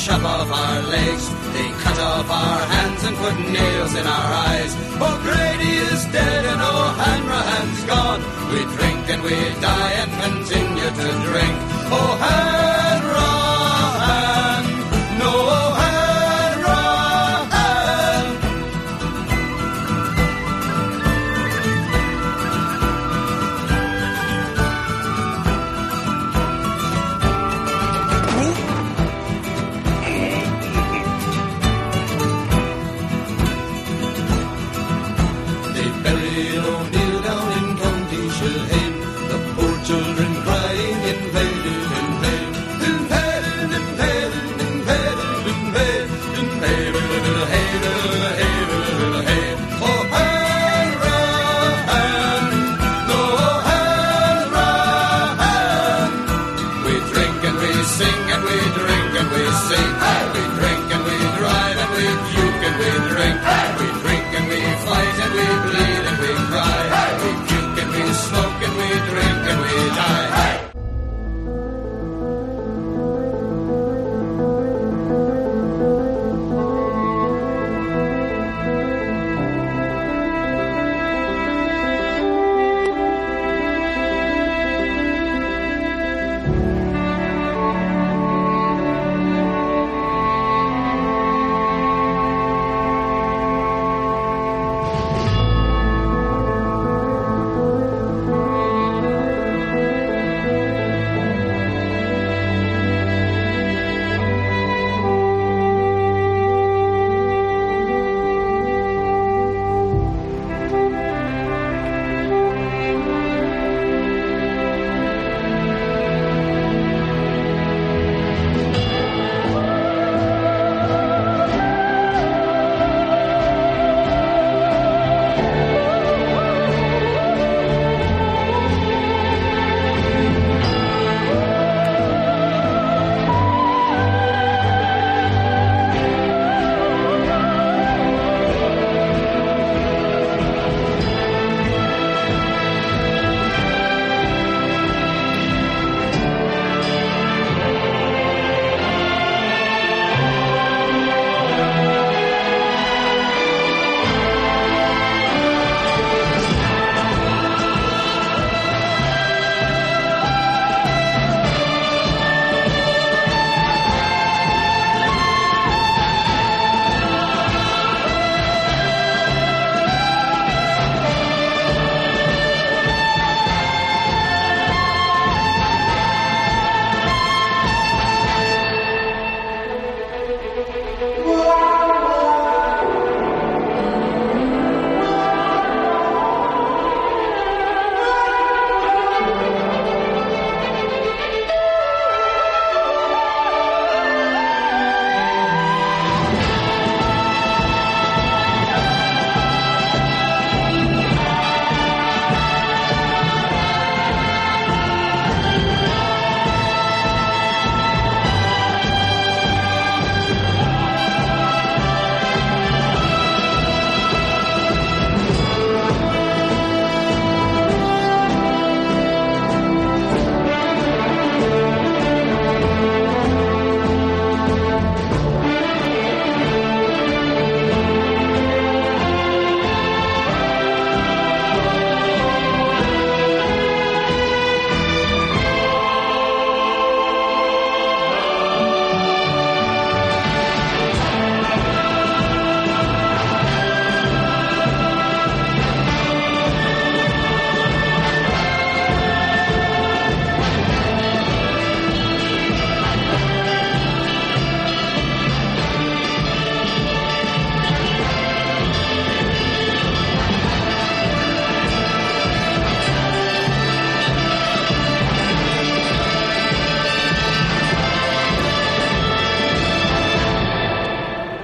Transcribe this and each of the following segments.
chop off our legs, they cut off our hands and put nails in our eyes. O'Grady is dead and O'Hanrahan's gone. We drink and we die and continue to drink. O'Hanrahan, no O'Hanrahan. They buried O'Neill down in County Shilhane, the poor children crying in vain, in vain, in vain, in vain, in vain, in vain, in vain, O'Hanrahan, no O'Hanrahan. We drink and we sing and we drink and we sing. We drink and we drive and we puke and we drink. We drink and we fight and we bleed and we cry. We puke and we smoke and we drink and we die.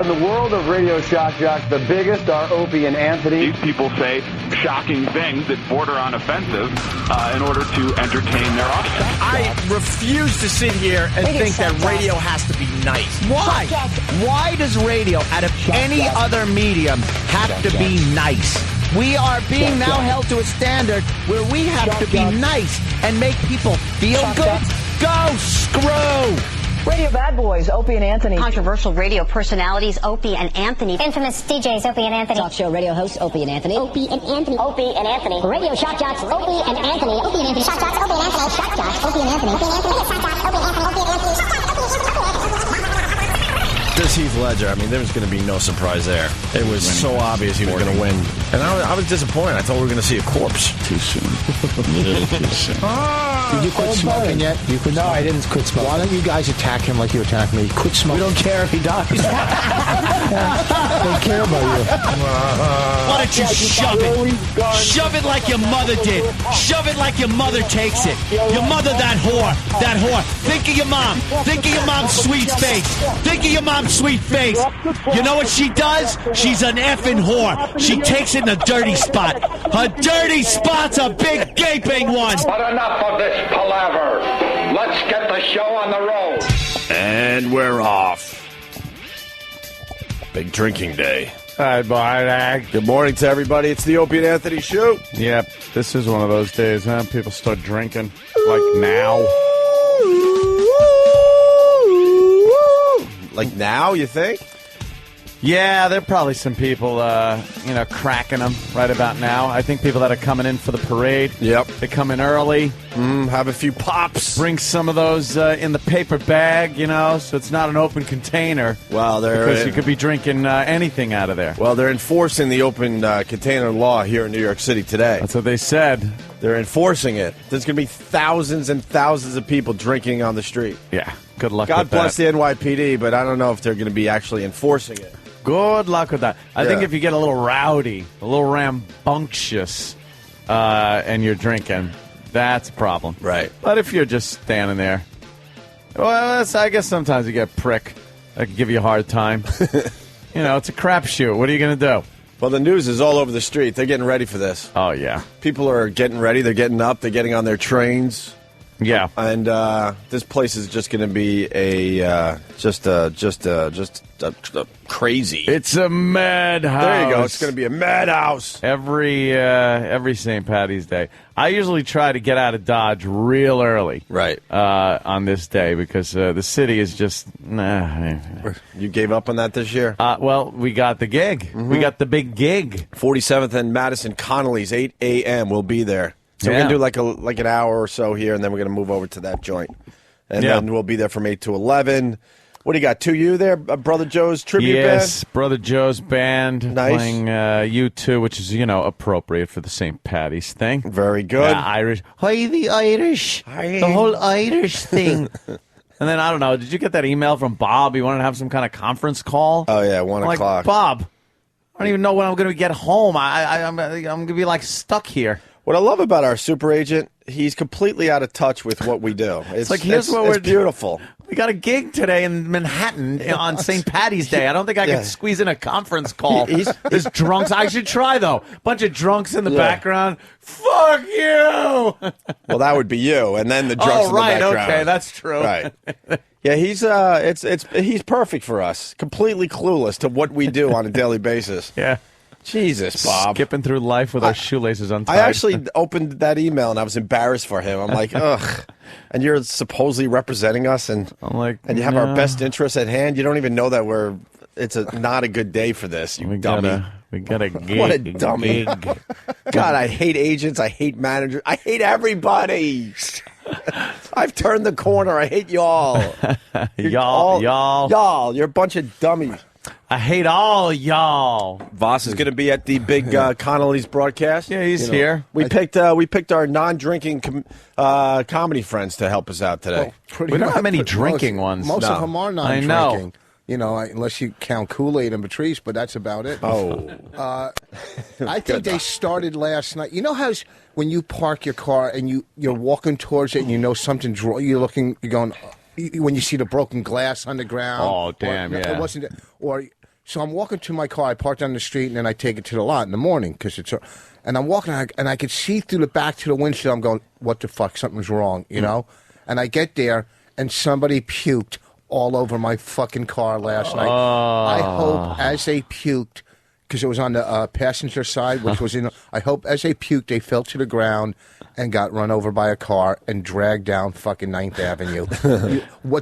In the world of radio shock jocks, the biggest are Opie and Anthony. These people say shocking things that border on offensive in order to entertain their audience. I refuse to sit here and think that radio has to be nice. Why? Why does radio, out of any other medium, have to be nice? We are being now held to a standard where we have to be nice and make people feel good. Go screw! Radio bad boys, Opie and Anthony. Controversial radio personalities, Opie and Anthony. Infamous DJs, Opie and Anthony. Talk show radio hosts, Opie and Anthony. Opie and Anthony. Opie and Anthony. Radio shock jocks, Opie and Anthony. Opie and Anthony. Shock jocks, Opie and Anthony. Shock jocks, Opie and Anthony. Opie and Anthony. Shock jocks, Opie and Anthony. Opie and Anthony. Shock jocks, This Heath Ledger, I mean, there was going to be no surprise there. It was so obvious he was going to win. And I was disappointed. I thought we were going to see a corpse. Too soon. Too soon. Did you quit smoking yet? No, I didn't quit smoking. Why don't you guys attack him like you attack me? Quit smoking. We don't care if he dies. Don't care about you. Why don't you shove it? Shove it like your mother did. Shove it like your mother takes it. Your mother, that whore. That whore. Think of your mom. Think of your mom's sweet face. Think of your mom's sweet face. You know what she does? She's an effing whore. She takes it in a dirty spot. Her dirty spot's a big gaping one. But enough of this palaver. Let's get the show on the road. And we're off. Big drinking day. Hi, Bartek. Good morning to everybody. It's the Opie and Anthony Show. Yep, this is one of those days, huh? People start drinking. Like now. Like now, you think? Yeah, there are probably some people, cracking them right about now. I think people that are coming in for the parade. Yep. They come in early. Have a few pops. Bring some of those in the paper bag, so it's not an open container. Well, because you could be drinking anything out of there. Well, they're enforcing the open container law here in New York City today. That's what they said. They're enforcing it. There's going to be thousands and thousands of people drinking on the street. Yeah, good luck God with that. bless the NYPD, but I don't know if they're going to be actually enforcing it. Good luck with that. I think if you get a little rowdy, a little rambunctious, and you're drinking, that's a problem. Right. But if you're just standing there, well, I guess sometimes you get prick. That can give you a hard time. It's a crapshoot. What are you going to do? Well, the news is all over the street. They're getting ready for this. Oh, yeah. People are getting ready. They're getting up. They're getting on their trains. Yeah. And this place is just going to be just crazy. It's a madhouse. There you go. It's going to be a madhouse. Every St. Patty's Day. I usually try to get out of Dodge real early. Right. On this day because the city is just... You gave up on that this year? Well, we got the gig. Mm-hmm. We got the big gig. 47th and Madison, Connelly's, 8 a.m. We'll be there. So we're going to do like an hour or so here, and then we're going to move over to that joint. And then we'll be there from 8 to 11. What do you got? 2U there? Brother Joe's tribute band? Yes, Brother Joe's band. Nice. Playing U2, which is, appropriate for the St. Patty's thing. Very good. Irish. Hi, the Irish. Hi. The whole Irish thing. And then, I don't know, did you get that email from Bob? He wanted to have some kind of conference call? Oh, yeah, 1 o'clock. Bob, I don't even know when I'm going to get home. I'm going to be, stuck here. What I love about our super agent, he's completely out of touch with what we do. It's we're beautiful. We got a gig today in Manhattan on St. Patty's Day. I don't think I can squeeze in a conference call. There's drunks. I should try, though. Bunch of drunks in the background. Fuck you! Well, that would be you, and then the drunks in the background. Okay, that's true. Right. Yeah, he's perfect for us. Completely clueless to what we do on a daily basis. Yeah. Jesus, Bob. Skipping through life with our shoelaces untied. I actually opened that email, and I was embarrassed for him. I'm like, ugh. And you're supposedly representing us, and I'm like, and you have our best interests at hand. You don't even know that it's not a good day for this, you dummy. We got a gig. What a dummy. God, I hate agents. I hate managers. I hate everybody. I've turned the corner. I hate y'all. Y'all. You're a bunch of dummies. I hate all y'all. Voss is going to be at the big Connelly's broadcast. Yeah, he's here. We picked our non-drinking comedy friends to help us out today. Well, we don't have many drinking ones. Most of them are non-drinking. I know. Unless you count Kool-Aid and Patrice, but that's about it. Oh. I think they started last night. You know how when you park your car and you're walking towards it and you know something's wrong, you're going... When you see the broken glass on the ground. Oh, damn, yeah. It wasn't... So I'm walking to my car. I park down the street, and then I take it to the lot in the morning because it's... And I'm walking, and I could see through the back to the windshield. I'm going, what the fuck? Something's wrong, you know? And I get there, and somebody puked all over my fucking car last night. I hope as they puked, because it was on the passenger side, which was in... I hope as they puked, they fell to the ground, and got run over by a car and dragged down fucking 9th Avenue.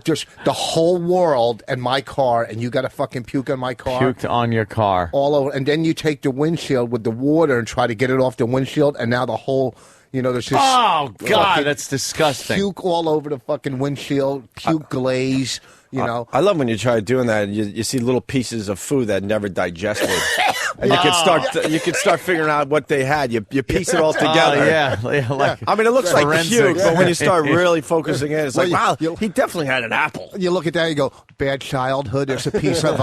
There's the whole world and my car, and you got to fucking puke on my car. Puked on your car. All over. And then you take the windshield with the water and try to get it off the windshield, and now the whole, there's this. Oh, God, that's disgusting. Puke all over the fucking windshield, puke glaze. I love when you try doing that and you see little pieces of food that never digested. And you can start figuring out what they had. You piece it all together. I mean, it looks like puke, but when you start really focusing in, it's like, wow, he definitely had an apple. You look at that and you go, bad childhood. There's a piece of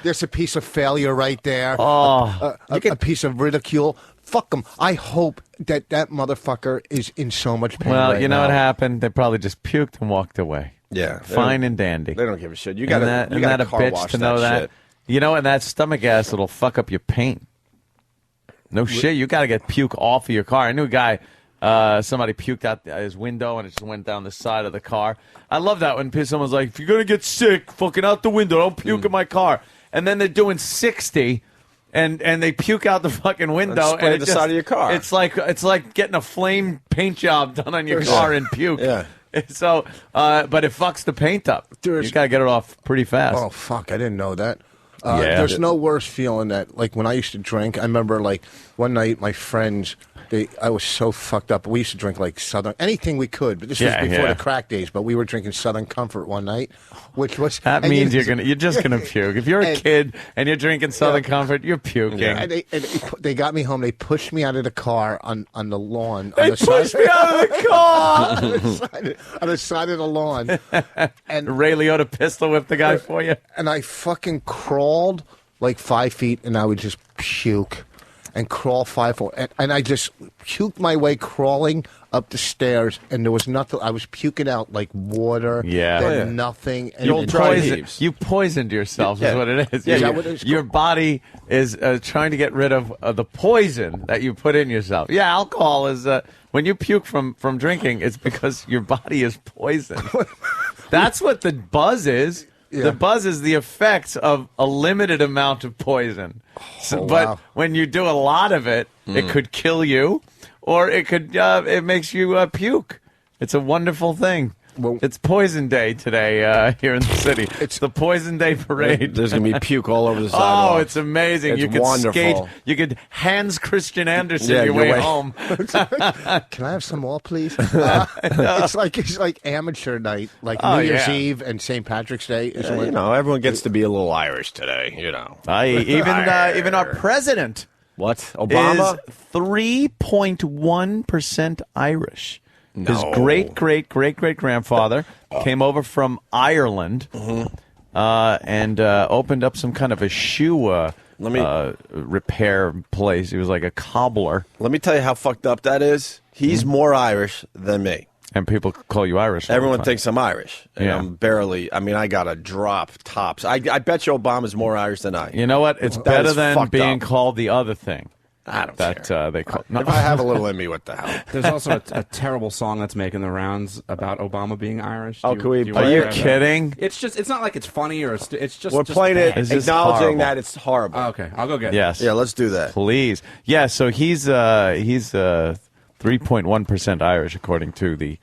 there's a piece of failure right there. A piece of ridicule. Fuck them. I hope that motherfucker is in so much pain. Well, right you know now. what happened? They probably just puked and walked away. Yeah, fine and dandy. They don't give a shit. You Isn't got that to a bitch to know that? Shit. And that stomach acid will fuck up your paint. No shit. You got to get puke off of your car. I knew a guy. Somebody puked out his window and it just went down the side of the car. I love that when someone's like, "If you're gonna get sick, fucking out the window. Don't puke in my car." And then they're doing 60. And they puke out the fucking window and the side of your car. It's like getting a flame paint job done on your car and puke. Yeah. So, but it fucks the paint up. You gotta get it off pretty fast. Oh fuck! I didn't know that. There's no worse feeling that, like, when I used to drink. I remember, like, one night my friends, I was so fucked up. We used to drink like Southern, anything we could, but this was before the crack days. But we were drinking Southern Comfort one night, which was that means you're just gonna puke. If you're a kid and you're drinking Southern Comfort, you're puking. Yeah. And they got me home. They pushed me out of the car on the lawn. They pushed me out of the car on the side of the lawn. And Ray Liotta pistol whipped the guy for you. And I fucking crawled like 5 feet, and I would just puke. And crawl 5 4, and I just puked my way crawling up the stairs, and there was nothing. I was puking out like water. Nothing. And you poisoned yourself, is what it is. Your body is trying to get rid of the poison that you put in yourself. Yeah, alcohol is when you puke from drinking, it's because your body is poisoned. That's what the buzz is. Yeah. The buzz is the effects of a limited amount of poison. But when you do a lot of it, it could kill you, or it makes you puke. It's a wonderful thing. Well, it's Poison Day today here in the city. It's the Poison Day parade. There's going to be puke all over the sidewalk. Oh, it's amazing. It's you could wonderful. Skate. You could Hans Christian Andersen your way home. Can I have some more, please? It's like amateur night, like New Year's Eve and St. Patrick's Day. Everyone gets to be a little Irish today. Even our president. What? Obama? Is 3.1% Irish. No. His great-great-great-great-grandfather came over from Ireland and opened up some kind of a shoe repair place. He was like a cobbler. Let me tell you how fucked up that is. He's more Irish than me. And people call you Irish. Everyone thinks I'm Irish. And I'm barely, I got to drop tops. I bet you Obama's more Irish than I am. You know what? It's better than being called the other thing. I don't care. They call, if I have a little in me, what the hell? There's also a terrible song that's making the rounds about Obama being Irish. Are you kidding? It's not like it's funny or it's just. We're playing it, acknowledging that it's horrible. Oh, okay, I'll go get it. Yes. Yeah, let's do that. Please. Yeah, so he's 3.1% Irish according to the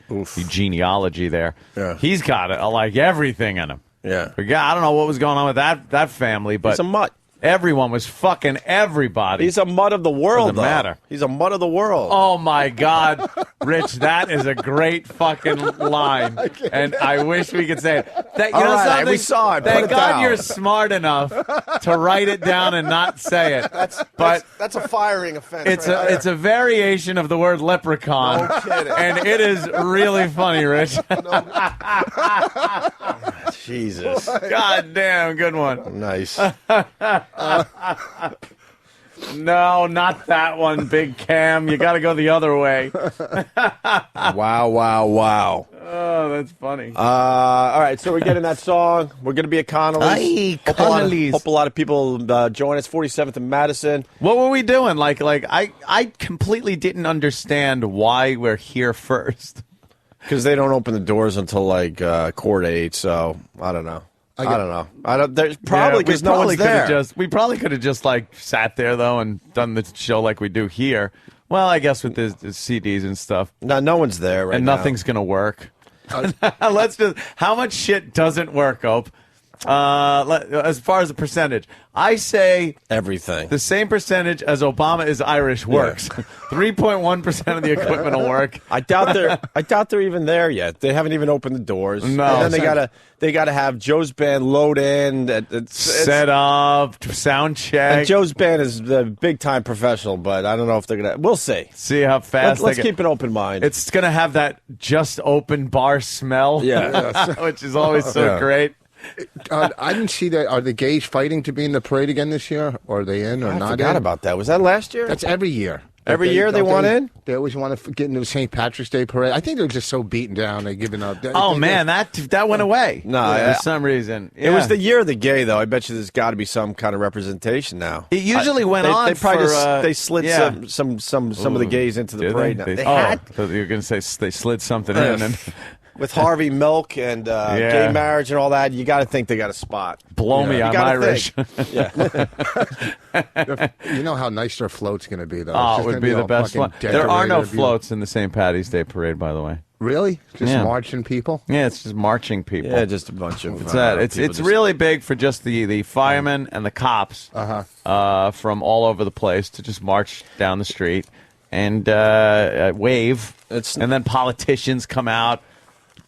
genealogy there. Yeah. He's got like everything in him. Yeah. I don't know what was going on with that family, but he's a mutt. Everyone was fucking everybody. He's a mutt of the world, Doesn't matter. He's a mutt of the world. Oh, my God. Rich, that is a great fucking line. And I wish we could say it. Something? We saw it. Thank God you're smart enough to write it down and not say it. That's a firing offense. It's a variation of the word leprechaun. No kidding. And it is really funny, Rich. Jesus. God damn, good one. Nice. No, not that one, Big Cam. You got to go the other way. Wow. Oh, that's funny. All right, so we're getting that song. We're going to be at Connelly's. Hope a lot of people join us. 47th and Madison. What were we doing? Like I completely didn't understand why we're here first. Because they don't open the doors until like 8:15, so I don't know. There's probably because no one's there. We probably could have just like sat there though and done the show like we do here. Well, I guess with the CDs and stuff. No one's there right and now. Nothing's going to work. How much shit doesn't work, Ope? As far as the percentage, I say everything. The same percentage as Obama is Irish works. 3.1% of the equipment will work. I doubt they're even there yet. They haven't even opened the doors. No, and then they gotta have Joe's band load in, set up, sound check. And Joe's band is the big time professional, but I don't know if they're gonna. We'll see. See how fast. Let's keep an open mind. It's gonna have that just open bar smell. Yeah, which is always so great. I didn't see that. Are the gays fighting to be in the parade again this year? Or are they in or not? I forgot about that. Was that last year? That's every year. Every year they want in? They always want to get into the St. Patrick's Day parade. I think they're just so beaten down they're giving up. Oh, man, that went away. No, for some reason. It was the year of the gay, though. I bet you there's got to be some kind of representation now. It usually went on They probably for, they slid some of the gays into the parade. Now. They had. So you're going to say they slid something in. And with Harvey Milk and gay marriage and all that, you got to think they got a spot. Blow me, I'm Irish. You know how nice their float's going to be, though. Oh, it would be the best one. There are no floats in the St. Patty's Day parade, by the way. Really? Just marching people? Yeah, it's just marching people. Yeah, just a bunch of. It's really big for just the firemen and the cops from all over the place to just march down the street and wave. And then politicians come out.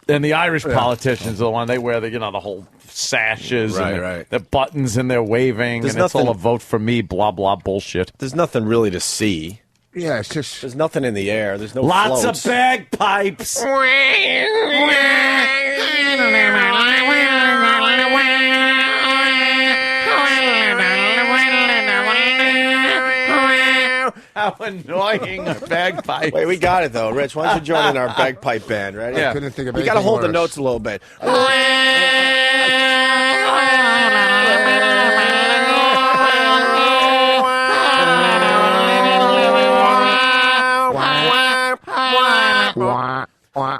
And the Irish politicians are the one they wear the whole sashes and the buttons and they're waving and it's all a vote for me, blah blah bullshit. There's nothing really to see. Yeah, it's just there's nothing in the air. There's no lots floats. of bagpipes. How annoying a bagpipe. Wait, we got it, though. Rich, why don't you join in our bagpipe band, right? I couldn't think of You got to hold the worse. notes a little bit.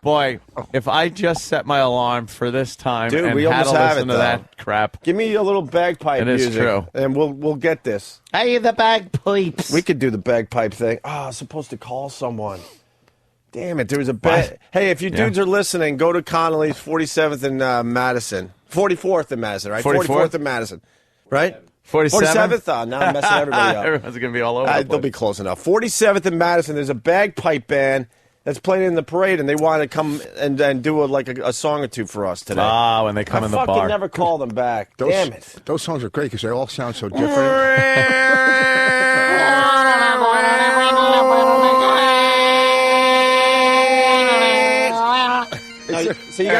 Boy, if I just set my alarm for this time Dude, and we had to almost have listen it, to though. that crap. Give me a little bagpipe It is music. true. And we'll get this. Hey, the bagpipes. We could do the bagpipe thing. Oh, I was supposed to call someone. Damn it, there was a bag. Hey, if you dudes are listening, go to Connelly's 47th and Madison. 44th and Madison, right? 44th and Madison, right? 47th? Oh, now I'm messing everybody up. Everyone's going to be all over the place. They'll be close enough. 47th and Madison, there's a bagpipe band that's playing in the parade, and they want to come and do a song or two for us today. Ah, when they come in the bar. I fucking never call them back. Damn it. Those songs are great because they all sound so different. So you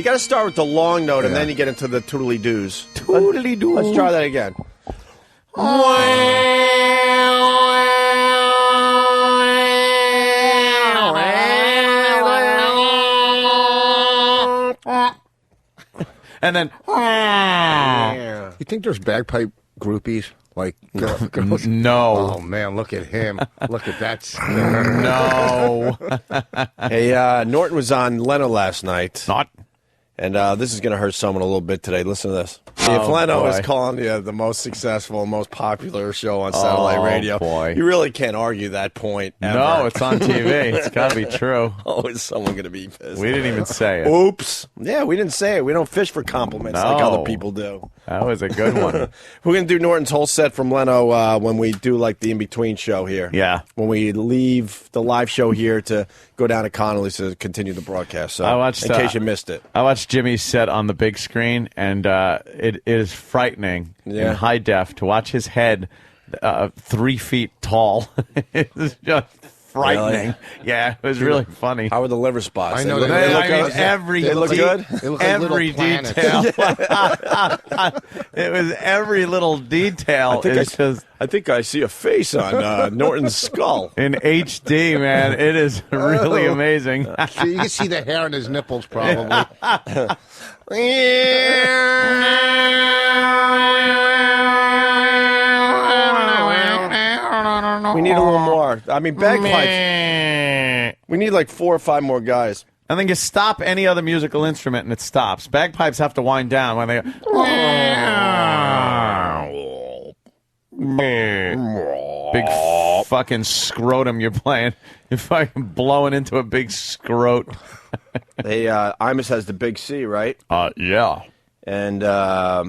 got to start with the long note, and then you get into the toodly doos. Toodly doos. Let's try that again. And then, You think there's bagpipe groupies? Like girls? No. Oh, man, look at him. Look at that. No. Hey, Norton was on Leno last night. Not. And this is going to hurt someone a little bit today. Listen to this. If Leno is calling you the most successful, most popular show on satellite radio, you really can't argue that point ever. No, it's on TV. It's got to be true. Oh, is someone going to be pissed? We didn't even say it. Oops. Yeah, we didn't say it. We don't fish for compliments like other people do. That was a good one. We're going to do Norton's whole set from Leno when we do like the in-between show here. Yeah. When we leave the live show here to go down to Connelly's to continue the broadcast. So, in case you missed it. I watched Jimmy's set on the big screen, and it is frightening in high def to watch his head 3 feet tall. It's just frightening. Really? Yeah, it was really funny. How were the liver spots? I know they look I mean, every they look good. They look like every little planets. detail. It was every little detail. I think I see a face on Norton's skull In HD, man. It is really amazing. So you can see the hair on his nipples, probably. We need a little more. I mean, bagpipes. We need like 4 or 5 more guys. And then you stop any other musical instrument and it stops. Bagpipes have to wind down when they go. Big fucking scrotum you're playing. You're fucking blowing into a big scrot. Hey, Imus has the big C, right? Yeah. And I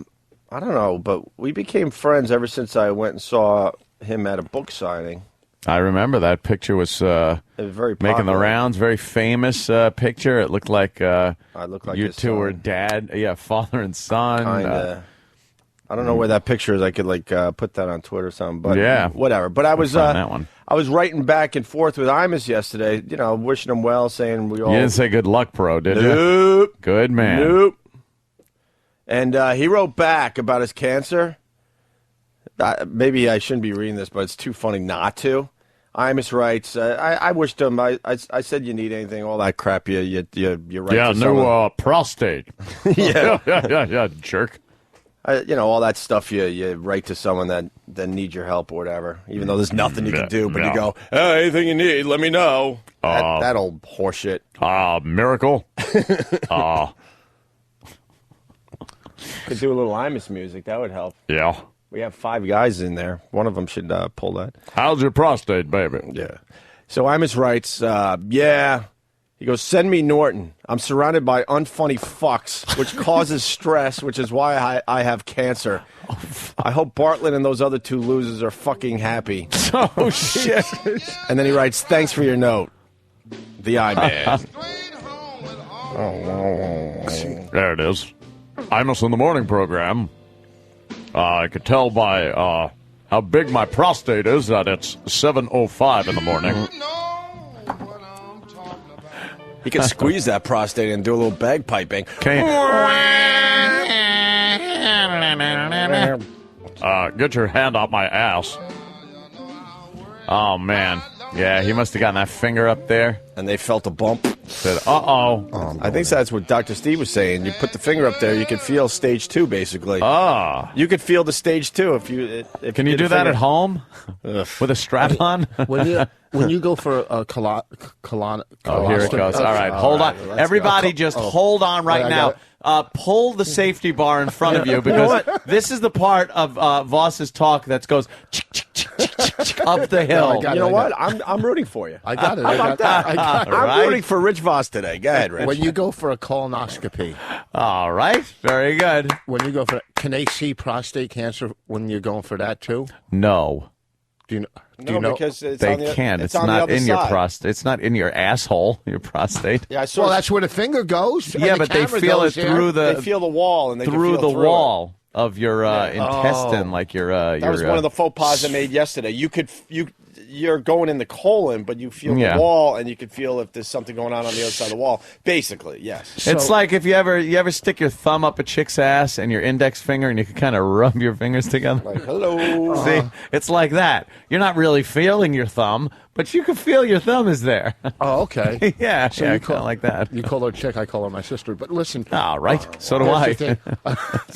don't know, but we became friends ever since I went and saw him at a book signing. I remember that picture was very making the popular. rounds. Very famous picture. It looked like I look like you his two were son. father and son. Kinda. I don't know where that picture is. I could put that on Twitter or something, but yeah, whatever. But I was that one. I was writing back and forth with Imus yesterday. You know, wishing him well, saying we all. You didn't say good luck, bro, did you? Nope. Good man. Nope. And he wrote back about his cancer. Maybe I shouldn't be reading this, but it's too funny not to. Imus writes, I wished him, I said you need anything, all that crap you write to someone. Prostate. yeah, jerk. All that stuff you write to someone that needs your help or whatever, even though there's nothing you can do, but you go, hey, anything you need, let me know. That old horseshit. Miracle. Could do a little Imus music, that would help. Yeah. We have 5 guys in there. One of them should pull that. How's your prostate, baby? Yeah. So Imus writes, yeah. He goes, send me Norton. I'm surrounded by unfunny fucks, which causes stress, which is why I have cancer. I hope Bartlett and those other 2 losers are fucking happy. Oh, shit. And then he writes, thanks for your note. The I-Man. There it is. Imus in the morning program. I could tell by how big my prostate is that it's 7:05 in the morning. He could squeeze that prostate and do a little bagpiping. Get your hand out my ass. Oh, man. Yeah, he must have gotten that finger up there. And they felt a bump. Said, uh-oh. I think that's what Dr. Steve was saying. You put the finger up there, you could feel stage 2, basically. Ah. You could feel the stage 2 if you... Can you do that at home? With a strap on? When you go for a colon... Oh, here it goes. All right, hold on. Everybody just hold on right now. Pull the safety bar in front of you because this is the part of Voss's talk that goes up the hill. You know what? I'm rooting for you. I got it. How about that? I'm rooting for Rich Voss today. Go ahead, Rich. When you go for a colonoscopy. All right. Very good. When you go for... Can they see prostate cancer when you're going for that, too? No. Do you know? Because it's they on the, can't. It's It's on the not other in your side. prostate. It's not in your asshole, your prostate. Yeah, I saw. Well, that's where the finger goes. Yeah, and the but they camera feel it goes there. through They the feel the wall, and they can through feel the wall of your intestine, like your. That was one of the faux pas I made yesterday. You're going in the colon, but you feel the wall, and you can feel if there's something going on the other side of the wall. Basically, yes. It's like if you ever stick your thumb up a chick's ass and your index finger, and you can kind of rub your fingers together. Like, hello. See, it's like that. You're not really feeling your thumb, but you can feel your thumb is there. Oh, okay. yeah, So yeah, you kind of like that. You call her a chick, I call her my sister. But listen. All right, so do I. Here's the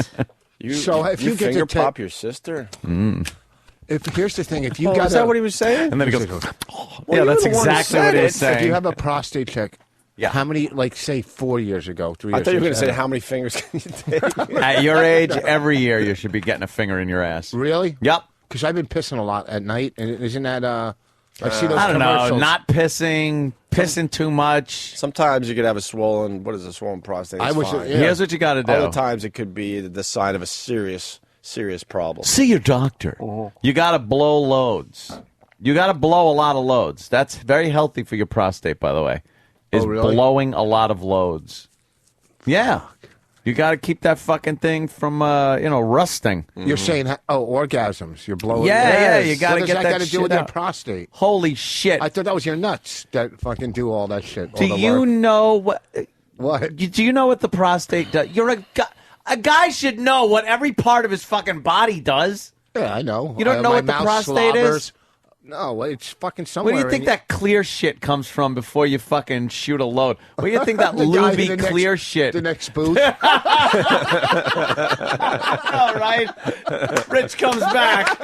thing. So if you get finger to pop your sister. Here's the thing, if you got is that what he was saying? And then he goes, Well, that's you're the one who exactly what said he it. was saying. If you have a prostate check, Yeah. how many, like, say 4 years ago, 3 years ago? I thought you were going to say how many fingers can you take? At your age, every year you should be getting a finger in your ass. Really? Yep. Because I've been pissing a lot at night, and isn't that, I see those I don't know, commercials. not pissing too much. Sometimes you could have a swollen prostate. It's fine. Here's what you got to do. Other times it could be the sign of a serious problem. See your doctor. You got to blow loads. You got to blow a lot of loads. That's very healthy for your prostate, by the way, is really? blowing a lot of loads. Yeah. You got to keep that fucking thing from, rusting. You're saying, orgasms. You're blowing. Yeah, you got to What get does that that got to shit do with out. your prostate? Holy shit. I thought that was your nuts that fucking do all that shit. Do you know what? What? Do you know what the prostate does? You're a guy. A guy should know what every part of his fucking body does. Yeah, I know. You don't know my what the mouth prostate is? No, it's fucking somewhere. Where do you think that clear shit comes from before you fucking shoot a load? Where do you think that looby clear shit? The next booth. All right. Rich comes back.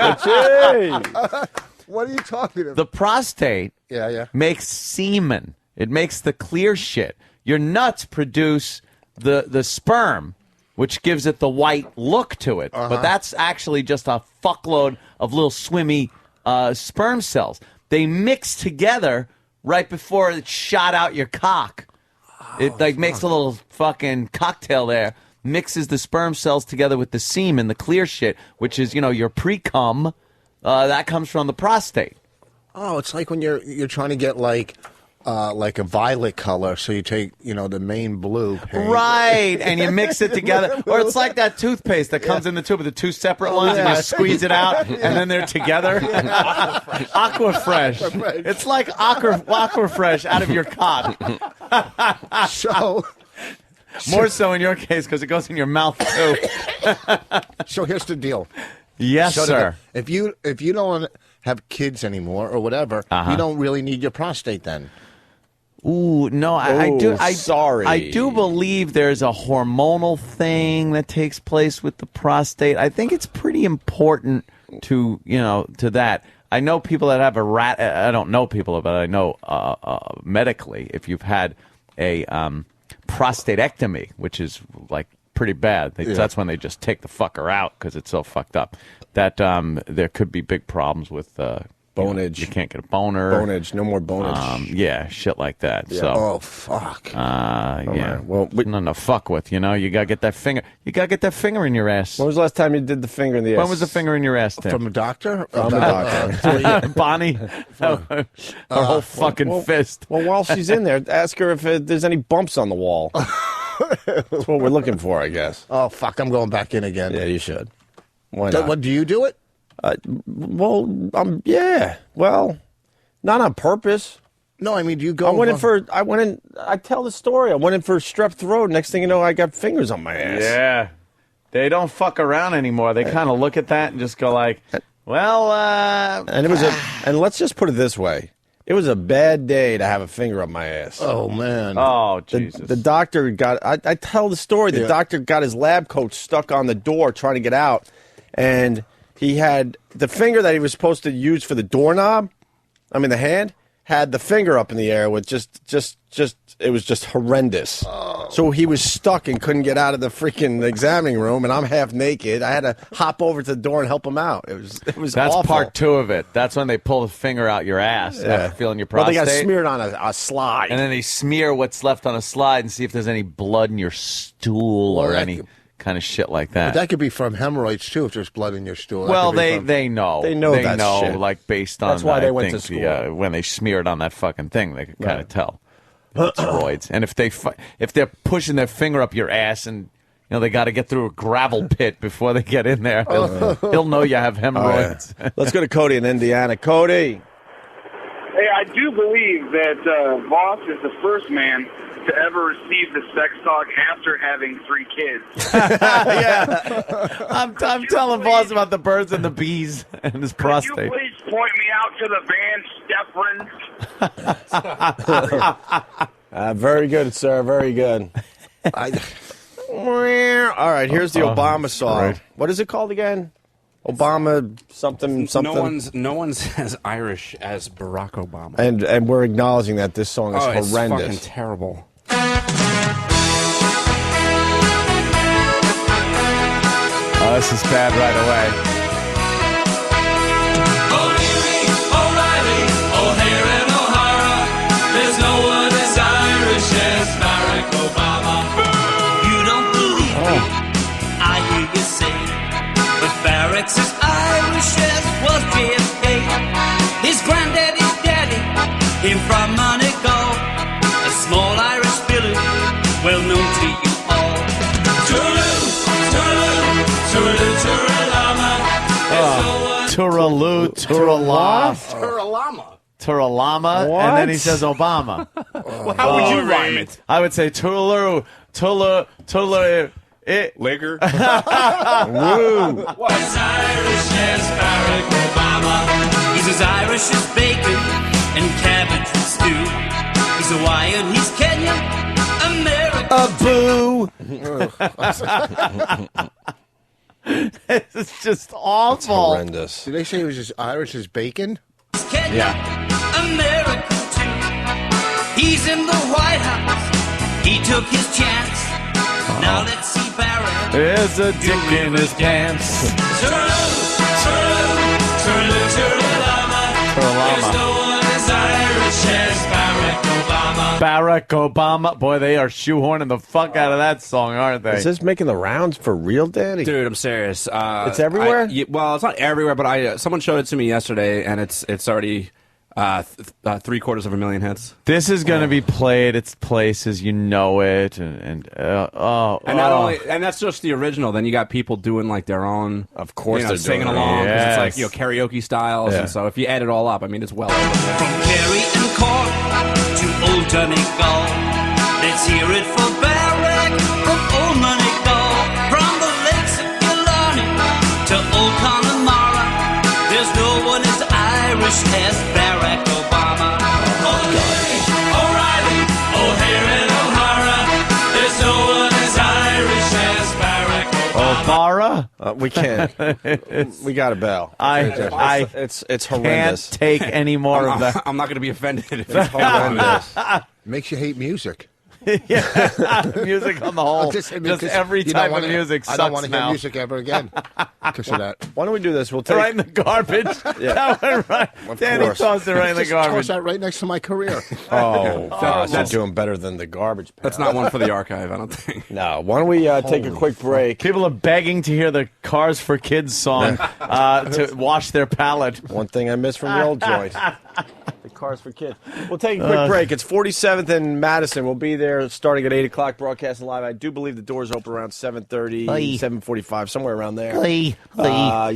What are you talking about? The prostate Yeah. makes semen. It makes the clear shit. Your nuts produce the sperm, which gives it the white look to it. But that's actually just a fuckload of little swimmy sperm cells. They mix together right before it's shot out your cock. It makes a little fucking cocktail there. Mixes the sperm cells together with the semen, the clear shit, which is, your pre-cum. That comes from the prostate. Oh, it's like when you're trying to get like a violet color, so you take the main blue paint. Right, and you mix it together. Or it's like that toothpaste that comes in the tube with the two separate ones, and you squeeze it out, and then they're together. Aquafresh. It's like Aquafresh out of your cock. So... More so in your case because it goes in your mouth too. So here's the deal. Yes, sir. If you don't have kids anymore or whatever, you don't really need your prostate then. Ooh, no, I do. Sorry, I do believe there's a hormonal thing that takes place with the prostate. I think it's pretty important to that. I know people that have a rat. I don't know people, but I know medically, if you've had a prostatectomy, which is like pretty bad. That's when they just take the fucker out because it's so fucked up. That there could be big problems with bonage. You can't get a boner. Bonage, no more bonage. Yeah, shit like that. Yeah. So, oh fuck. Yeah. Right. Well, nothing to fuck with. You gotta get that finger. You gotta get that finger in your ass. When was the last time you did the finger in the ass? When was the finger in your ass, Tim? From a doctor? From a doctor. Bonnie, her whole fucking fist. Well, while she's in there, ask her if there's any bumps on the wall. That's what we're looking for, I guess. Oh fuck! I'm going back in again. Yeah, you should. Why not? What do you do it? Yeah. Well, not on purpose. No, I mean, do you go? I tell the story. I went in for strep throat. Next thing you know, I got fingers on my ass. Yeah. They don't fuck around anymore. They kind of look at that and just go like, well, and it was and let's just put it this way. It was a bad day to have a finger up my ass. Oh, man. Oh, Jesus. The doctor got, I tell the story, the doctor got his lab coat stuck on the door trying to get out, and he had the finger that he was supposed to use for the doorknob, the hand, had the finger up in the air with just it was just horrendous. Oh. So he was stuck and couldn't get out of the freaking examining room, and I'm half naked. I had to hop over to the door and help him out. It was That's awful. part two of it. That's when they pull the finger out your ass after feeling your prostate. Well, they got smeared on a slide. And then they smear what's left on a slide and see if there's any blood in your stool or any kind of shit like that. But that could be from hemorrhoids, too, if there's blood in your stool. Well, they know. They know that shit. Like, based on that's why they went to school. When they smeared on that fucking thing, they could kind of tell. Hemorrhoids. And if they're pushing their finger up your ass and they got to get through a gravel pit before they get in there, he'll know you have hemorrhoids. Oh, yeah. Let's go to Cody in Indiana. Cody. Hey, I do believe that Voss is the first man to ever receive the sex talk after having 3 kids. Yeah. I'm telling Voss about the birds and the bees and his prostate. Could you please point me out to the band Steffrens? Very good, sir. Very good. All right, here's the Obama song. Right. What is it called again? Obama something. No one's as Irish as Barack Obama. And we're acknowledging that this song is horrendous. It's fucking terrible. Oh, this is bad right away. O'Leary, O'Reilly, O'Hare and O'Hara. There's no one as Irish as Barack Obama. You don't believe me, I hear you say. But Barack's as Irish as was JFK. His granddaddy's daddy came from Monaco. A small Irish village, well known to you all. Tooraloo, Tooralama. Tooralama, and then he says Obama. Well, how would you rhyme it? I would say Tooraloo, Tooraloo, Lager. Woo. As Irish as Barack Obama. He's as Irish as bacon and cabbage and stew. He's Hawaiian, he's Kenyan, American. A boo. It's just awful. It's horrendous. Did they say he was as Irish as bacon? Kenya, yeah. American too. He's in the White House. He took his chance. Now let's see Barrett. There's a dick in his pants. Tooraloo, tooraloo, tooraloo, tooraloo. There's no one as Irish as Barack Obama. Barack Obama. Boy, they are shoehorning the fuck out of that song, aren't they? Is this making the rounds for real, Danny? Dude, I'm serious. It's everywhere? Well, it's not everywhere, but someone showed it to me yesterday, and it's already 750,000 hits. This is going to be played. It's places, you know it, and not only, and that's just the original. Then you got people doing like their own, of course, they're singing along. Yes. It's like karaoke styles, and so if you add it all up, I mean, it's well over there. From Kerry and Cork to Old Donegal, let's hear it for Barack from Old Donegal. From the lakes of Killarney to Old Connemara, there's no one as Irish as Barack Obama. O'Reilly, O'Hare, and O'Hara, there's no one as Irish as Barack Obama. Obara? We can't. We got a bell. It's horrendous. Can't take any more of that. I'm not going to be offended. It's horrendous. Makes you hate music. Yeah, music on the whole. Just every type of music sucks. I don't want to hear now. music ever again because of that. Why don't we do this? We'll take Right in the garbage. That went right. Danny tossed it right in the garbage. Toss that right next to my career. That's doing better than the garbage. That's not one for the archive, I don't think. No. Why don't we take a quick break? People are begging to hear the Cars for Kids song to wash their palate. One thing I miss from the old joint. The Cars for Kids. We'll take a quick break. It's 47th and Madison. We'll be there starting at 8 o'clock, broadcasting live. I do believe the doors open around 7:30, 7:45, somewhere around there. You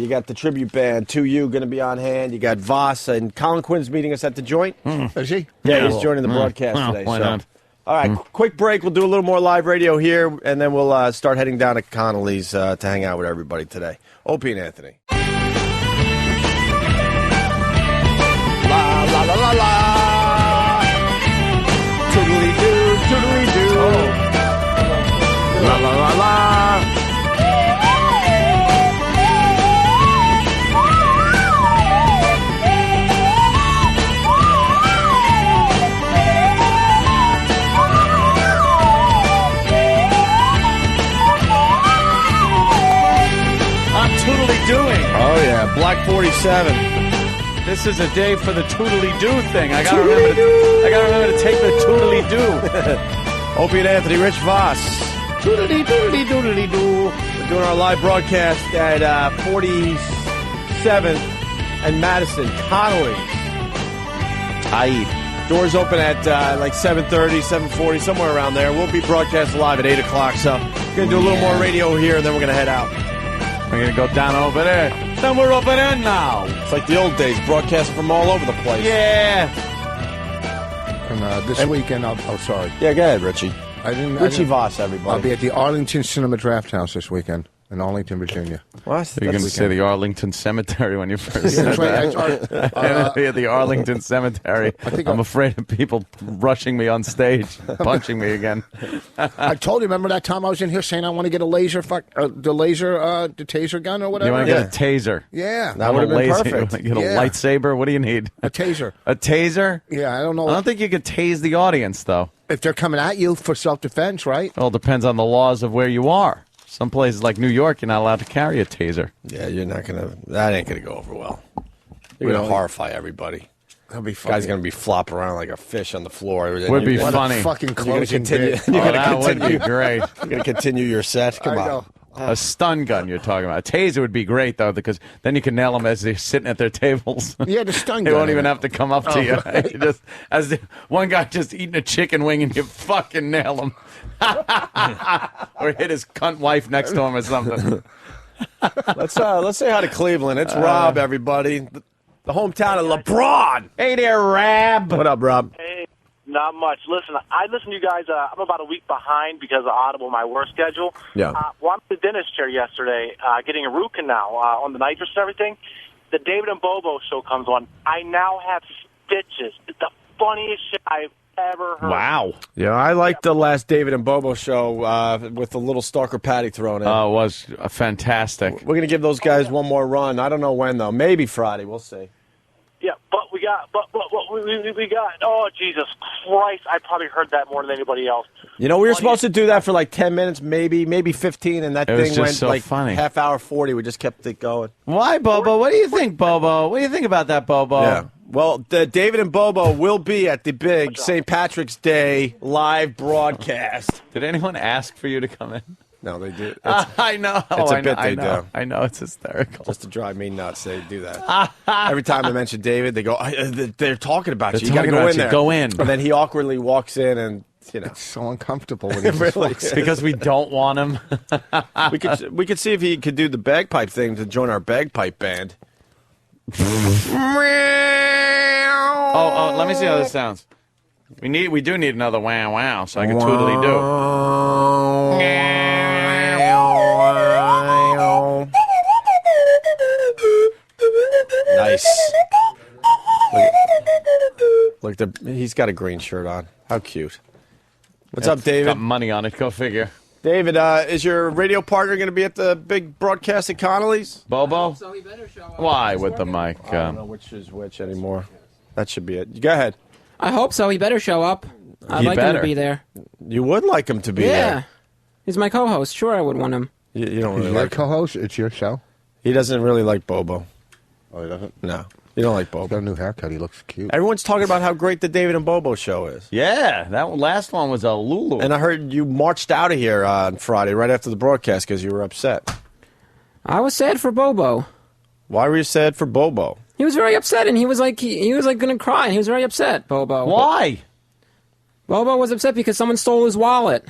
got the tribute band, 2U, going to be on hand. You got Voss, and Colin Quinn's meeting us at the joint. Is he? Yeah, he's joining the broadcast today. Why not? All right, quick break. We'll do a little more live radio here, and then we'll start heading down to Connelly's to hang out with everybody today. Opie and Anthony. La, la, la, la, la. Toodly-doo, toodly-doo. La, la, la, la. I'm toodly-doing. Oh, yeah, Black 47. This is a day for the toodly-doo thing. I gotta remember to take the toodly-doo. Opie and Anthony, Rich Voss. Toodly-doodly-doodly-doo. We're doing our live broadcast at 47th and Madison, Connelly. Doors open at like 7:30, 7:40, somewhere around there. We'll be broadcasting live at 8 o'clock, so we're going to do a little more radio here, and then we're going to head out. We're going to go down over there. Then we're over there now. It's like the old days, broadcasting from all over the place. Yeah. And this weekend, sorry. Yeah, go ahead, Richie. Richie Voss, everybody. I'll be at the Arlington Cinema Draft House this weekend in Arlington, Virginia. What? You're going to say the Arlington Cemetery when you first said that. Yeah, the Arlington Cemetery. I'm afraid of people rushing me on stage, punching me again. I told you, remember that time I was in here saying I want to get a laser, the taser gun or whatever? You want to get a taser? Yeah. That would have been perfect. You get a lightsaber? What do you need? A taser. A taser? Yeah, I don't know. I don't think you could tase the audience, though. If they're coming at you for self-defense, right? Well, it depends on the laws of where you are. Some places like New York, you're not allowed to carry a taser. Yeah, you're not going to... That ain't going to go over well. You're going to horrify everybody. That'll be funny. Guy's going to be flopping around like a fish on the floor. Would be funny. Fucking You're going to continue. That would be great. You're going to continue your set. Come on. A stun gun you're talking about. A taser would be great, though, because then you can nail them as they're sitting at their tables. Yeah, the stun gun. They won't even have to come up to you. Right. One guy just eating a chicken wing and you fucking nail him. Or hit his cunt wife next to him or something. Let's say hi to Cleveland. It's Rob, everybody. The hometown of LeBron. Hey there, Rab. What up, Rob? Hey, not much. Listen, I listen to you guys. I'm about a week behind because of Audible, my work schedule. Yeah. Well, I'm at the dentist chair yesterday getting a root canal on the nitrous and everything. The David and Bobo show comes on. I now have stitches. It's the funniest shit I've ever heard. Wow. Yeah, I liked the last David and Bobo show with the little Stalker Patty thrown in. Oh, it was fantastic. We're going to give those guys one more run. I don't know when, though. Maybe Friday. We'll see. Yeah, but we got, oh, Jesus Christ, I probably heard that more than anybody else. You know, we were supposed to do that for like 10 minutes, maybe 15, and that thing went so like funny. half hour 40. We just kept it going. Why, Bobo? What do you think, Bobo? What do you think about that, Bobo? Yeah. Well, David and Bobo will be at the big St. Patrick's Day live broadcast. Did anyone ask for you to come in? No, they do. I know. It's a bit they know. do. I know. It's hysterical. Just to drive me nuts, they do that. Every time I mention David, they go, they're talking about you. You got to go in there. Go in. And then he awkwardly walks in and, you know. It's so uncomfortable when It he really walks is. in. Because we don't want him. we could see if he could do the bagpipe thing to join our bagpipe band. Oh, let me see how this sounds. We do need another wow wow, so I can totally do. Nice. Look, he's got a green shirt on. How cute. What's up, David? Got money on it. Go figure. David, is your radio partner going to be at the big broadcast at Connelly's? Bobo? So he better show up. Why with the mic? I don't know which is which anymore. That should be it. Go ahead. I hope so. He better show up. I'd like him to be there. You would like him to be there. Yeah. He's my co-host. Sure, I would want him. You don't really He's your like him. co-host? It's your show? He doesn't really like Bobo. Oh, he doesn't? No. You don't like Bobo. He's got a new haircut. He looks cute. Everyone's talking about how great the David and Bobo show is. Yeah, that last one was a Lulu. And I heard you marched out of here on Friday right after the broadcast because you were upset. I was sad for Bobo. Why were you sad for Bobo? He was very upset, and he was like going to cry. And he was very upset, Bobo. Why? Bobo was upset because someone stole his wallet.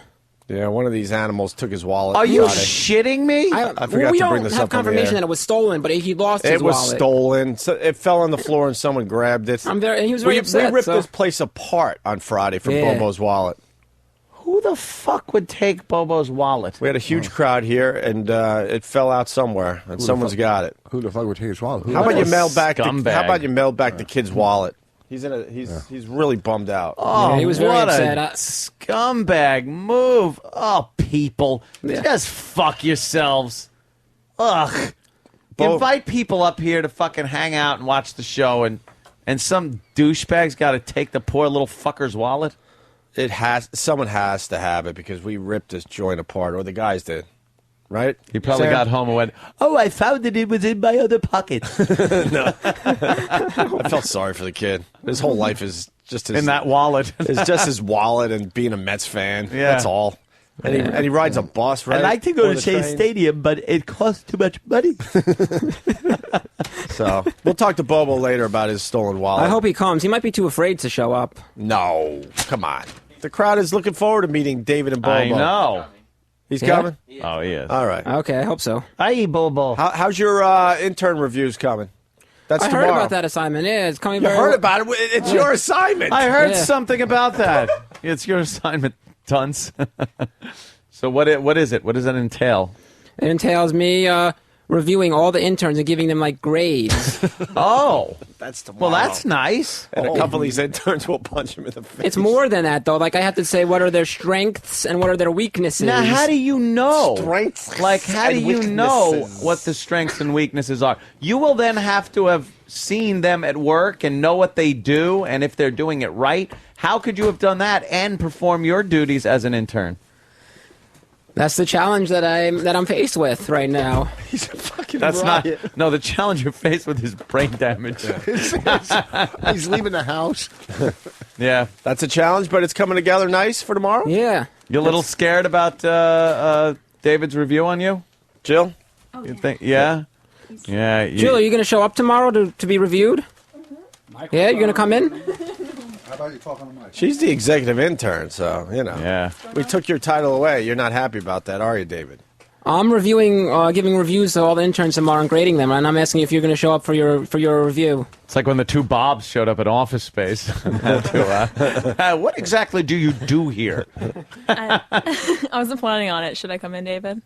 Yeah, one of these animals took his wallet. Are you Friday. shitting me? I forgot we to don't bring this have up on the confirmation air. that it was stolen, but he lost his It was wallet. stolen. So it fell on the floor and someone grabbed it. He was very upset. We ripped so- this place apart on Friday for Yeah. Bobo's wallet. Who the fuck would take Bobo's wallet? We had a huge crowd here, and it fell out somewhere, and someone's got it. Who the fuck would take his wallet? How about you mail back? How scumbag. about you mail back the kid's wallet? He's really bummed out. Oh, Yeah, he was very what upset. a scumbag move. Oh, people. Just fuck yourselves. Ugh. Invite people up here to fucking hang out and watch the show, and some douchebag's got to take the poor little fucker's wallet? Someone has to have it because we ripped this joint apart, or the guys did. Right? He probably got home and went, oh, I found it was in my other pocket. No. I felt sorry for the kid. His whole life is just his... In that wallet. It's just his wallet and being a Mets fan. Yeah. That's all. And he rides a bus, right? I like to go Or to the Shea train. Stadium, but it costs too much money. So we'll talk to Bobo later about his stolen wallet. I hope he comes. He might be too afraid to show up. No. Come on. The crowd is looking forward to meeting David and Bobo. I know. He's Yeah? coming? Oh, he is. All right. Okay, I hope so. Hi, Bobo. How's your intern reviews coming? That's I tomorrow. heard about that assignment. Yeah, it's coming You very heard about it? It's your assignment. I heard Yeah. something about that. It's your assignment, Tunts. So what is it? What does that entail? It entails me reviewing all the interns and giving them like grades. Oh. That's tomorrow. Well, that's nice. And a couple of these interns will punch him in the face. It's more than that, though. Like I have to say what are their strengths and what are their weaknesses. Now, how do you know? Strengths. Like, how do and you know weaknesses. what the strengths and weaknesses are? You will then have to have seen them at work and know what they do and if they're doing it right. How could you have done that and perform your duties as an intern? That's the challenge that I'm faced with right now. He's a fucking That's riot. not. No, the challenge you're faced with is brain damage. He's leaving the house. Yeah. That's a challenge, but it's coming together nice for tomorrow? Yeah. You're a little scared about David's review on you? Jill? Oh, You think? Yeah? Yeah. Jill, are you going to show up tomorrow to be reviewed? Yeah, you're going to come in? How about you talk on the mic? She's the executive intern, so, you know. Yeah. We took your title away. You're not happy about that, are you, David? I'm reviewing, giving reviews to all the interns tomorrow and grading them, and I'm asking if you're going to show up for your review. It's like when the two Bobs showed up at Office Space. What exactly do you do here? I wasn't planning on it. Should I come in, David?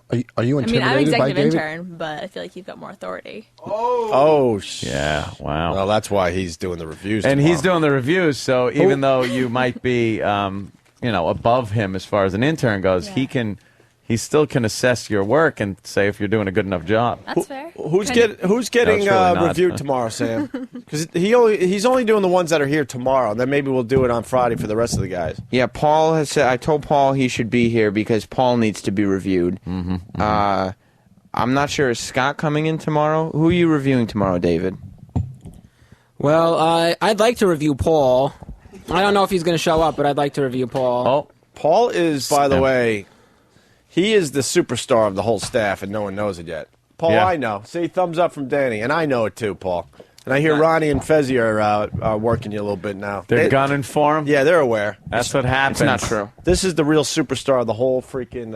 Are you I mean, intimidated I'm by executive David? intern, but I feel like you've got more authority. Yeah, wow. Well, that's why he's doing the reviews And tomorrow. he's doing the reviews, so even though you might be, above him as far as an intern goes, he still can assess your work and say if you're doing a good enough job. That's fair. Who's getting No, it's really not. reviewed tomorrow, Sam? Because he's only doing the ones that are here tomorrow. Then maybe we'll do it on Friday for the rest of the guys. Yeah, Paul has said. I told Paul he should be here because Paul needs to be reviewed. I'm not sure. Is Scott coming in tomorrow? Who are you reviewing tomorrow, David? Well, I'd like to review Paul. I don't know if he's going to show up, but I'd like to review Paul. Oh, Paul is, by the way, he is the superstar of the whole staff, and no one knows it yet. Paul, Yeah. I know. See, thumbs up from Danny, and I know it too, Paul. And I hear Ronnie and Fezzi are working you a little bit now. They're gunning for him? Yeah, they're aware. That's what happens. It's not true. This is the real superstar of the whole freaking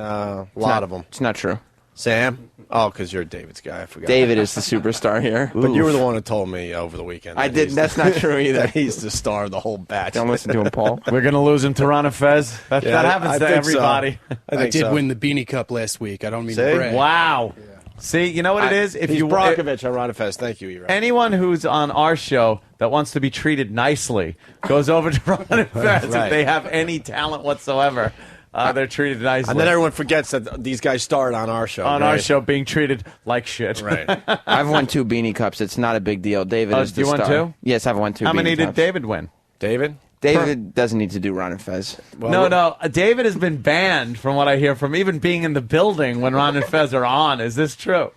lot of them. It's not true. Sam? Oh, because you're David's guy. I forgot. David is the superstar here. But you were the one who told me over the weekend. I didn't. That's not true either. That he's the star of the whole batch. Don't listen to him, Paul. We're going to lose him to Ron and Fez. That happens to everybody. I did win the Beanie Cup last week. I don't mean See? to brag. Wow. See, you know what it is? He's Brockovich on Ron Fest. Thank you, Era. Anyone who's on our show that wants to be treated nicely goes over to Ron and Fez if they have any talent whatsoever. They're treated nicely. And then everyone forgets that these guys starred on our show. On our show, being treated like shit. Right. I've won 2 Beanie Cups. It's not a big deal. David is the you won star. 2? Yes, I've won 2 How Beanie many did Cups. David win? David? David doesn't need to do Ron and Fez. Well, no. David has been banned from what I hear from even being in the building when Ron and Fez are on. Is this true?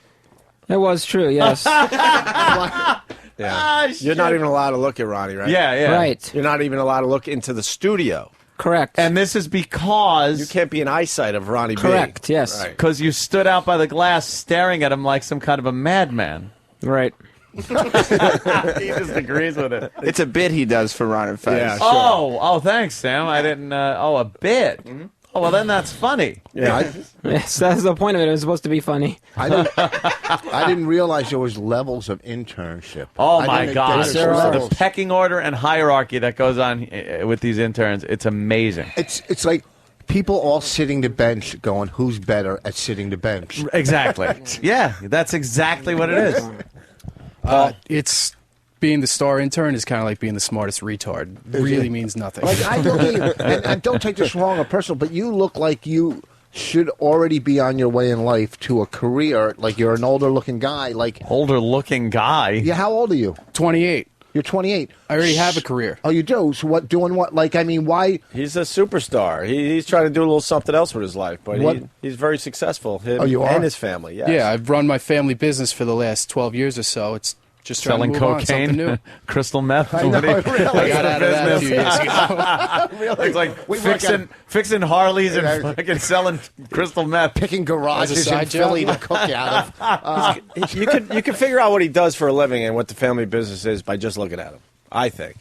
It was true, yes. Yeah. You're not even allowed to look at Ronnie, right? Yeah. Right. You're not even allowed to look into the studio. Correct. And this is because you can't be in eyesight of Ronnie B. Correct, yes. Right. Because you stood out by the glass staring at him like some kind of a madman. Right. He just agrees with it. It's a bit he does for Ron and Fez. Yeah, sure. Oh, thanks, Sam. I didn't. A bit. Mm-hmm. Oh, well, then that's funny. Yeah, Yes, that's the point of it. It was supposed to be funny. I didn't realize there was levels of internship. Oh, I my didn't gosh. get it. The pecking order and hierarchy that goes on with these interns, it's amazing. It's like people all sitting the bench going, who's better at sitting the bench? Exactly. Yeah, that's exactly what it is. It's being the star intern is kind of like being the smartest retard. It really means nothing. Like, I believe, and don't take this wrong or personal, but you look like you should already be on your way in life to a career. Like you're an older looking guy. Like older looking guy. Yeah, how old are you? 28. You're 28. I already have a career. Oh, you do? So what? Doing what? Like, I mean, why? He's a superstar. He's trying to do a little something else with his life, but he's very successful. Him you are? and his family. Yes. Yeah, I've run my family business for the last 12 years or so. It's just selling trying to move on, something cocaine, new. crystal meth. I know, really. I got out of that a few years ago. Really? It's like fixing Harleys and fucking selling crystal meth. Picking garages in Philly to cook out of. You can figure out what he does for a living and what the family business is by just looking at him. I think.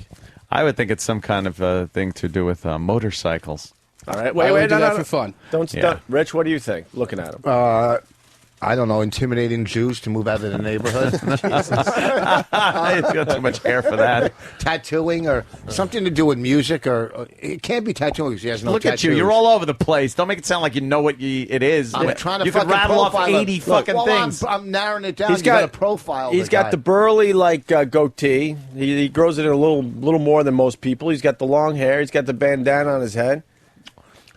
I would think it's some kind of thing to do with motorcycles. All right. I Wait, would do no, that no. for fun. Don't. Rich, what do you think? Looking at him. I don't know, intimidating Jews to move out of the neighborhood. He's got too much hair for that. Tattooing or something to do with music, or it can't be tattooing because he has no Look tattoos. at you. You're all over the place. Don't make it sound like you know what it is. I'm trying to you could fucking rattle off profile 80 him. fucking Look, things. I'm narrowing it down. He's You got a profile. He's got the burly goatee. He grows it a little more than most people. He's got the long hair. He's got the bandana on his head.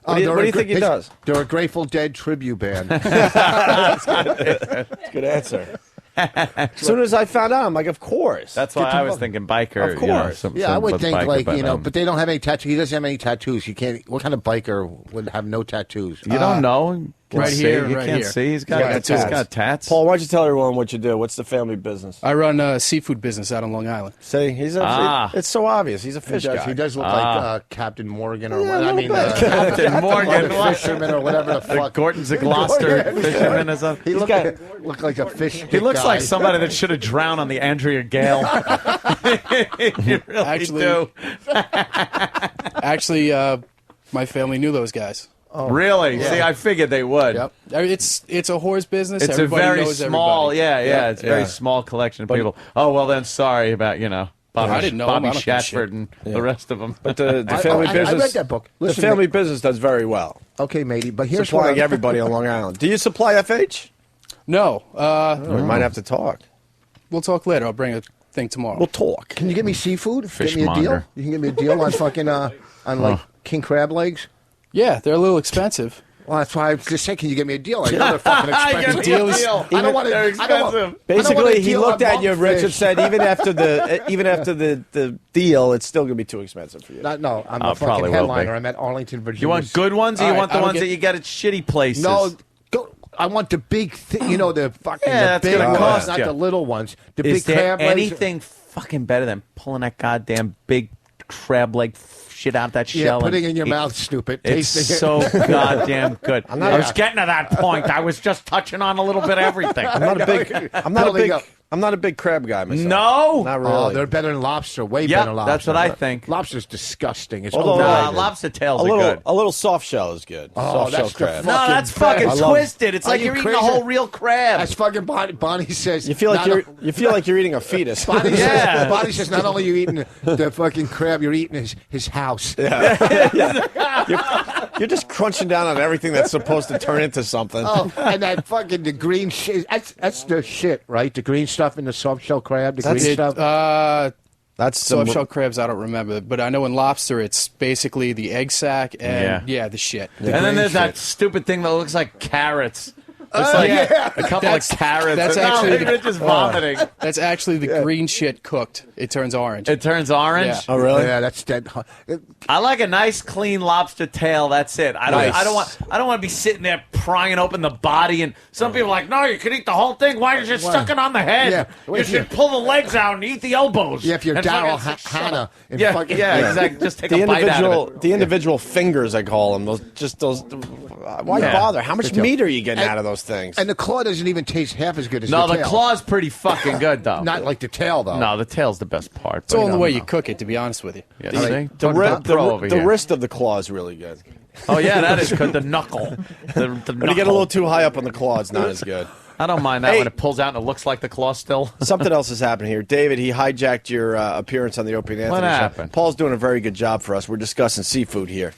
What do you think he does? They're a Grateful Dead tribute band. That's a good answer. As soon as I found out, I'm like, of course. That's why I was thinking biker. Of course. I would think but they don't have any tattoos. He doesn't have any tattoos. You can't. What kind of biker would have no tattoos? You don't know. Right here, You right can't here. see. He's got tats. Paul, why don't you tell everyone what you do? What's the family business? I run a seafood business out on Long Island. See, it's so obvious. He's a fish guy. He does look like Captain Morgan or what? I mean, Captain Morgan, fisherman or whatever the fuck. Gordon's a Gloucester fisherman or something. He look like a fish. He looks like somebody that should have drowned on the Andrea Gale. You really do. Actually, my family knew those guys. Oh, really? Yeah. See, I figured they would. Yep. It's a horse business. It's Everybody a very knows small, everybody. It's a very small collection of people. Oh, well, then sorry about, Bobby, I didn't know Bobby him. I don't give a Shatford and the rest of them. But the family business. I read that book. Listen, the family business does very well. Okay, matey, but here's supplying everybody on Long Island. Do you supply FH? No. We might have to talk. We'll talk later. I'll bring a thing tomorrow. We'll talk. Can you get me seafood? Get me a Fishmonger. deal? You can get me a deal on fucking on king crab legs? Yeah, they're a little expensive. Well, that's why I was just saying, can you get me a deal? I know they're fucking expensive. Deal is- I don't want They're to. I don't expensive. want Basically, a he deal looked on at you, Rich, and monkfish. said, even after the deal, it's still going to be too expensive for you. No, I'm Oh, a fucking probably will be. headliner. I'm at Arlington, Virginia. You want good ones, or All you right, want the I don't ones get- that you get at shitty places? No, go. I want the big, the fucking Yeah, the that's big gonna ones, cost not you. the little ones. The Is big there crab legs. anything fucking better than pulling that goddamn big crab leg shit out that shell. Putting it in your mouth, stupid. It's Tasting so it. goddamn good. I was getting to that point. I was just touching on a little bit of everything. I'm not a big crab guy myself. No, not really. Oh, they're better than lobster. Way Yep, better than lobster. that's what I think. Lobster's disgusting. It's Although, overrated. lobster tails are good. A little soft shell is good. Oh, soft that's shell crab. No, that's fucking twisted. It's like Are you you're eating a crazy? whole real crab. That's fucking Bonnie says. You feel like you're eating a fetus. Bonnie says not only are you eating the fucking crab, you're eating his house. You're just crunching down on everything that's supposed to turn into something. Oh, and that fucking the green shit. That's the shit, right? The green stuff in the soft shell crab. The green stuff. That's soft shell crabs. I don't remember, but I know in lobster it's basically the egg sac and the shit. And then there's that stupid thing that looks like carrots. It's like a couple of carrots. That's actually Rich is vomiting. That's actually the green shit cooked. It turns orange. It turns orange? Yeah. Oh, really? Yeah, that's dead. I like a nice, clean lobster tail. That's it. I don't want to be sitting there prying open the body. And some people are like, no, you can eat the whole thing. Why are you just sucking on the head? Yeah. You should pull the legs out and eat the elbows. Yeah, if you're and Daryl fucking- Hannah. Exactly. Just take a bite out of it. The individual fingers, I call them. Those. Why bother? How much meat are you getting out of those things? And the claw doesn't even taste half as good as No, the the tail. claw's pretty fucking good, though. Not like the tail, though. No, the tail's the best part. It's all in the way you cook it, to be honest with you. Yeah, The wrist of the claw is really good. Oh, yeah, that is good. The knuckle. The When you get a little too high up on the claw, it's not as good. I don't mind that when it pulls out and it looks like the claw still. Something else is happening here. David, he hijacked your appearance on the Opie and Anthony show. happened? Paul's doing a very good job for us. We're discussing seafood here.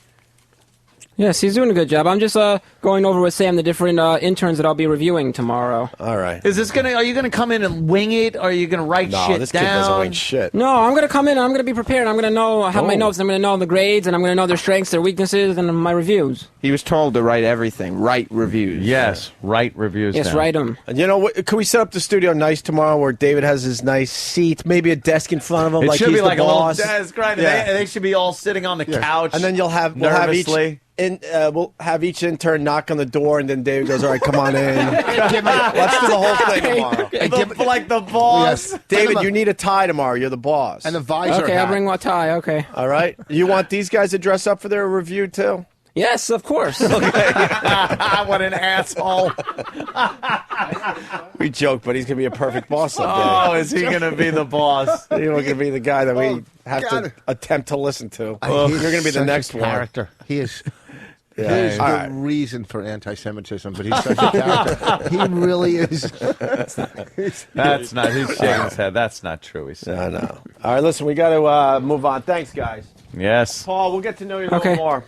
Yes, he's doing a good job. I'm just going over with Sam the different interns that I'll be reviewing tomorrow. All right. Are you gonna come in and wing it, or are you gonna write shit this down? kid doesn't wing shit. No, I'm going to come in and I'm going to be prepared. I'm going to have my notes. I'm going to know the grades, and I'm going to know their strengths, their weaknesses, and my reviews. He was told to write everything. Write reviews. Yes, write reviews. Yes, write them. And you know what? Can we set up the studio nice tomorrow where David has his nice seat, maybe a desk in front of him, It like should he's be like the a little boss. desk, right? Yeah. They should be all sitting on the couch, And then we'll have we'll have each intern knock on the door, and then David goes, "All right, come on in." Let's do the whole thing tomorrow. like the boss. Yes. David, you need a tie tomorrow. You're the boss. And a visor Okay, hat. I'll bring my tie. Okay. All right. You want these guys to dress up for their review too? Yes, of course. What an asshole. We joke, but he's gonna be a perfect boss someday. Oh, is he gonna be the boss? You're gonna be the guy that we have to attempt to listen to. You're gonna be the next character. He is. Yeah. He is All the right. reason for anti-Semitism, but he's such a character. He really is. That's not. He's shaking his head. That's not true. He said. I know. All right, listen, we got to move on. Thanks, guys. Yes. Paul, we'll get to know you a little more.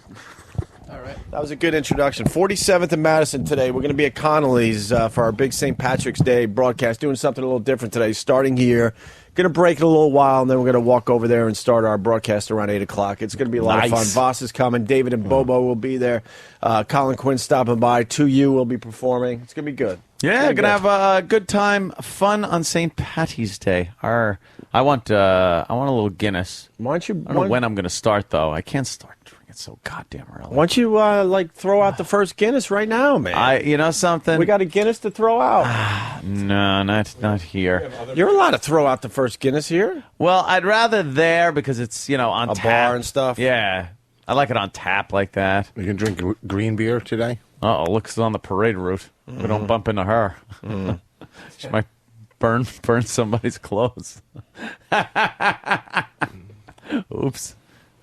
All right. That was a good introduction. 47th and Madison today. We're going to be at Connelly's for our big St. Patrick's Day broadcast, doing something a little different today, starting here. Going to break it a little while, and then we're going to walk over there and start our broadcast around 8 o'clock. It's going to be a lot of fun. Voss is coming. David and Bobo will be there. Colin Quinn stopping by. 2U will be performing. It's going to be good. Yeah, going to have a good time, fun on St. Patty's Day. I want a little Guinness. Why don't you? I don't know when I'm going to start, though. I can't start drinking so goddamn early. Why don't you throw out the first Guinness right now, man? You know something? We got a Guinness to throw out. No, not here. You're allowed to throw out the first Guinness here. Well, I'd rather there because it's on a tap. bar and stuff. Yeah, I like it on tap like that. You can drink green beer today. Looks on the parade route. We don't bump into her. She might burn somebody's clothes. Oops.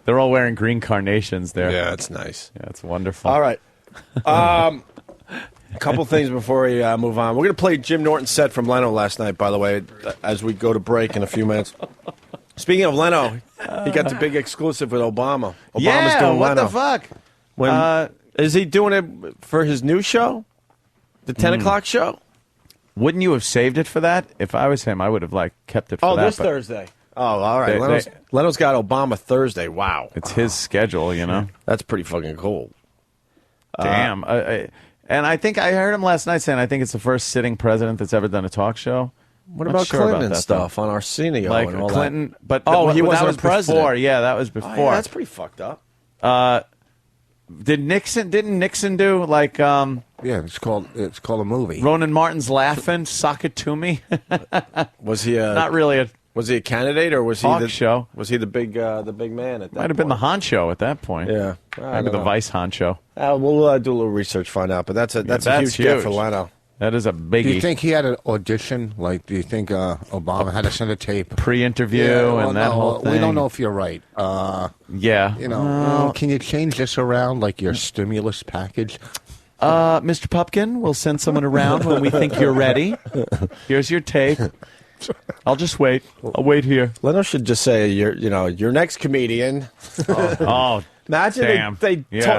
They're all wearing green carnations there. Yeah, that's nice. Yeah, it's wonderful. All right. A couple things before we move on. We're going to play Jim Norton's set from Leno last night, by the way, as we go to break in a few minutes. Speaking of Leno, he got the big exclusive with Obama. Obama's doing what Leno. the fuck? Is he doing it for his new show? The 10 o'clock show? Wouldn't you have saved it for that? If I was him, I would have kept it for that. This Thursday. Oh, all right. Leno's got Obama Thursday. Wow. It's his schedule, That's pretty fucking cool. Damn. And I think I heard him last night saying I think it's the first sitting president that's ever done a talk show. What about Clinton and stuff on Arsenio like and all Clinton, that? But he wasn't that was a president. Before. Yeah, that was before. Oh, yeah, that's pretty fucked up. Didn't Nixon do Yeah, it's called a movie. Ronan Martin's Laughing, Sock It To Me? Was he not really a Was he a candidate or was he Talk the show? Was he the big man at that? Might have been the honcho at that point. Yeah, maybe the vice honcho. We'll do a little research, find out. But that's a huge get for Leno. That is a biggie. Do you think he had an audition? Like, do you think Obama had to send a tape? Pre-interview and that whole thing? We don't know if you're right. Yeah. Can you change this around, like your stimulus package? Mr. Pupkin, we'll send someone around when we think you're ready. Here's your tape. I'll just wait. I'll wait here. Leno should just say, your next comedian. Imagine they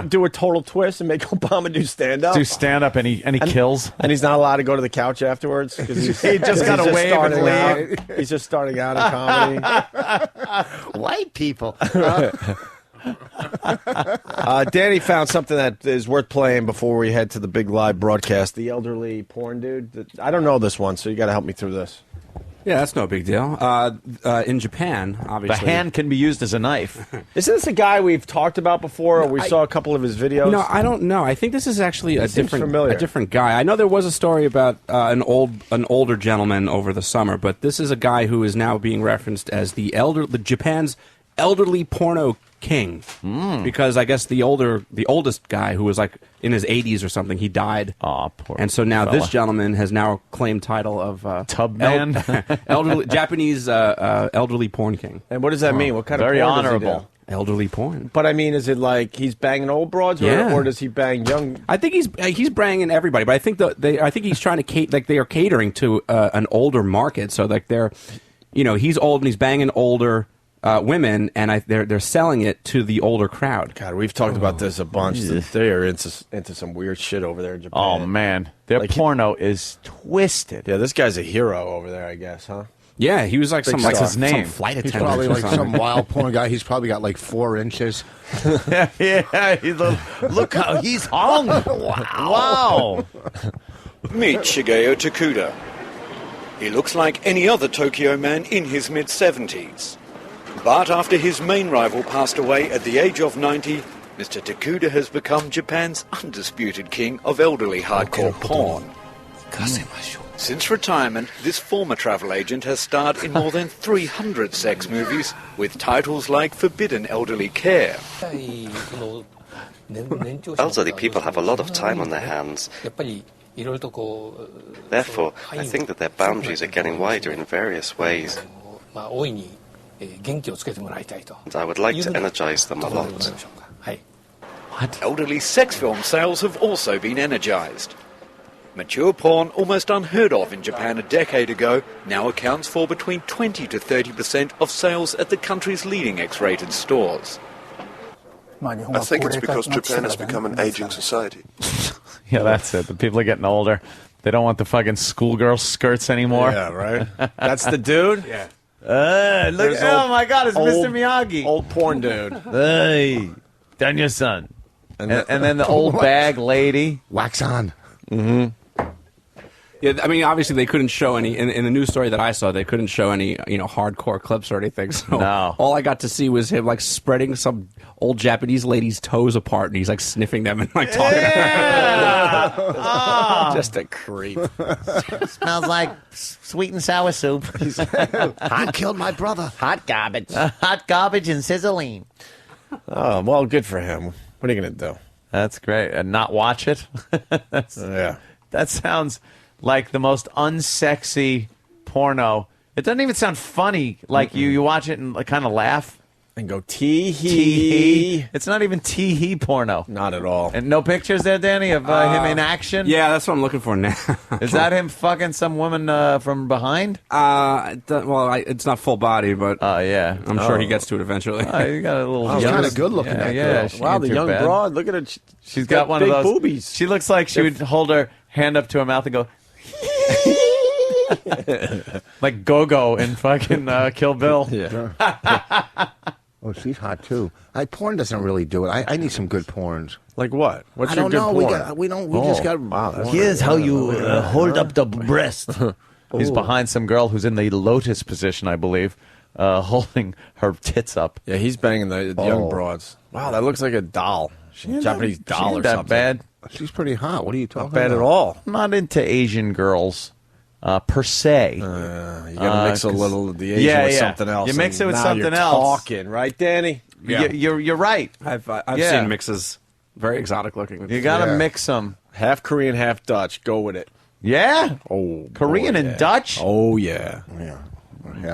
do a total twist and make Obama do stand-up. Do stand-up and he kills. And he's not allowed to go to the couch afterwards. He just got to wave and leave. He's just starting out in comedy. White people. Danny found something that is worth playing before we head to the big live broadcast. The elderly porn dude. I don't know this one, so you got to help me through this. Yeah, that's no big deal. In Japan, obviously, the hand can be used as a knife. Isn't this a guy we've talked about before, or we saw a couple of his videos? No, I don't know. I think this is actually a different guy. I know there was a story about an older gentleman over the summer, but this is a guy who is now being referenced as the Japan's elderly porno king, because I guess the oldest guy, who was like in his 80s or something, he died. Oh, poor and so now fella. This gentleman has now claimed title of Tubman, Japanese elderly porn king. And what does that mean? What kind of very porn honorable does he do? Elderly porn. But I mean, is it like he's banging old broads, or does he bang young? I think he's banging everybody, but I think I think he's trying to they are catering to an older market. So like he's old and he's banging older women, and they're selling it to the older crowd. God, we've talked about this a bunch. They are into some weird shit over there in Japan. Oh man, their porno is twisted. Yeah, this guy's a hero over there, I guess, huh? Yeah, he was like Big some star. his name. Some flight attendant. He's probably like or something. some wild porn guy. He's probably got like 4 inches. Look how he's hung. Wow. Meet Shigeo Takuda. He looks like any other Tokyo man in his mid-70s. But after his main rival passed away at the age of 90, Mr. Takuda has become Japan's undisputed king of elderly hardcore porn. Since retirement, this former travel agent has starred in more than 300 sex movies with titles like Forbidden Elderly Care. Elderly people have a lot of time on their hands. Therefore, I think that their boundaries are getting wider in various ways. And I would like to energize them a lot. What? Elderly sex film sales have also been energized. Mature porn, almost unheard of in Japan a decade ago, now accounts for between 20 to 30% of sales at the country's leading X-rated stores. I think it's because Japan has become an aging society. Yeah, that's it. The people are getting older. They don't want the fucking schoolgirl skirts anymore. Yeah, right? That's the dude? Yeah. Look! Oh my God! It's Mr. Miyagi, old porn dude. Hey, done your son, and then the old bag lady. Wax on. Mm-hmm. Yeah, I mean, obviously they couldn't show any in the news story that I saw. They couldn't show any hardcore clips or anything. So no. All I got to see was him like spreading some old Japanese lady's toes apart, and he's like sniffing them and like talking. Just a creep. Smells like sweet and sour soup. I killed my brother. Hot garbage. Hot garbage and sizzling. Oh, well, good for him. What are you going to do? That's great. And not watch it? Yeah. That sounds like the most unsexy porno. It doesn't even sound funny. Like you watch it and like, kind of laugh. And go tee-hee. It's not even tee-hee porno. Not at all. And no pictures there, Danny, of him in action? Yeah, that's what I'm looking for now. Is that him fucking some woman from behind? It's not full body, but yeah. I'm sure he gets to it eventually. You got a little kind of good looking, that girl. Wow, the young broad. Look at her. She's got one big of those boobies. She looks like she would hold her hand up to her mouth and go... like Go-Go in fucking Kill Bill. Yeah. Oh, she's hot too. Porn doesn't really do it. I need some good porns. Like what? What's I your don't good know. porn? We just got. Wow, Here's how you hold up the breast. He's behind some girl who's in the lotus position, I believe, holding her tits up. Yeah, he's banging the young broads. Wow, that looks like a doll. Japanese doll or that something. bad. She's pretty hot. What are you talking Not bad about? at all. I'm not into Asian girls. per se. You got to mix a little of the Asian with something else. You mix it with now something you're else. Talking, right, Danny? Yeah. You're right. I've seen mixes very exotic looking. You got to mix them. Half Korean, half Dutch. Go with it. Yeah. Oh, Korean boy, and Dutch. Oh yeah.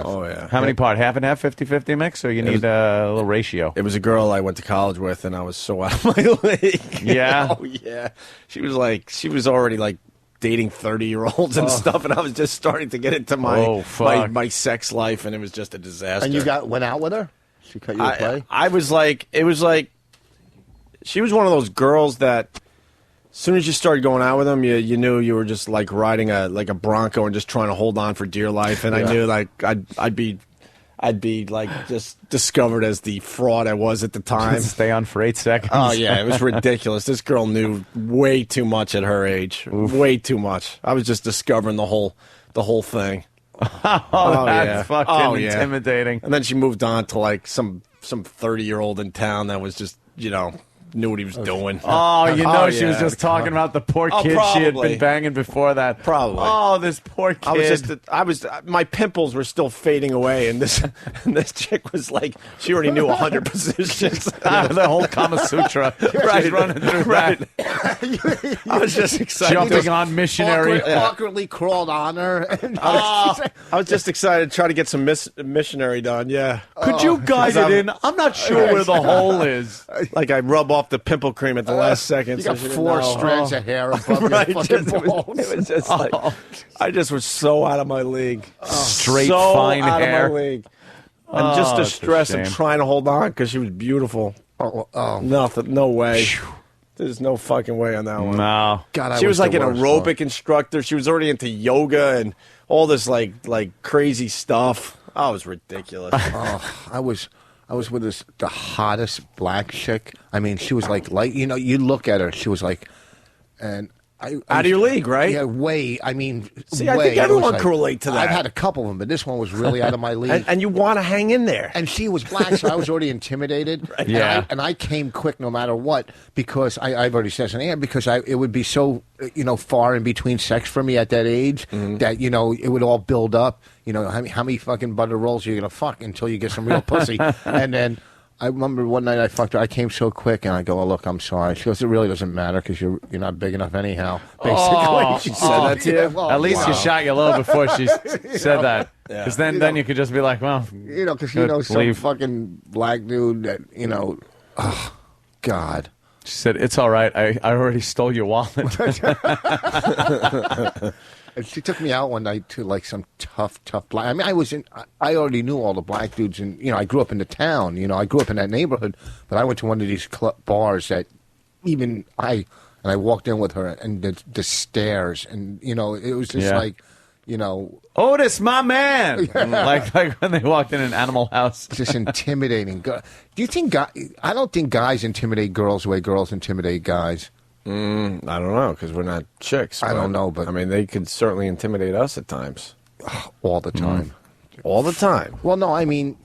Oh yeah. How many part? Half and half, 50-50 mix, or you need a little ratio? It was a girl I went to college with, and I was so out of my league. Yeah. Oh yeah. She was already like dating 30-year-olds and stuff, and I was just starting to get into my sex life, and it was just a disaster. And you went out with her? She cut you a play? I was like, it was like, she was one of those girls that, as soon as you started going out with them, you knew you were just like riding a Bronco and just trying to hold on for dear life. And I knew like I'd be like just discovered as the fraud I was at the time. Stay on for 8 seconds. Oh yeah, it was ridiculous. This girl knew way too much at her age. Way too much. I was just discovering the whole thing. That's fucking intimidating. And then she moved on to like some 30-year-old in town that was just knew what he was doing. Oh, she was just talking about the poor kid she had been banging before that. Probably. Oh, this poor kid. My pimples were still fading away, and this chick was like, she already knew 100 positions. The whole Kama Sutra. She's running through that. I was just excited. Jumping on missionary. Awkwardly crawled on her. And I was just excited to try to get some missionary done, yeah. Could you guide it in? I'm not sure where the hole is. Like I rub off the pimple cream at the last second. You got 4 strands of hair above your fucking balls. It was just like, I just was so out of my league. Straight so fine out hair. of my league. And just the stress of trying to hold on because she was beautiful. Nothing, no way. There's no fucking way on that one. No. God, she was like an aerobic instructor. She was already into yoga and all this like crazy stuff. Oh, it was ridiculous. I was with the hottest black chick. I mean, she was like light. You look at her. She was like, and out of your league, right? Yeah, way. I mean, see, I think everyone can relate to that. I've had a couple of them, but this one was really out of my league. and you want to hang in there. And she was black, so I was already intimidated. Right. Yeah. And I came quick no matter what because I've already said something. Because it would be so far in between sex for me at that age that it would all build up. How many fucking butter rolls are you gonna fuck until you get some real pussy? And then I remember one night I fucked her. I came so quick, and I go, "Oh, look, I'm sorry." She goes, "It really doesn't matter because you're not big enough anyhow." Basically, she said that to you. At least you shot your load before she said that. Because then you could just be like, "Well, because some fucking black dude that oh God." She said, "It's all right. I already stole your wallet." And she took me out one night to like some tough black. I mean, I already knew all the black dudes, and I grew up in the town. I grew up in that neighborhood. But I went to one of these bars that even I walked in with her, and the stairs, and it was just like, Otis, my man. like when they walked in an Animal House, just intimidating. Do you think I don't think guys intimidate girls the way girls intimidate guys. I don't know because we're not chicks. I don't know, but I mean, they could certainly intimidate us at times. All the time. All the time. Well, no, I mean,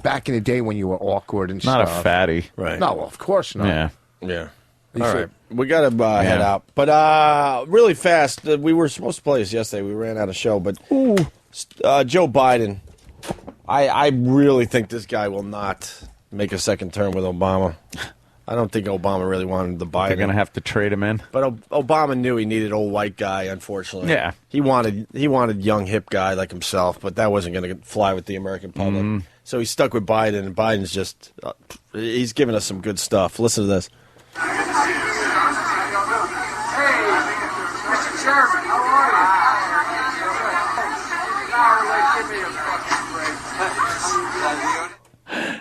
back in the day when you were awkward and not stuff. a fatty, right? No, of course not. Yeah. All right, we got to head out, but really fast. We were supposed to play this yesterday. We ran out of show, but Joe Biden. I really think this guy will not make a second term with Obama. I don't think Obama really wanted the Biden. They're going to have to trade him in. But Obama knew he needed old white guy, unfortunately. Yeah. He wanted young hip guy like himself, but that wasn't going to fly with the American public. So he stuck with Biden, and Biden's just he's giving us some good stuff. Listen to this. Hey, Mr. Chairman, how are you? Give me a fucking break.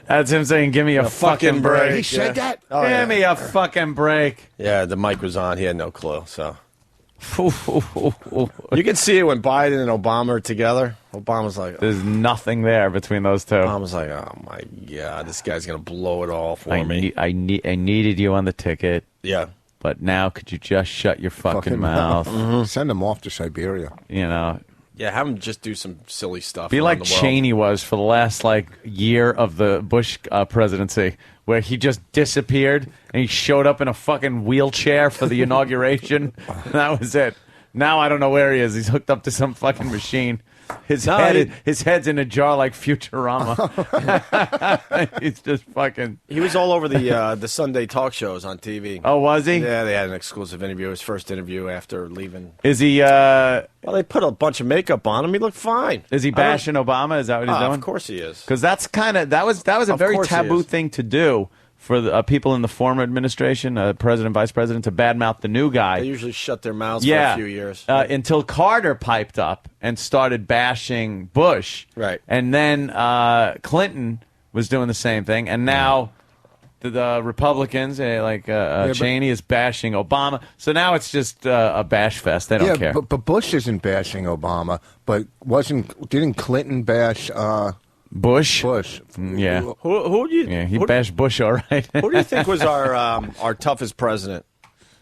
That's him saying, "Give me a fucking break." He said that? Oh, Give me a fucking break. Yeah, the mic was on. He had no clue. So you can see it when Biden and Obama are together. Obama's like, there's nothing there between those two. Obama's like, oh my God, this guy's gonna blow it all for me. I needed you on the ticket. Yeah. But now, could you just shut your fucking mouth? Send him off to Siberia. Yeah, have him just do some silly stuff. Be like the world. Cheney was for the last year of the Bush presidency, where he just disappeared and he showed up in a fucking wheelchair for the inauguration. And that was it. Now I don't know where he is. He's hooked up to some fucking machine. His head's in a jar like Futurama. He's just fucking. He was all over the Sunday talk shows on TV. Oh, was he? Yeah, they had an exclusive interview. His first interview after leaving. Is he? Well, they put a bunch of makeup on him. He looked fine. Is he bashing Obama? Is that what he's doing? Of course he is. Because that was a very taboo thing to do for the people in the former administration, president, vice president, to badmouth the new guy. They usually shut their mouths for a few years. Until Carter piped up and started bashing Bush. Right. And then Clinton was doing the same thing. And now the Republicans, Cheney, is bashing Obama. So now it's just a bash fest. They don't care. But Bush isn't bashing Obama. But didn't Clinton bash... Bush? Yeah. Who do you? Yeah, he bashed Bush, all right. Who do you think was our toughest president?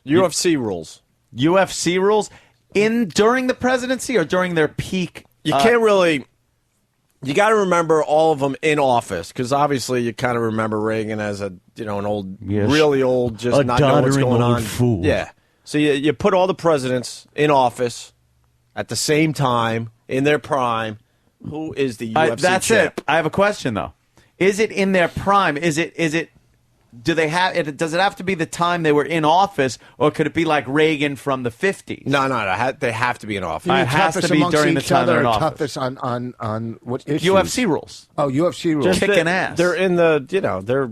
UFC rules. UFC rules during the presidency or during their peak? You can't really. You got to remember all of them in office because obviously you kind of remember Reagan as an old, really old, just not knowing what's going on. Fool. Yeah. So you put all the presidents in office at the same time in their prime. Who is the UFC That's champ? it. I have a question though. Is it in their prime? Does it have to be the time they were in office, or could it be like Reagan from the 50s? No. They have to be in office. It has to be during the time they're in office. Toughest on what issues? UFC rules. Oh, UFC rules. Just kicking ass. They're in the, they're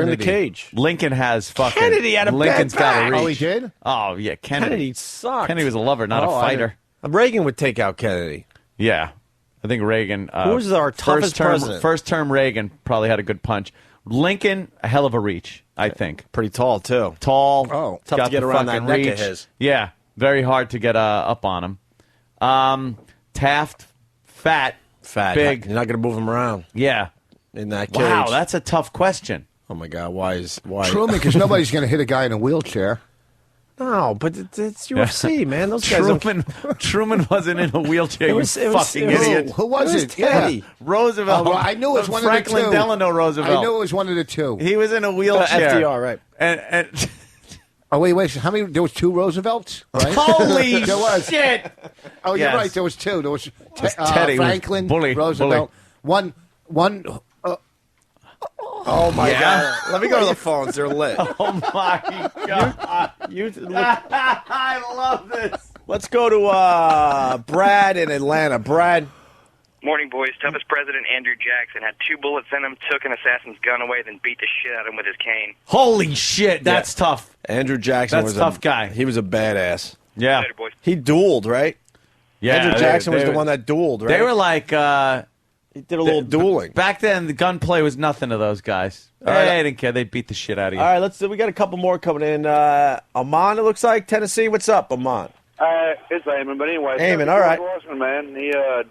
in the cage. Lincoln has fucking. Kennedy had a Lincoln's bad got back. a reach. Oh, he did? Oh, yeah. Kennedy sucked. Kennedy was a lover, not a fighter. Reagan would take out Kennedy. Yeah. I think Reagan. Who was our toughest president? First term Reagan probably had a good punch. Lincoln, a hell of a reach, I think. Pretty tall, too. Tall. Oh, tough to get around that neck of his. Yeah, very hard to get up on him. Taft, fat, big. You're not going to move him around. Yeah. In that cage. Wow, that's a tough question. Oh, my God. Why? Truman, because nobody's going to hit a guy in a wheelchair. No, but it's UFC, man. Those guys. Truman wasn't in a wheelchair. You fucking idiot. Who was it? Teddy. Roosevelt. Oh, well, I knew it was one Franklin of the two. Delano Roosevelt. I knew it was one of the two. He was in a wheelchair. FDR, right? And oh wait. How many? There was two Roosevelts. Right? Holy there was. shit! Oh, you're right. There was two. There was Teddy, Franklin, bully, Roosevelt. bully. One. Oh my God! Let me go to the phones. They're lit. Oh my God! I love this. Let's go to Brad in Atlanta. Brad. Morning, boys. Toughest president Andrew Jackson had 2 bullets in him, took an assassin's gun away, then beat the shit out of him with his cane. Holy shit! That's tough. Andrew Jackson was a tough guy. He was a badass. Yeah. Later, boys. He dueled, right? Yeah. Andrew Jackson was the one that dueled, right? They were like. He did a little dueling. Back then, the gunplay was nothing to those guys. They didn't care. They beat the shit out of you. All right, we got a couple more coming in. Amon, it looks like, Tennessee. What's up, Amon? It's Eamon, but anyway. Eamon, all right. Washington, man. He all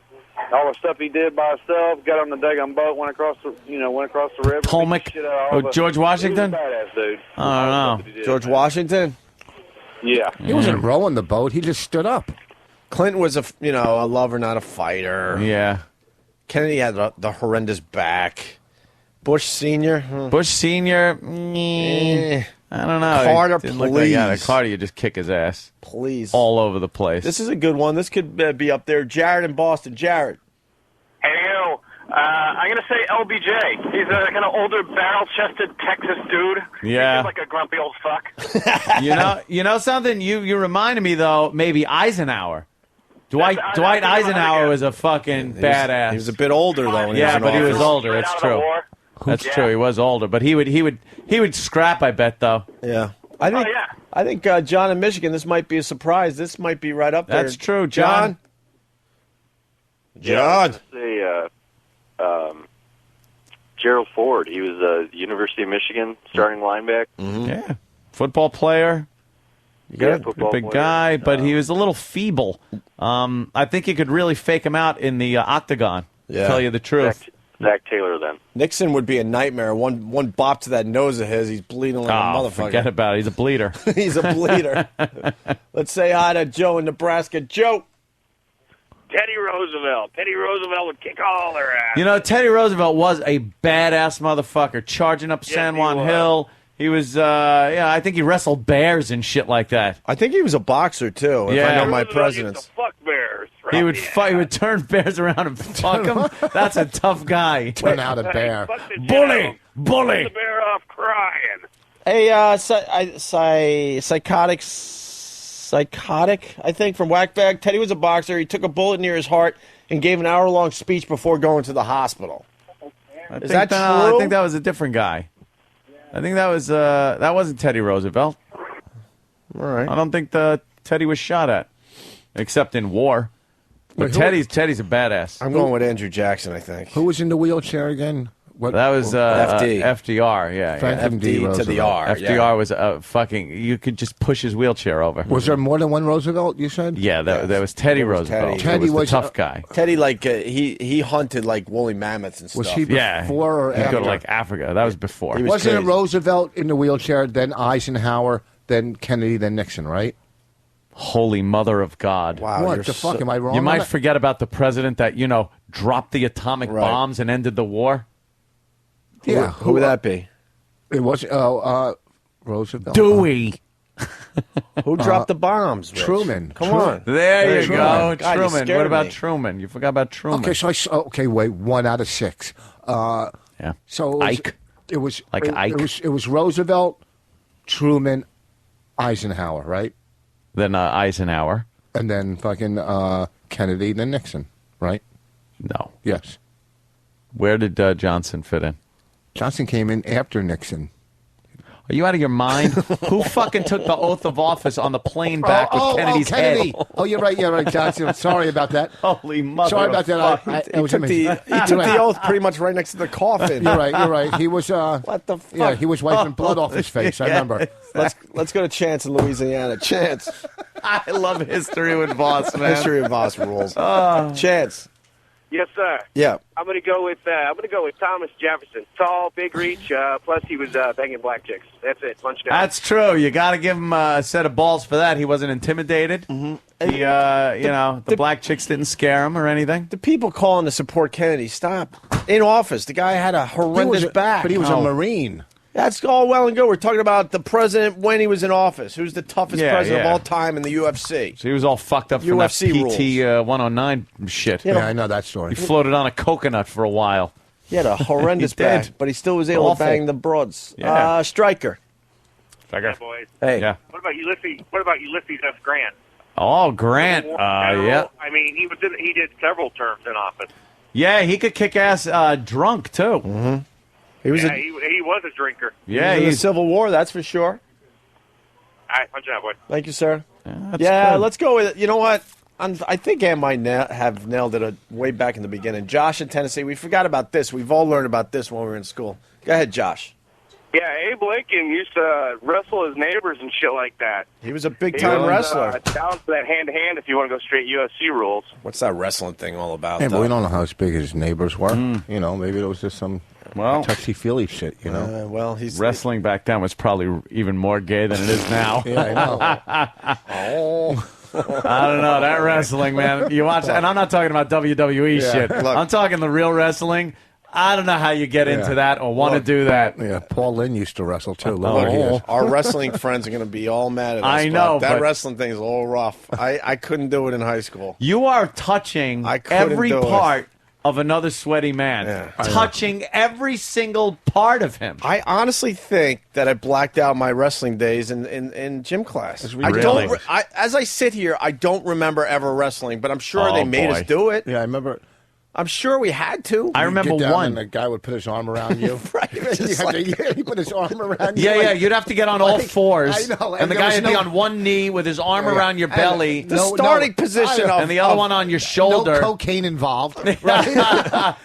the stuff he did by himself, got on the daggone boat, went across the river. Potomac. Beat the shit out of all George Washington? He was a badass dude. I don't know. George Washington? Yeah. He wasn't rowing the boat. He just stood up. Clinton was a lover, not a fighter. Yeah. Kennedy had the horrendous back. Bush Sr. Bush Sr. I don't know. Carter, please. Carter, you just kick his ass. Please. All over the place. This is a good one. This could be up there. Jared in Boston. Jared. Hey, yo. I'm going to say LBJ. He's a kind of older, barrel-chested Texas dude. Yeah. He's like a grumpy old fuck. You know something? You reminded me, though, maybe Eisenhower. Dwight Eisenhower was a fucking badass. He was a bit older though. He was older. It's true. That's true. He was older, but he would scrap. I bet though. Yeah. I think John in Michigan. This might be a surprise. This might be right up there. That's true, John. Yeah, Gerald Ford. He was University of Michigan starting linebacker. Mm-hmm. Yeah, football player. A big guy, but he was a little feeble. I think you could really fake him out in the octagon. Yeah. Tell you the truth. Zach Taylor, then. Nixon would be a nightmare. One bop to that nose of his, he's bleeding like a motherfucker. Forget about it. He's a bleeder. He's a bleeder. Let's say hi to Joe in Nebraska. Joe. Teddy Roosevelt. Teddy Roosevelt would kick all their ass. You know, Teddy Roosevelt was a badass motherfucker, charging up San Juan Hill. He was, I think he wrestled bears and shit like that. I think he was a boxer too. If I know my presidents. Fuck bears. Right? He would fight. He would turn bears around and fuck them. That's a tough guy. Turn out a bear. Bully. The bear off crying. Hey, psychotic, I think, from Whackbag. Teddy was a boxer. He took a bullet near his heart and gave an hour-long speech before going to the hospital. Is that true? I think that was a different guy. I think that wasn't Teddy Roosevelt. All right. I don't think Teddy was shot at, except in war. But Teddy's a badass. I'm going with Andrew Jackson, I think. Who was in the wheelchair again? That was FDR, yeah. FD to the R. FDR was fucking. You could just push his wheelchair over. Was there more than one Roosevelt? You said? Yeah, that was Teddy Roosevelt. Teddy was the tough guy. Teddy, he hunted like woolly mammoths and stuff. Was he before or after? He'd go to like Africa. That was before. Wasn't it Roosevelt in the wheelchair, then Eisenhower, then Kennedy, then Nixon, right? Holy mother of God! Wow, what the fuck? Am I wrong? You might forget about the president that dropped the atomic bombs and ended the war. Yeah, who would that be? It was Roosevelt. Dewey. Who dropped the bombs? Rich? Truman. Come on. There you go. God, Truman. What about me. Truman? You forgot about Truman. Okay, wait. 1 out of 6. Yeah. So it was, Ike. It was Ike. It was Roosevelt, Truman, Eisenhower, right? Then Eisenhower. And then fucking Kennedy, then Nixon, right? No. Yes. Where did Johnson fit in? Johnson came in after Nixon. Are you out of your mind? Who fucking took the oath of office on the plane back with Kennedy's Kennedy. head? Oh, you're right, Johnson. Sorry about that. Holy mother! Sorry about that. He took the oath pretty much right next to the coffin. You're right. He was. What the fuck? Yeah, he was wiping blood off his face. I remember. Let's go to Chance in Louisiana. Chance. I love history with Voss, man. History of Voss rules. Chance. Yes, sir. Yeah. I'm gonna go with Thomas Jefferson. Tall, big reach. Plus, he was banging black chicks. That's it. Punch down. That's true. You got to give him a set of balls for that. He wasn't intimidated. Mm-hmm. The black chicks didn't scare him or anything. The people calling to support Kennedy, stop. In office, the guy had a horrendous back. But he was a Marine. That's all well and good. We're talking about the president when he was in office. Who's the toughest president of all time in the UFC? So he was all fucked up from UFC that PT 109 shit. Yeah, I know that story. He floated on a coconut for a while. He had a horrendous back, but he still was able to bang the broads. Yeah. Striker. Yeah, boys. Hey. Yeah. What about Ulysses S. Grant? Oh, Grant. Yeah. I mean, he did several terms in office. Yeah, he could kick ass drunk too. Mm-hmm. He was he was a drinker. Yeah, he was in the Civil War, that's for sure. All right, punch it out, boy. Thank you, sir. Yeah, let's go with it. You know what? I think Ann might have nailed it way back in the beginning. Josh in Tennessee, we forgot about this. We've all learned about this when we were in school. Go ahead, Josh. Yeah, Abe Lincoln used to wrestle his neighbors and shit like that. He was a big-time wrestler. Down for that hand-to-hand if you want to go straight UFC rules. What's that wrestling thing all about? Yeah, but we don't know how big his neighbors were. You know, maybe it was just some touchy-feely shit, you know? He's wrestling back then was probably even more gay than it is now. Yeah, I know. I don't know. That wrestling, man. You watch, and I'm not talking about WWE shit. Look. I'm talking the real wrestling. I don't know how you get into that or want to do that. Yeah, Paul Lynn used to wrestle, too. Our wrestling friends are going to be all mad at us. I know, that but wrestling thing is a little rough. I couldn't do it in high school. You are touching every part of another sweaty man. Yeah. Touching every single part of him. I honestly think that I blacked out my wrestling days in gym class. Really? As I sit here, I don't remember ever wrestling, but I'm sure they made us do it. Yeah, I remember. I'm sure we had to. I remember one. And the guy would put his arm around you. Right. He put his arm around you. Yeah, you'd have to get on all fours. I know. And the guy would be on one knee with his arm around your belly. The starting position and the other one on your shoulder. No cocaine involved. Right?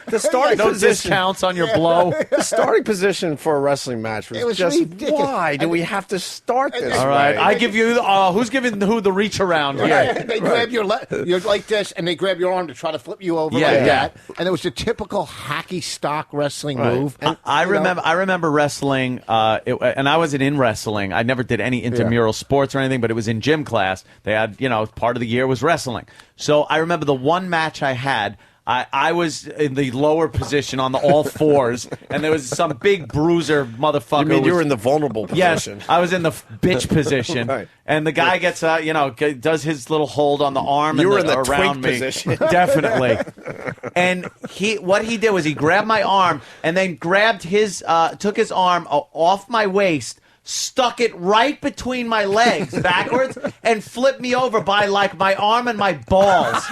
The starting no position. discounts on your blow. The starting position for a wrestling match was just ridiculous. Why do we have to start this? All right, way? I give you. Who's giving who the reach around here? They grab you're like this, and they grab your arm to try to flip you over like that. And it was the typical hacky stock wrestling move. And, I remember wrestling, and I wasn't in wrestling. I never did any intramural sports or anything, but it was in gym class. They had, part of the year was wrestling. So I remember the one match I had. I was in the lower position on the all fours, and there was some big bruiser motherfucker. You mean you were in the vulnerable position? Yes, I was in the bitch position, Right. and the guy gets, does his little hold on the arm. You and were in the around twink me. position. Definitely. And what he did was he grabbed my arm and then grabbed took his arm off my waist, stuck it right between my legs backwards, and flipped me over by like my arm and my balls.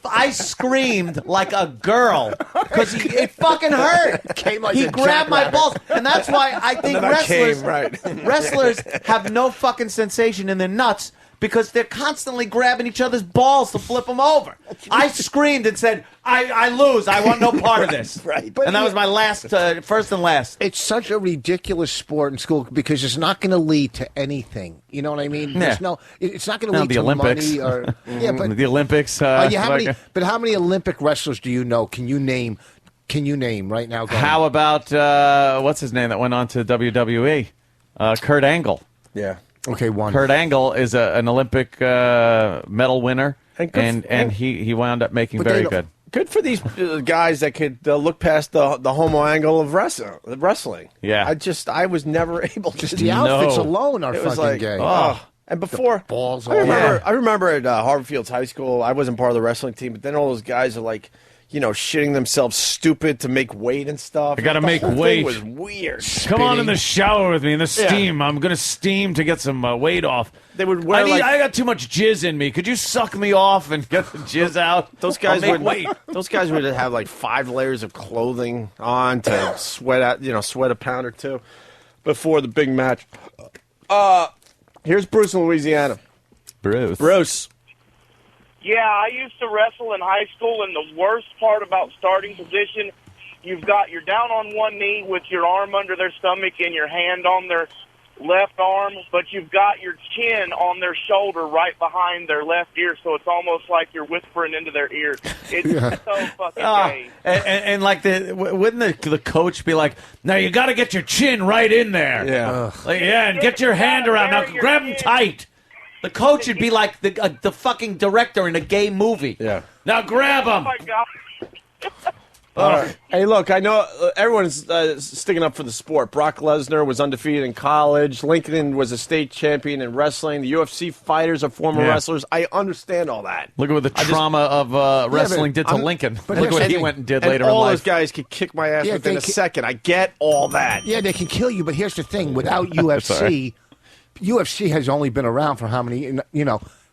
I screamed like a girl because it fucking hurt. He grabbed my balls, and that's why I think wrestlers have no fucking sensation in their nuts because they're constantly grabbing each other's balls to flip them over. I screamed and said, I lose. I want no part of this. Right. And that was my last, first and last. It's such a ridiculous sport in school because it's not going to lead to anything. You know what I mean? There's it's not going to lead the to Olympics. money or but the Olympics. how many Olympic wrestlers do you know? Can you name right now? How about what's his name that went on to WWE? Kurt Angle. Yeah. Okay, one. Kurt Angle is an Olympic medal winner, and he wound up making very good. Good for these guys that could look past the homo angle of wrestling. Yeah. I was never able to. Just the outfits alone are it was fucking like, gay. And before, balls. I remember at Harvard Fields High School, I wasn't part of the wrestling team, but then all those guys are like, shitting themselves stupid to make weight and stuff. I got to make whole weight. Thing was weird. Come on in the shower with me in the steam. I'm going to steam to get some weight off. They would wear I got too much jizz in me. Could you suck me off and get the jizz out? Those guys would have like 5 layers of clothing on to sweat out, sweat a pound or two before the big match. Here's Bruce in Louisiana. Bruce. Yeah, I used to wrestle in high school, and the worst part about starting position, you're down on one knee with your arm under their stomach and your hand on their left arm, but you've got your chin on their shoulder right behind their left ear, so it's almost like you're whispering into their ear. It's so fucking gay. And like wouldn't the coach be like, now you got to get your chin right in there. Yeah. And get your hand around. Now grab him tight. The coach would be like the fucking director in a gay movie. Yeah. Now grab him. Oh, my God. All right. Hey, look, I know everyone's sticking up for the sport. Brock Lesnar was undefeated in college. Lincoln was a state champion in wrestling. The UFC fighters are former wrestlers. I understand all that. Look at what the trauma of wrestling did to Lincoln. But look what he went and did later in life. All those guys could kick my ass within a second. I get all that. Yeah, they can kill you, but here's the thing. Without UFC, UFC has only been around for how many,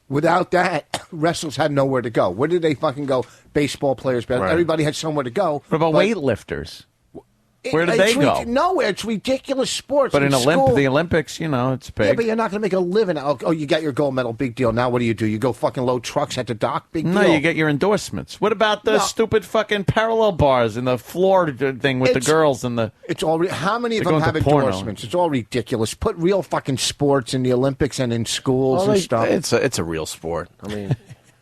without that, wrestlers had nowhere to go. Where did they fucking go? Baseball players, everybody had somewhere to go. What about weightlifters? Where did they go? Nowhere. It's ridiculous sports. But in the Olympics, it's big. Yeah, but you're not going to make a living. Oh, you got your gold medal, big deal. Now what do? You go fucking load trucks at the dock, big deal. No, you get your endorsements. What about the stupid fucking parallel bars and the floor thing with the girls and the... It's all... How many of them have endorsements? It's all ridiculous. Put real fucking sports in the Olympics and in schools and stuff. It's a real sport. I mean...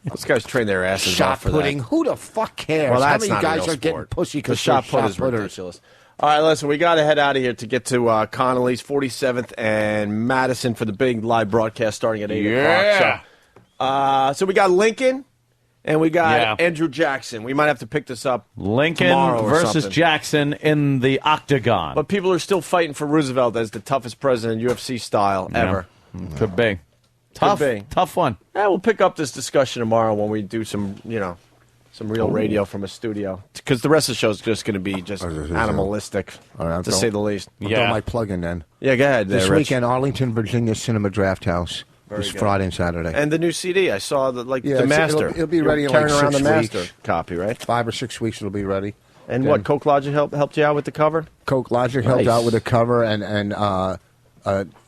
Those guys train their asses off for putting. that. Who the fuck cares? Well, that's how many not guys a real are getting sport. pussy The because shot put is ridiculous. All right, listen, we got to head out of here to get to Connelly's 47th and Madison for the big live broadcast starting at 8 o'clock. So we got Lincoln and we got Andrew Jackson. We might have to pick this up Lincoln versus Jackson in the octagon. But people are still fighting for Roosevelt as the toughest president UFC style ever. Could be. Tough one. Yeah, we'll pick up this discussion tomorrow when we do some real radio from a studio. Because the rest of the show is just going to be just animalistic, to say the least. I'll throw my plug in then. Yeah, go ahead. This Rich. weekend, Arlington, Virginia Cinema Draft House. This Friday and Saturday. And the new CD. I saw the master. It'll be ready in carrying like around 6 the weeks. master copy, right? 5 or 6 weeks it'll be ready. And what, Coke Logic helped you out with the cover? Coke Logic helped out with the cover, and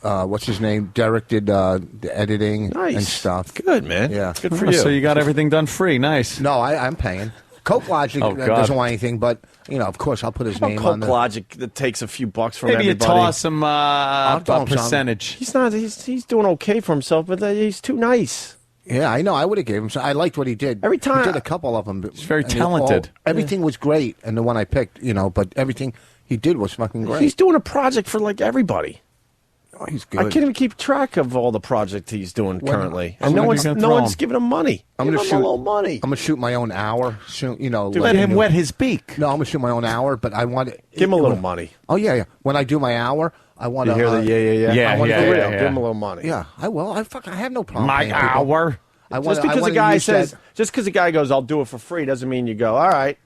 what's his name? Derek did the editing and stuff. Good, man. Yeah. Good for you. So you got everything done free. Nice. No, I'm paying. Coke Logic doesn't want anything, but, of course, I'll put his name on Coke there. Logic that takes a few bucks from Maybe everybody. you toss some percentage. He's not. He's doing okay for himself, but he's too nice. Yeah, I know. I would have gave him some. I liked what he did. Every time. He did a couple of them. He's very talented. Everything was great, and the one I picked, but everything he did was fucking great. He's doing a project for, everybody. Oh, he's I can't even keep track of all the projects he's doing currently, and no one's giving him money. I'm Give gonna him shoot a little money. I'm gonna shoot my own hour. Soon, Let him wet his beak. No, I'm gonna shoot my own hour, but I want to give him a little money. Oh yeah. When I do my hour, I want to hear the yeah. I want Give him a little money. Yeah, I will. I have no problem. My paying people. hour. Just because a guy goes, I'll do it for free, doesn't mean you go, all right.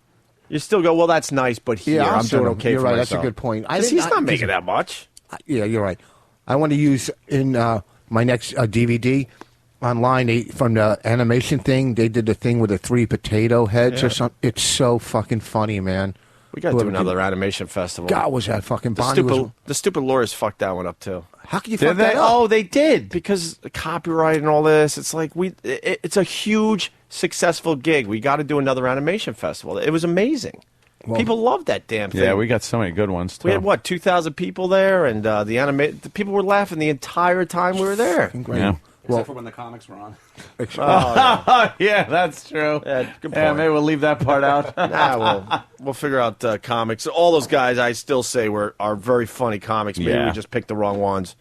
You still go, well, that's nice, but here, I'm doing okay You're for right. myself. That's a good point. He's not making that much. Yeah, you're right. I want to use in my next DVD online from the animation thing. They did the thing with the 3 potato heads or something. It's so fucking funny, man. We got to do another animation festival. God, was that fucking the stupid lawyers fucked that one up too. How can you fuck that up? Oh, they did because copyright and all this. It's like it's a huge successful gig. We got to do another animation festival. It was amazing. Well, people loved that damn thing. Yeah, we got so many good ones too. We had 2,000 people there, and the people were laughing the entire time we were there. Yeah. Except for when the comics were on. Yeah, that's true. Yeah, good point. Yeah, maybe we'll leave that part out. We'll figure out comics. All those guys, I still say, are very funny comics. Maybe we just picked the wrong ones.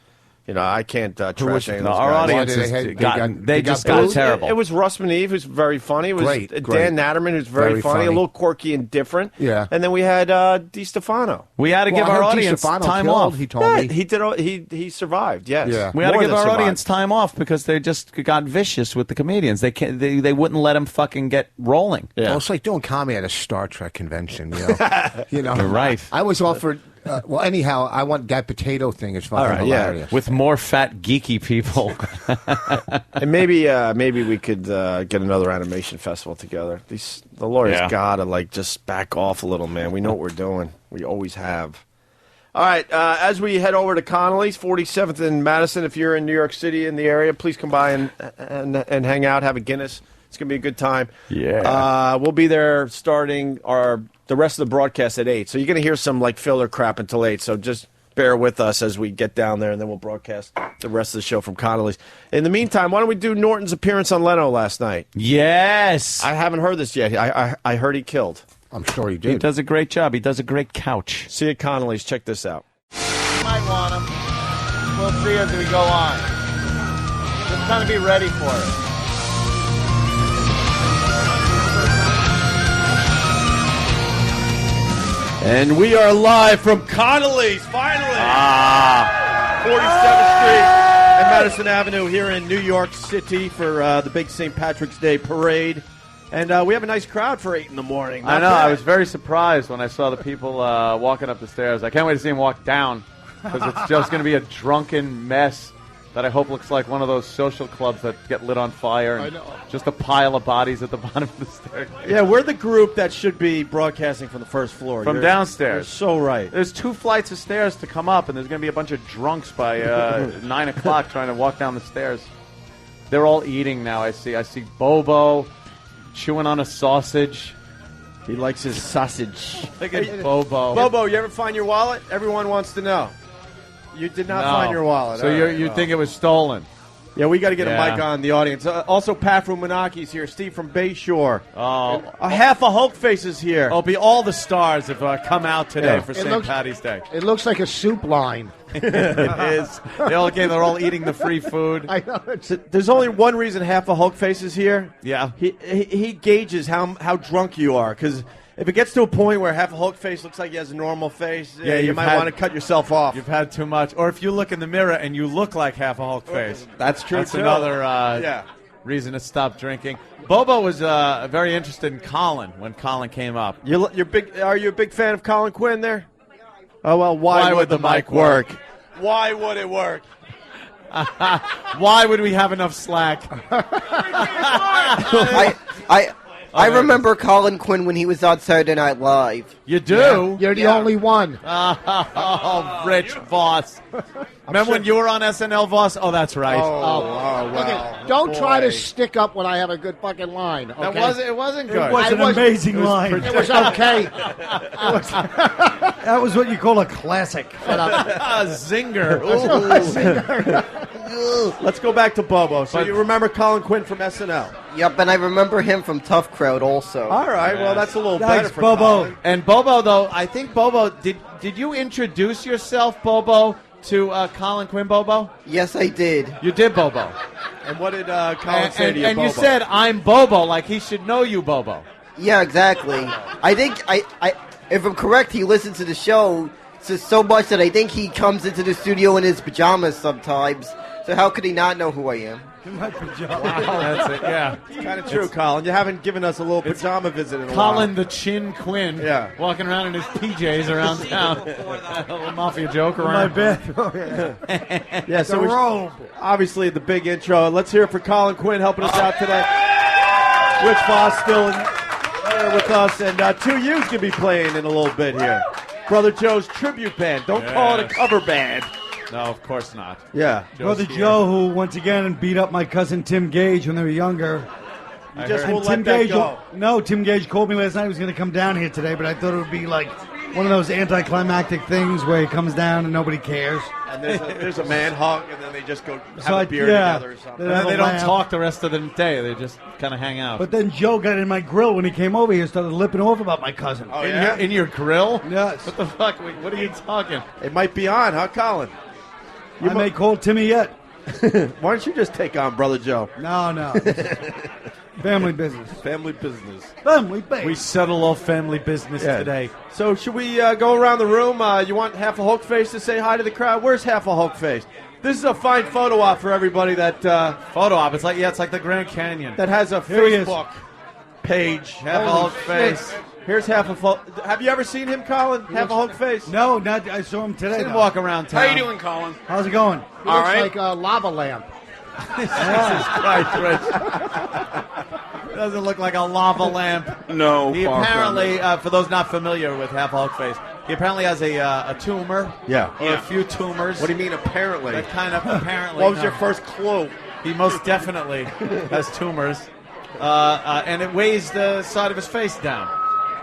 I can't trash any of those our guys. audience they just got terrible. It was Russman Eve, who's very funny. It was Great. Dan Natterman, who's very funny, a little quirky and different. Yeah. And then we had Di Stefano. We had to give our audience time off. He told me. He survived, yes. Yeah. We had to give our audience time off because they just got vicious with the comedians. They wouldn't let them fucking get rolling. Yeah. Well, it's like doing comedy at a Star Trek convention, You're right. I was offered... anyhow, I want that potato thing. It's fucking hilarious. With more fat, geeky people. And maybe we could get another animation festival together. The lawyers gotta just back off a little, man. We know what we're doing. We always have. All right, as we head over to Connelly's, 47th and Madison, if you're in New York City in the area, please come by and hang out, have a Guinness. It's going to be a good time. Yeah. We'll be there starting the rest of the broadcast at 8. So you're going to hear some filler crap until 8. So just bear with us as we get down there, and then we'll broadcast the rest of the show from Connelly's. In the meantime, why don't we do Norton's appearance on Leno last night? Yes. I haven't heard this yet. I heard he killed. I'm sure he did. He does a great job. He does a great couch. See you at Connelly's. Check this out. Might want him. We'll see as we go on. Just kind of be ready for it. And we are live from Connelly's, finally! 47th Street and Madison Avenue here in New York City for the big St. Patrick's Day parade. And we have a nice crowd for 8 in the morning. I know. I was very surprised when I saw the people walking up the stairs. I can't wait to see them walk down because it's just going to be a drunken mess that I hope looks like one of those social clubs that get lit on fire. And just a pile of bodies at the bottom of the stairs. Yeah, we're the group that should be broadcasting from the first floor. From downstairs. You're so right. There's 2 flights of stairs to come up, and there's going to be a bunch of drunks by 9 o'clock trying to walk down the stairs. They're all eating now, I see. I see Bobo chewing on a sausage. He likes his sausage. Look at Bobo. Bobo, you ever find your wallet? Everyone wants to know. You did not find your wallet. So you think it was stolen? Yeah, we got to get a mic on the audience. Also, Pat from Monaki's here. Steve from Bayshore. Half a Hulk face is here. Opie, all the stars have come out today for St. Patty's Day. It looks like a soup line. It is. They're all eating the free food. I know. There's only one reason half a Hulk face is here. Yeah. He gauges how drunk you are, because if it gets to a point where half a Hulk face looks like he has a normal face, you might want to cut yourself off. You've had too much. Or if you look in the mirror and you look like half a Hulk face. That's true, That's too. another reason to stop drinking. Bobo was very interested in Colin when Colin came up. You're big. Are you a big fan of Colin Quinn there? Oh, well, why would the mic work? Why would it work? Why would we have enough slack? I remember Colin Quinn when he was on Saturday Night Live. You do? Yeah, you're the only one. Oh, Rich Voss. Remember when you were on SNL, Voss? Oh, that's right. Okay, don't try to stick up when I have a good fucking line. Okay? It wasn't good. It was an amazing line. It was okay. That was what you call a classic. A zinger. Let's go back to Bobo. So you remember Colin Quinn from SNL? Yep, and I remember him from Tough Crowd also. All right, well, that's a little Thanks, better for Bobo. Colin. And Bobo, though, I think Bobo, did you introduce yourself, Bobo, to Colin Quinn, Bobo? Yes, I did. You did, Bobo. And what did Colin say to you, And Bobo? you said, I'm Bobo, like he should know you, Bobo. Yeah, exactly. I think, if I'm correct, he listens to the show so much that I think he comes into the studio in his pajamas sometimes. So how could he not know who I am? In my pajamas. Wow, that's it, yeah. It's kind of true, Colin. You haven't given us a little pajama visit in a while. Colin the Chin Quinn, walking around in his PJs around town. A little mafia joke around. My bathroom. Yeah, so obviously the big intro. Let's hear it for Colin Quinn helping us out today. Rich Voss still here with us, and 2U's going to be playing in a little bit here. Brother Joe's tribute band. Don't call it a cover band. No, of course not. Yeah. Brother Joe, who once again beat up my cousin Tim Gage when they were younger. You just won't let that go. Tim Gage called me last night. He was going to come down here today, but I thought it would be like one of those anticlimactic things where he comes down and nobody cares. And there's a man hug, and then they just go have a beer together or something. And then they don't talk the rest of the day. They just kind of hang out. But then Joe got in my grill when he came over here and started lipping off about my cousin. Oh, in your grill? Yes. What the fuck? What are you talking? It might be on, huh, Colin? I may call Timmy yet. Why don't you just take on Brother Joe? No. Family business. Family business. Family business. We settle off family business today. So should we go around the room? You want Half a Hulk Face to say hi to the crowd? Where's Half a Hulk Face? This is a fine photo op for everybody. That photo op. It's like the Grand Canyon. That has a Facebook page. Half a Hulk Face. Here's Half a Hulk. Have you ever seen him, Colin? Half a Hulk Face? No, not. I saw him today. Seen him walk around town. How you doing, Colin? How's it going? He looks like a lava lamp. Jesus Christ, Rich. Doesn't look like a lava lamp. No. He apparently, for those not familiar with Half a Hulk Face, he apparently has a tumor. Yeah. Or a few tumors. What do you mean apparently? That kind of apparently. What was your first clue? He most definitely has tumors. And it weighs the side of his face down.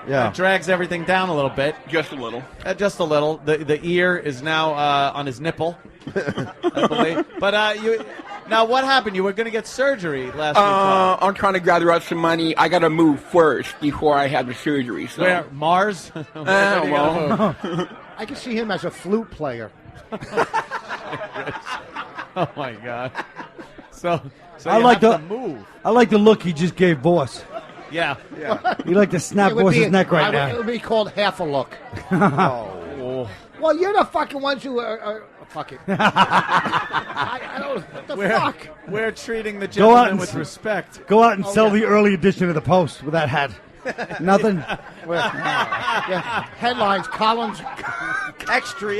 Yeah. It drags everything down a little bit. Just a little. Just a little. The ear is now on his nipple, I believe. But now what happened? You were going to get surgery last week. I'm trying to gather up some money. I got to move first before I have the surgery. So. Where? Mars? Well. I can see him as a flute player. Oh, my God. So I you like have to move. I like the look he just gave Boss. Yeah. He like to snap Boss's neck right now. It would be called half a look. Oh. Well, you're the fucking ones who are fuck it. I don't. What the fuck? We're treating the Go out gentleman and with respect. Go out and sell the early edition of the Post with that hat. Nothing. Yeah. Headlines: Collins. Extra.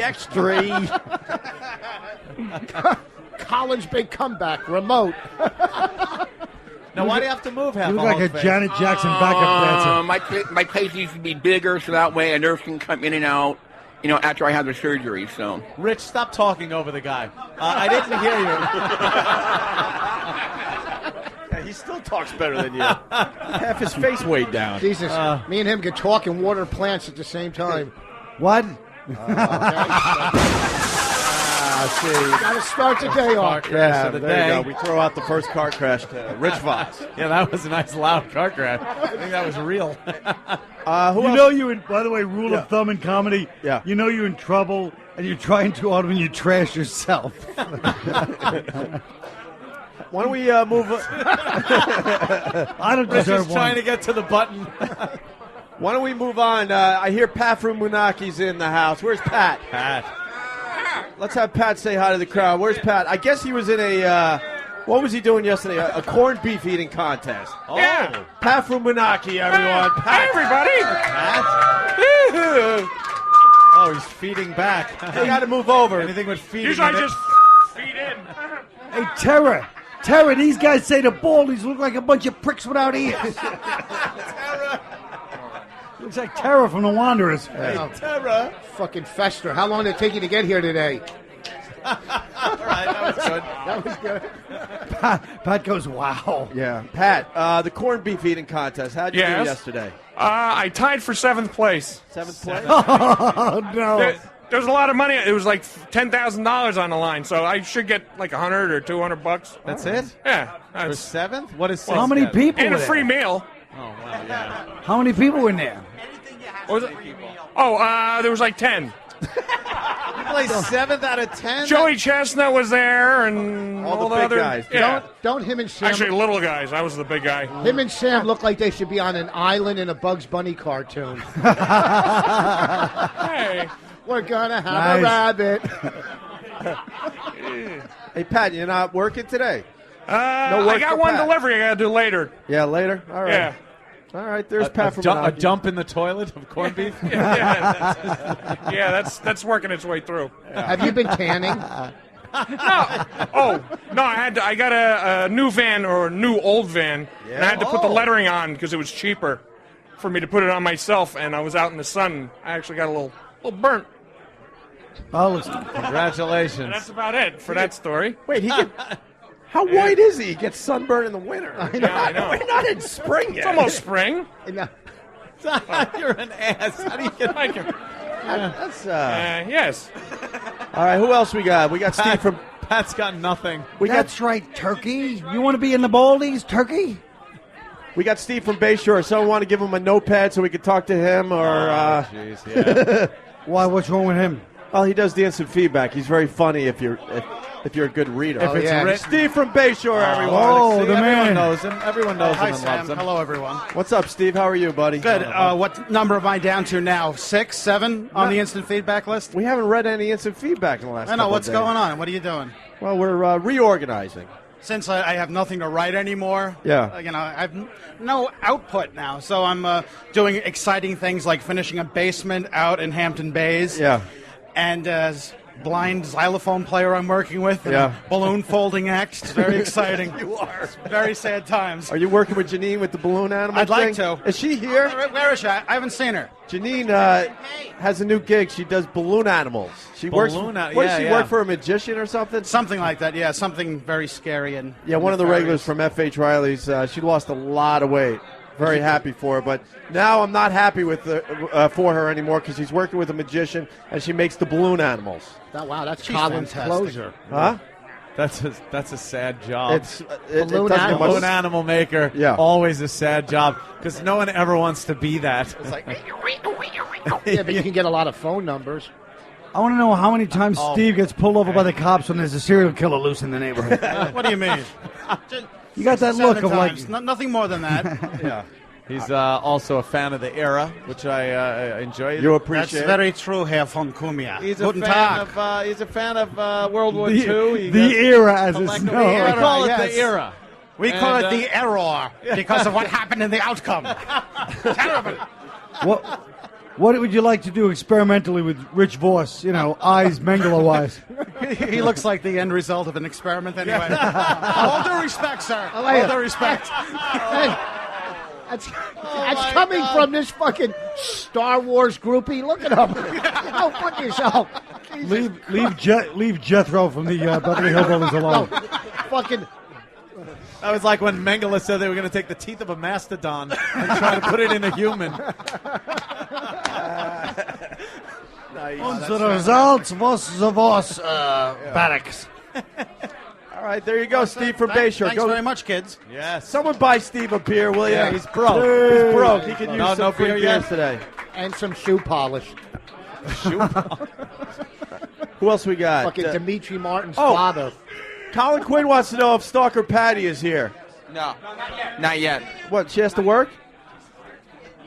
Collins' big comeback. Remote. Now, why do you have to move half You a look like Hulk a face? Janet Jackson backup dancer. My place needs to be bigger so that way a nurse can come in and out, after I have the surgery. So. Rich, stop talking over the guy. I didn't hear you. Yeah, he still talks better than you. Half his face weighed down. Jesus, me and him could talk and water plants at the same time. What? See, got to start the day off. Yeah, there you go. We throw out the first car crash to Rich Voss. Yeah, that was a nice loud car crash. I think that was real. By the way, rule of thumb in comedy, you know you're in trouble and you're trying too hard when you trash yourself. Why don't we move? I don't Rich deserve is one. trying to get to the button. Why don't we move on? I hear Pat from Munaki's in the house. Where's Pat? Pat. Let's have Pat say hi to the crowd. Where's Pat? I guess he was in a, what was he doing yesterday? A corned beef eating contest. Oh. Yeah. Pat from Munaki, everyone. Pat. Hi, everybody. Pat. Oh, he's feeding back. You got to move over. Anything with feeding. Usually I in it. just feed in. Hey, Terra, these guys say the baldies look like a bunch of pricks without ears. Looks like Terra from the Wanderers. Hey, Terra. Fucking Fester. How long did it take you to get here today? All right, that was good. That was good. Pat goes, wow. Yeah. Pat, the corned beef eating contest. How'd you do yesterday? I tied for 7th place. 7th place? Oh, no. There's a lot of money. It was like $10,000 on the line, so I should get like $100 or $200. That's it? Yeah. For 7th? What is 6th? How many people And were a free there? meal. Oh, wow, yeah. How many people were in there? What was it? Oh, there was like 10. placed 7th out of 10. Joey Chestnut was there, and All the the big other guys. Yeah. Don't him and Sam. Actually, little guys. I was the big guy. Him and Sam look like they should be on an island in a Bugs Bunny cartoon. Hey. We're gonna have a rabbit. Hey, Pat, you're not working today? I got one Pat. delivery I got to do later. Yeah, later? All right. Yeah. All right, there's A Pat from a dump in the toilet of corned beef? That's working its way through. Have you been tanning? No. Oh, no, I got a new van or a new old van, and I had to put the lettering on because it was cheaper for me to put it on myself, and I was out in the sun. I actually got a little burnt. Oh, congratulations. And that's about it for that story. Wait, how white is he? He gets sunburned in the winter. I know. We're not in spring yet. It's almost spring. You're an ass. How do you get Thank you. That's yes. All right, who else we got? We got Steve from... Pat's got nothing. That's right, Turkey. You want to be in the Baldies, Turkey? We got Steve from Bayshore. Someone want to give him a notepad so we could talk to him, or... Jeez, yeah. Why? What's wrong with him? Well, he does the instant feedback. He's very funny if you're a good reader. If it's written. Steve from Bayshore, everyone. Oh, See, the everyone man. knows him. Everyone knows Hi, him and Sam. loves him. Hello, everyone. What's up, Steve? How are you, buddy? Good. What number am I down to now? 6, 7 on the instant feedback list? We haven't read any instant feedback in the last I know. couple What's of days. going on? What are you doing? Well, we're reorganizing. Since I have nothing to write anymore, Yeah. I have no output now. So I'm doing exciting things like finishing a basement out in Hampton Bays. Yeah. And as blind xylophone player I'm working with, and Yeah. a balloon folding act. It's very exciting. You are. Very sad times. Are you working with Janine with the balloon animal I'd like thing? to. Is she here? Where is she? I haven't seen her. Janine has a new gig. She does balloon animals. She works. Balloon What yeah, does she yeah. work for? A magician or something? Something like that, yeah. Something very scary and Yeah, one of the nefarious. regulars from F.H. Riley's. She lost a lot of weight. Very happy for her, but now I'm not happy with for her anymore because she's working with a magician and she makes the balloon animals. Wow, that's She's Colin's fantastic. closer. Huh? That's a sad job. Balloon doesn't get much- Balloon animal maker. Yeah. Always a sad job because no one ever wants to be that. It's like, yeah, but you can get a lot of phone numbers. I want to know how many times Steve gets pulled over by the cops when there's a serial killer loose in the neighborhood. What do you mean? You got that 7 look of like... times. Nothing more than that. Yeah. He's also a fan of the era, which I enjoy. You appreciate. That's very true, Herr von Kumia. He's a Guten fan Tag. of he's a fan of World War II. The era, as it's We known. call it yes. the era. We call And, it the error because of what happened in the outcome. Terrible. What would you like to do experimentally with Rich Voss? You know, eyes Mengele-wise. He looks like the end result of an experiment anyway. All due respect, sir. I like All it. due respect. Hey, that's coming from this fucking Star Wars groupie. Look at him. Go fuck yourself. Leave Jethro from the Beverly Hillbillies alone. No, fucking. That was like when Mengele said they were going to take the teeth of a mastodon and try to put it in a human. Unsere results was the Voss barracks. All right, there you go, Steve from Bayshore. Thanks very much, kids. Yes. Someone buy Steve a beer, will you? Yeah. He's broke. He's broke. He can use No some free beer beers yet? today. And some shoe polish. Who else we got? Fucking Dimitri Martin's oh. father. Colin Quinn wants to know if Stalker Patty is here. No, not yet. What, she has to work?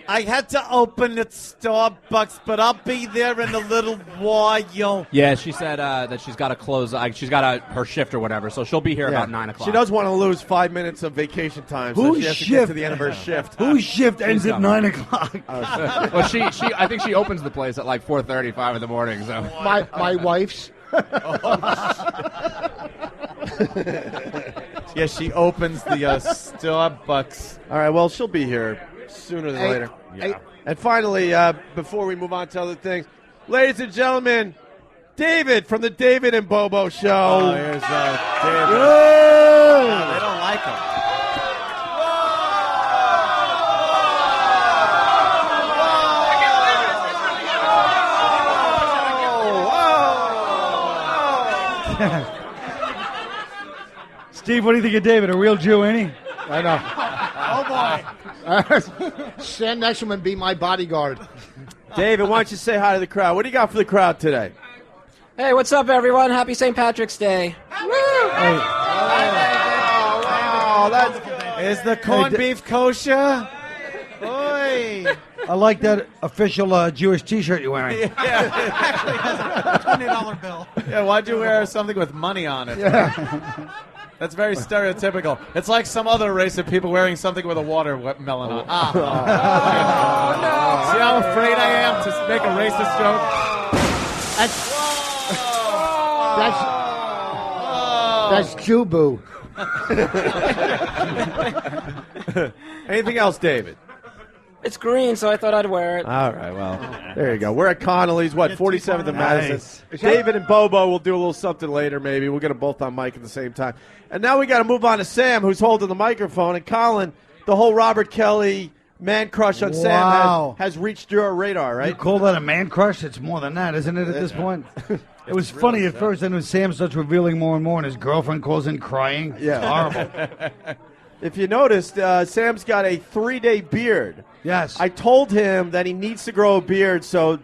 I had to open at Starbucks, but I'll be there in a little while. Yeah, she said that she's got to close. She's got her shift or whatever, so she'll be here about 9 o'clock. She does want to lose 5 minutes of vacation time, so she has to get to the end of her shift. Whose shift ends at 9 o'clock? Well, I think she opens the place at like 4:35 in the morning. So My wife's. Yeah, she opens the Starbucks. All right, well, she'll be here sooner than later. Hey. And finally, before we move on to other things, ladies and gentlemen, David from the David and Bobo Show. Oh, here's David. Whoa! They don't like him. Steve, what do you think of David? A real Jew, ain't he? I know. Oh, boy. Stand next to him and be my bodyguard. David, why don't you say hi to the crowd? What do you got for the crowd today? Hey, what's up, everyone? Happy St. Patrick's Day. Oh, that's good. Is the corned beef kosher? Boy. I like that official Jewish T-shirt you're wearing. $20 bill. Yeah, why'd you wear something with money on it? Yeah. That's very stereotypical. It's like some other race of people wearing something with a watermelon on. See how afraid I am to make a racist joke? That's Jubu. Anything else, David? It's green, so I thought I'd wear it. All right, well, there you go. We're at Connelly's, 47th and Madison. Nice. David and Bobo will do a little something later, maybe. We'll get them both on mic at the same time. And now we got to move on to Sam, who's holding the microphone. And Colin, the whole Robert Kelly man crush on Sam has reached your radar, right? You call that a man crush? It's more than that, isn't it, at this point? It was funny at first, and when Sam starts revealing more and more, and his girlfriend calls in crying. Yeah. Horrible. If you noticed, Sam's got a 3-day beard. Yes. I told him that he needs to grow a beard to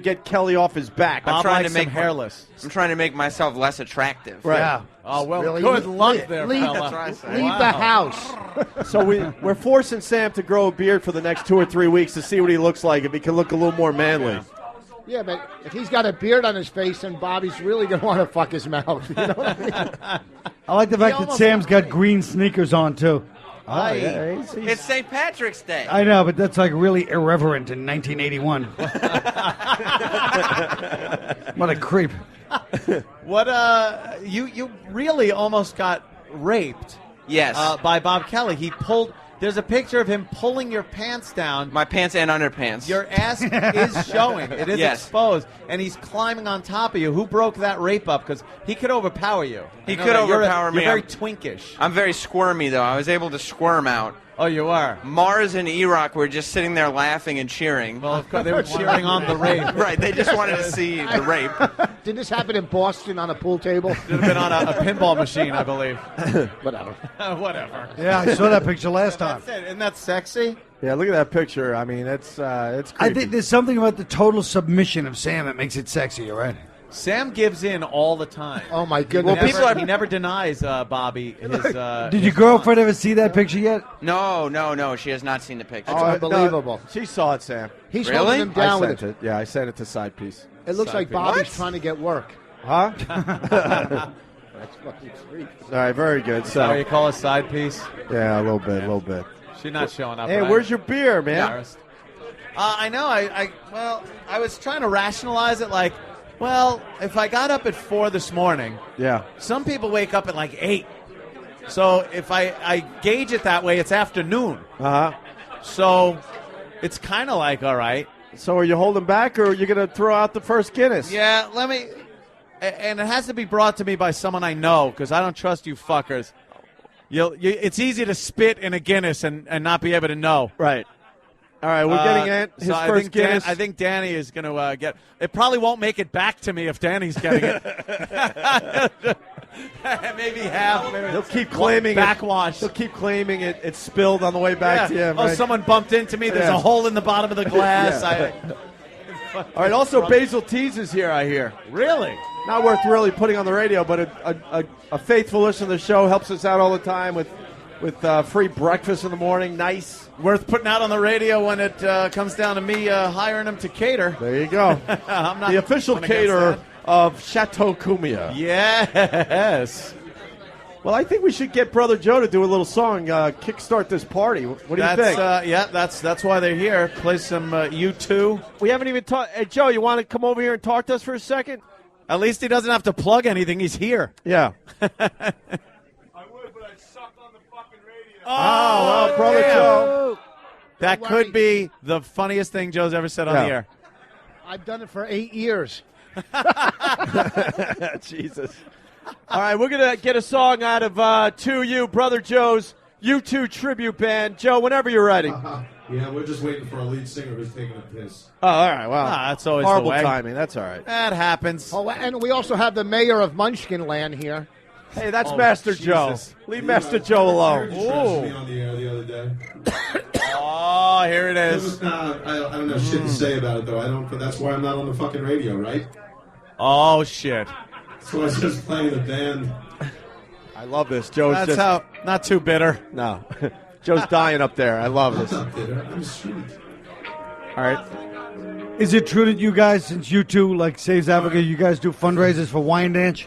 get Kelly off his back. I'm trying to make hairless. I'm trying to make myself less attractive. Right. Yeah. Oh, well, Really? good luck there, Leave- fella. That's right. Leave the house. So we're forcing Sam to grow a beard for the next 2 or 3 weeks to see what he looks like, if he can look a little more manly. Yeah, but if he's got a beard on his face, then Bobby's really going to want to fuck his mouth. You know what I mean? I like the fact that Sam's got green sneakers on, too. It's St. Patrick's Day. I know, but that's like really irreverent in 1981. What a creep. What you really almost got raped. Yes. By Bob Kelly. He pulled. There's a picture of him pulling your pants down. My pants and underpants. Your ass is showing. It is Yes. exposed, and he's climbing on top of you. Who broke that rape up? Because he could overpower you. He I know could that overpower me. You're very I'm- twinkish. I'm very squirmy, though. I was able to squirm out. Oh, you are? Mars and E-Rock were just sitting there laughing and cheering. Well, of course, they were cheering on the rape. Right, they just wanted to see the rape. Did this happen in Boston on a pool table? Should have been on a pinball machine, I believe. Whatever. Whatever. Yeah, I saw that picture last time. That's it. Isn't that sexy? Yeah, look at that picture. I mean, it's creepy. I think there's something about the total submission of Sam that makes it sexy, you're right? Sam gives in all the time. Oh, my goodness. He never denies Bobby his. Did your girlfriend ever see that picture yet? No. She has not seen the picture. It's unbelievable. She saw it, Sam. He's Really? holding him down I with sent it. Yeah, I sent it to Side Piece. It looks like Side Piece. Bobby's trying to get work. Huh? That's fucking sweet. All right, very good. So So you call a side piece? yeah, a little bit. She's not showing up. Hey, right? where's your beer, man? Embarrassed. I know. I was trying to rationalize it. Like, well, if I got up at 4 this morning, Yeah. some people wake up at like 8. So if I gauge it that way, it's afternoon. Uh huh. So it's kind of like, all right. So are you holding back, or are you going to throw out the first Guinness? Yeah, let me. And it has to be brought to me by someone I know, because I don't trust you fuckers. It's easy to spit in a Guinness and not be able to know. Right. All right, we're getting his so first Guinness. I think Danny is going to get. It probably won't make it back to me if Danny's getting it. Maybe half. Maybe He'll keep claiming backwash. He'll keep claiming it spilled on the way back to him. Oh, Right? someone bumped into me. There's Yeah. a hole in the bottom of the glass. Yeah. All right. Also, Basil Tees is here. I hear. Really? Not worth really putting on the radio, but a faithful listener to the show, helps us out all the time with free breakfast in the morning. Nice. Worth putting out on the radio when it comes down to me hiring him to cater. There you go. I'm not The official going against caterer that. of Chateau Cumia. Yes. Well, I think we should get Brother Joe to do a little song, kickstart this party. What do you think? That's why they're here. Play some U2. We haven't even talked. Hey, Joe, you want to come over here and talk to us for a second? At least he doesn't have to plug anything. He's here. Yeah. Oh, well, Brother damn. Joe. That Don't could worry. be the funniest thing Joe's ever said on Yeah. the air. I've done it for 8 years. Jesus. All right, we're going to get a song out of To You, Brother Joe's U2 tribute band. Joe, whenever you're ready. Yeah, we're just waiting for our lead singer who's taking a piss. Oh, all right. Well, that's always horrible the way. timing. That's all right. That happens. Oh, and we also have the mayor of Munchkin Land here. Hey, that's Oh, Master Jesus. Joe. Leave Master Joe alone. Me on the air the other day. Oh, here it It is. was not, I don't know shit to say about it though. But that's why I'm not on the fucking radio, right? Oh, shit. So I was just playing the band. I love this. Joe's That's just how, not too bitter. no. Joe's dying up there. I love this. I'm not bitter. I'm sweet. All right. Is it true that you guys, since you two, like Saves Africa, you guys do fundraisers for Wine Dance?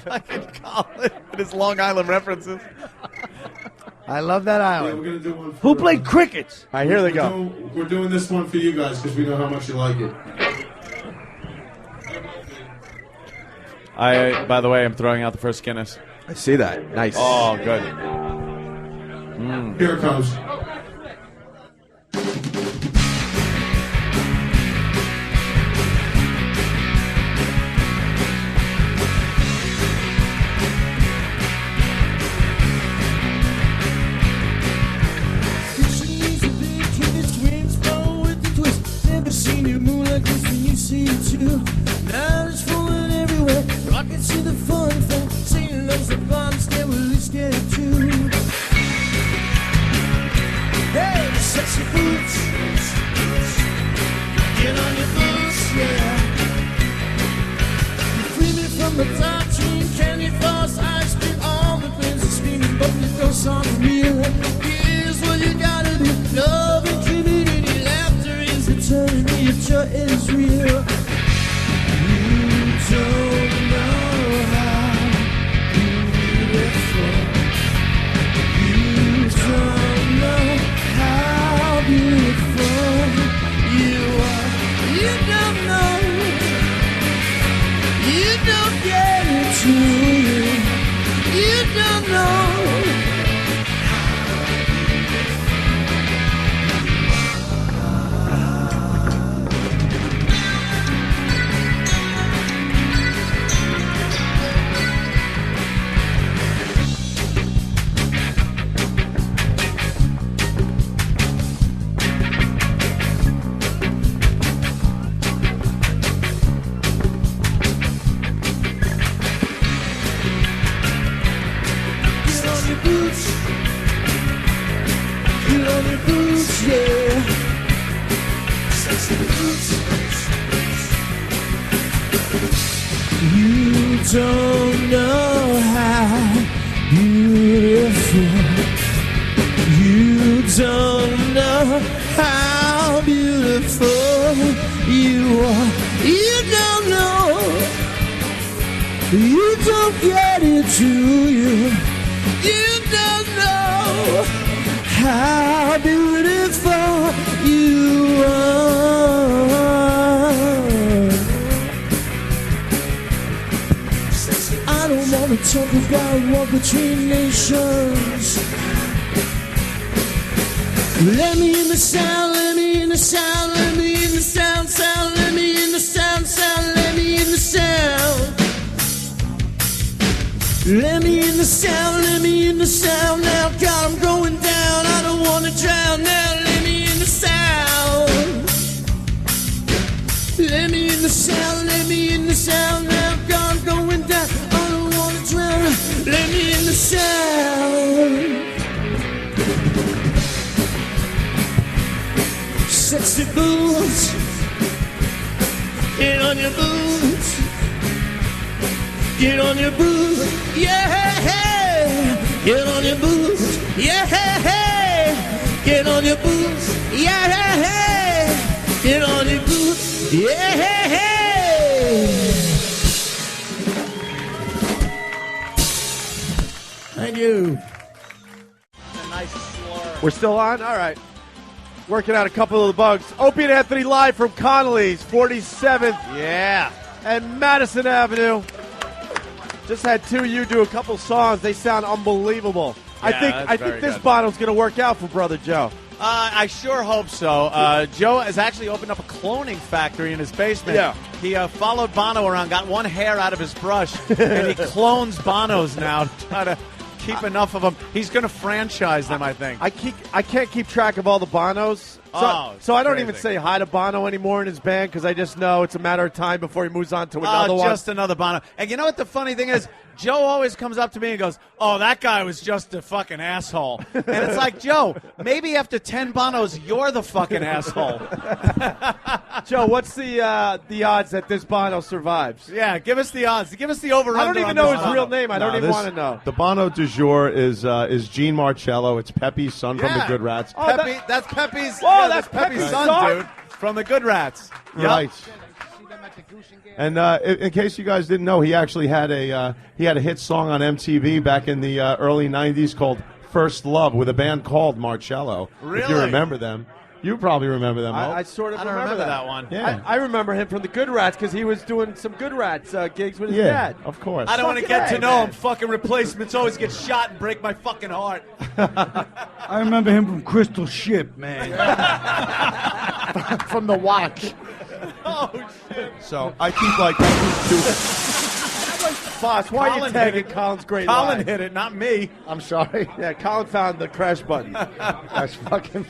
Fucking Colin and his Long Island references. I love that Yeah, island. we're gonna do one. Who played crickets? All right, here they go. We're doing this one for you guys because we know how much you like it. By the way, I'm throwing out the first Guinness. I see that. Nice. Oh, good. Here it comes. Seen you move like this when you see it too. Now it's falling everywhere. Rockets to the fun thing. Singing those the bombs, they will at least get it too. Hey, sexy boots. Get on your boots, yeah. You free me from the top team, candy floss, ice cream, all the things are screaming, but the ghosts aren't real. Here's what you gotta do. Love and community, laughter is eternity. Your joy is real. You don't know how beautiful. You don't know how beautiful you are. You don't know. You don't get it to you. You don't know. You don't know how beautiful. You don't know how beautiful you are. You don't know. You don't get it to you. You don't know how beautiful you are. I don't want to talk about war between nations. Let me in the sound, let me in the sound, let me in the sound, sound, let me in the sound, sound, let me in the sound. Let me in the sound, let me in the sound now. God, I'm going down, I don't want to drown now. Let me in the sound. Let me in the sound, let me in the sound now. God, I'm going down, I don't want to drown. Let me in the sound. Sexy boots, get on your boots. Get on your boots, yeah. Get on your boots, yeah. Get on your boots, yeah. Get on your boots, yeah. Thank you. We're still on? All right. Working out a couple of the bugs. Opie and Anthony live from Connelly's, 47th. Yeah. And Madison Avenue. Just had two of you do a couple songs. They sound unbelievable. Yeah, I think this bottle's going to work out for Brother Joe. I sure hope so. Joe has actually opened up a cloning factory in his basement. Yeah. He followed Bono around, got one hair out of his brush, and he clones Bonos now to try to keep enough of them. He's going to franchise them, I think. I can't keep track of all the Bonos. So I don't even say hi to Bono anymore in his band because I just know it's a matter of time before he moves on to another one. Just another Bono. And you know what the funny thing is? Joe always comes up to me and goes, "Oh, that guy was just a fucking asshole." And it's like, Joe, maybe after 10 Bonos, you're the fucking asshole. Joe, what's the odds that this Bono survives? Yeah, give us the odds. Give us the over. I don't even know his real name. I don't even want to know. The Bono du jour is Gene Marcello. It's Pepe's son from the Good Rats. Oh, that's Pepe's. Oh, that's Pepe's son, dude, from the Good Rats. Yep. Right. And in case you guys didn't know, he actually had a hit song on MTV back in the early '90s called "First Love" with a band called Marcello. Really? If you remember them, you probably remember them. I sort of I don't remember that one. Yeah. I remember him from the Good Rats because he was doing some Good Rats gigs with his Yeah, dad. of course. I don't want to Fucking get to A, know man. him. Fucking replacements always get shot and break my fucking heart. I remember him from Crystal Ship, man. From The Watch. Oh, shit. So I keep Boss, why are you Colin tagging hit it. Colin's great Colin line? hit it, not me. I'm sorry. Yeah, Colin found the crash button. That's fucking.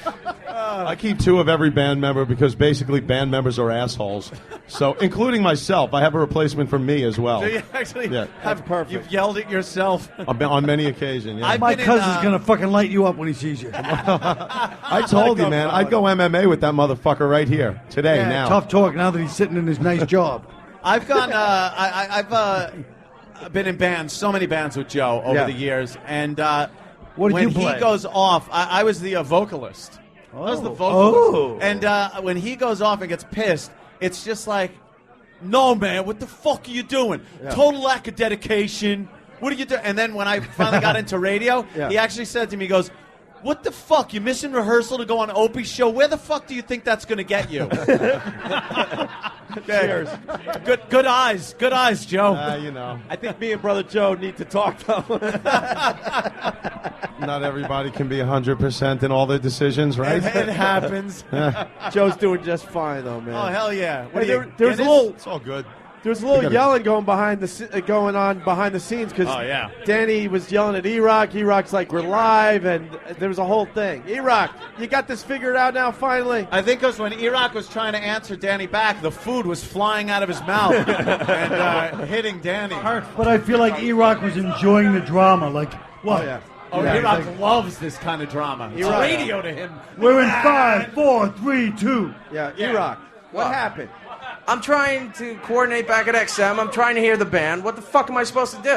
I keep 2 of every band member because basically band members are assholes. So, including myself, I have a replacement for me as well. Do you actually Yeah. have perfect? You've yelled at yourself. On many occasions. Yeah. My cousin's going to fucking light you up when he sees you. I told you, man, I'd go MMA with that motherfucker right here today. Yeah, now, tough talk now that he's sitting in his nice job. I've gone. I've been in bands, so many bands with Joe over the years, and What did when you he play? goes I was the vocalist. I was the vocalist, and when he goes off and gets pissed, it's just like, no, man, what the fuck are you doing? Total lack of dedication. What are you doing? And then when I finally got into radio, he actually said to me, he goes, "What the fuck? You're missing rehearsal to go on Opie's show? Where the fuck do you think that's going to get you?" Cheers. Good eyes, Joe. you know, I think me and Brother Joe need to talk, though. not everybody can be 100% in all their decisions, right? It happens. Joe's doing just fine, though, man. Oh, hell yeah. What Hey, are you, there was a Guinness? little. It's all good. There was a little We gotta- yelling going on behind the scenes because Oh, yeah. Danny was yelling at E-Rock. E-Rock's like, "We're live," and there was a whole thing. E-Rock, you got this figured out now, finally. I think because when E-Rock was trying to answer Danny back, the food was flying out of his mouth and hitting Danny. But I feel like E-Rock was enjoying the drama. Like, what? Oh, yeah. Oh, Yeah, E-Rock like- loves this kind of drama. It's E-Rock. radio to him. We're in 5, 4, 3, 2. Yeah, E-Rock. What happened? I'm trying to coordinate back at XM. I'm trying to hear the band. What the fuck am I supposed to do? He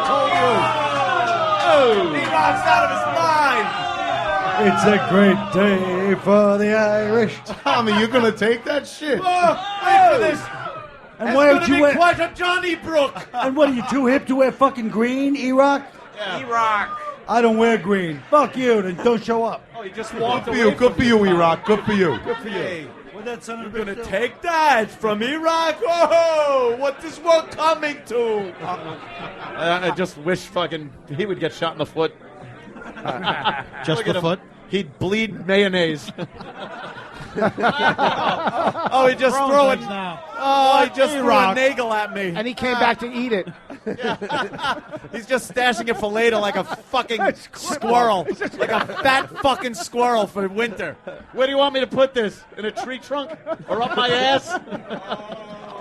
told you. E-Rock's out of his mind. It's a great day for the Irish. Tommy, you're going to take that shit? Wait for this. And It's why going don't to you be wear? quite a Donnybrook. And what are you too hip to wear fucking green, E-Rock? E-Rock. I don't wear green. Fuck you. Then don't show up. Oh, he just Good walked for away. you. Good for you, E-Rock. Good for you. Good for you. What that son of a You're bitch gonna do? take that from E-Rock? Oh, what is world coming to? I just wish fucking he would get shot in the foot. Just Look the at him. foot? He'd bleed mayonnaise. Oh, he just threw it. Oh, he just threw a nagel at me. And he came back to eat it. He's just stashing it for later like a fucking squirrel. Like a fat fucking squirrel for winter. Where do you want me to put this? In a tree trunk? Or up my ass?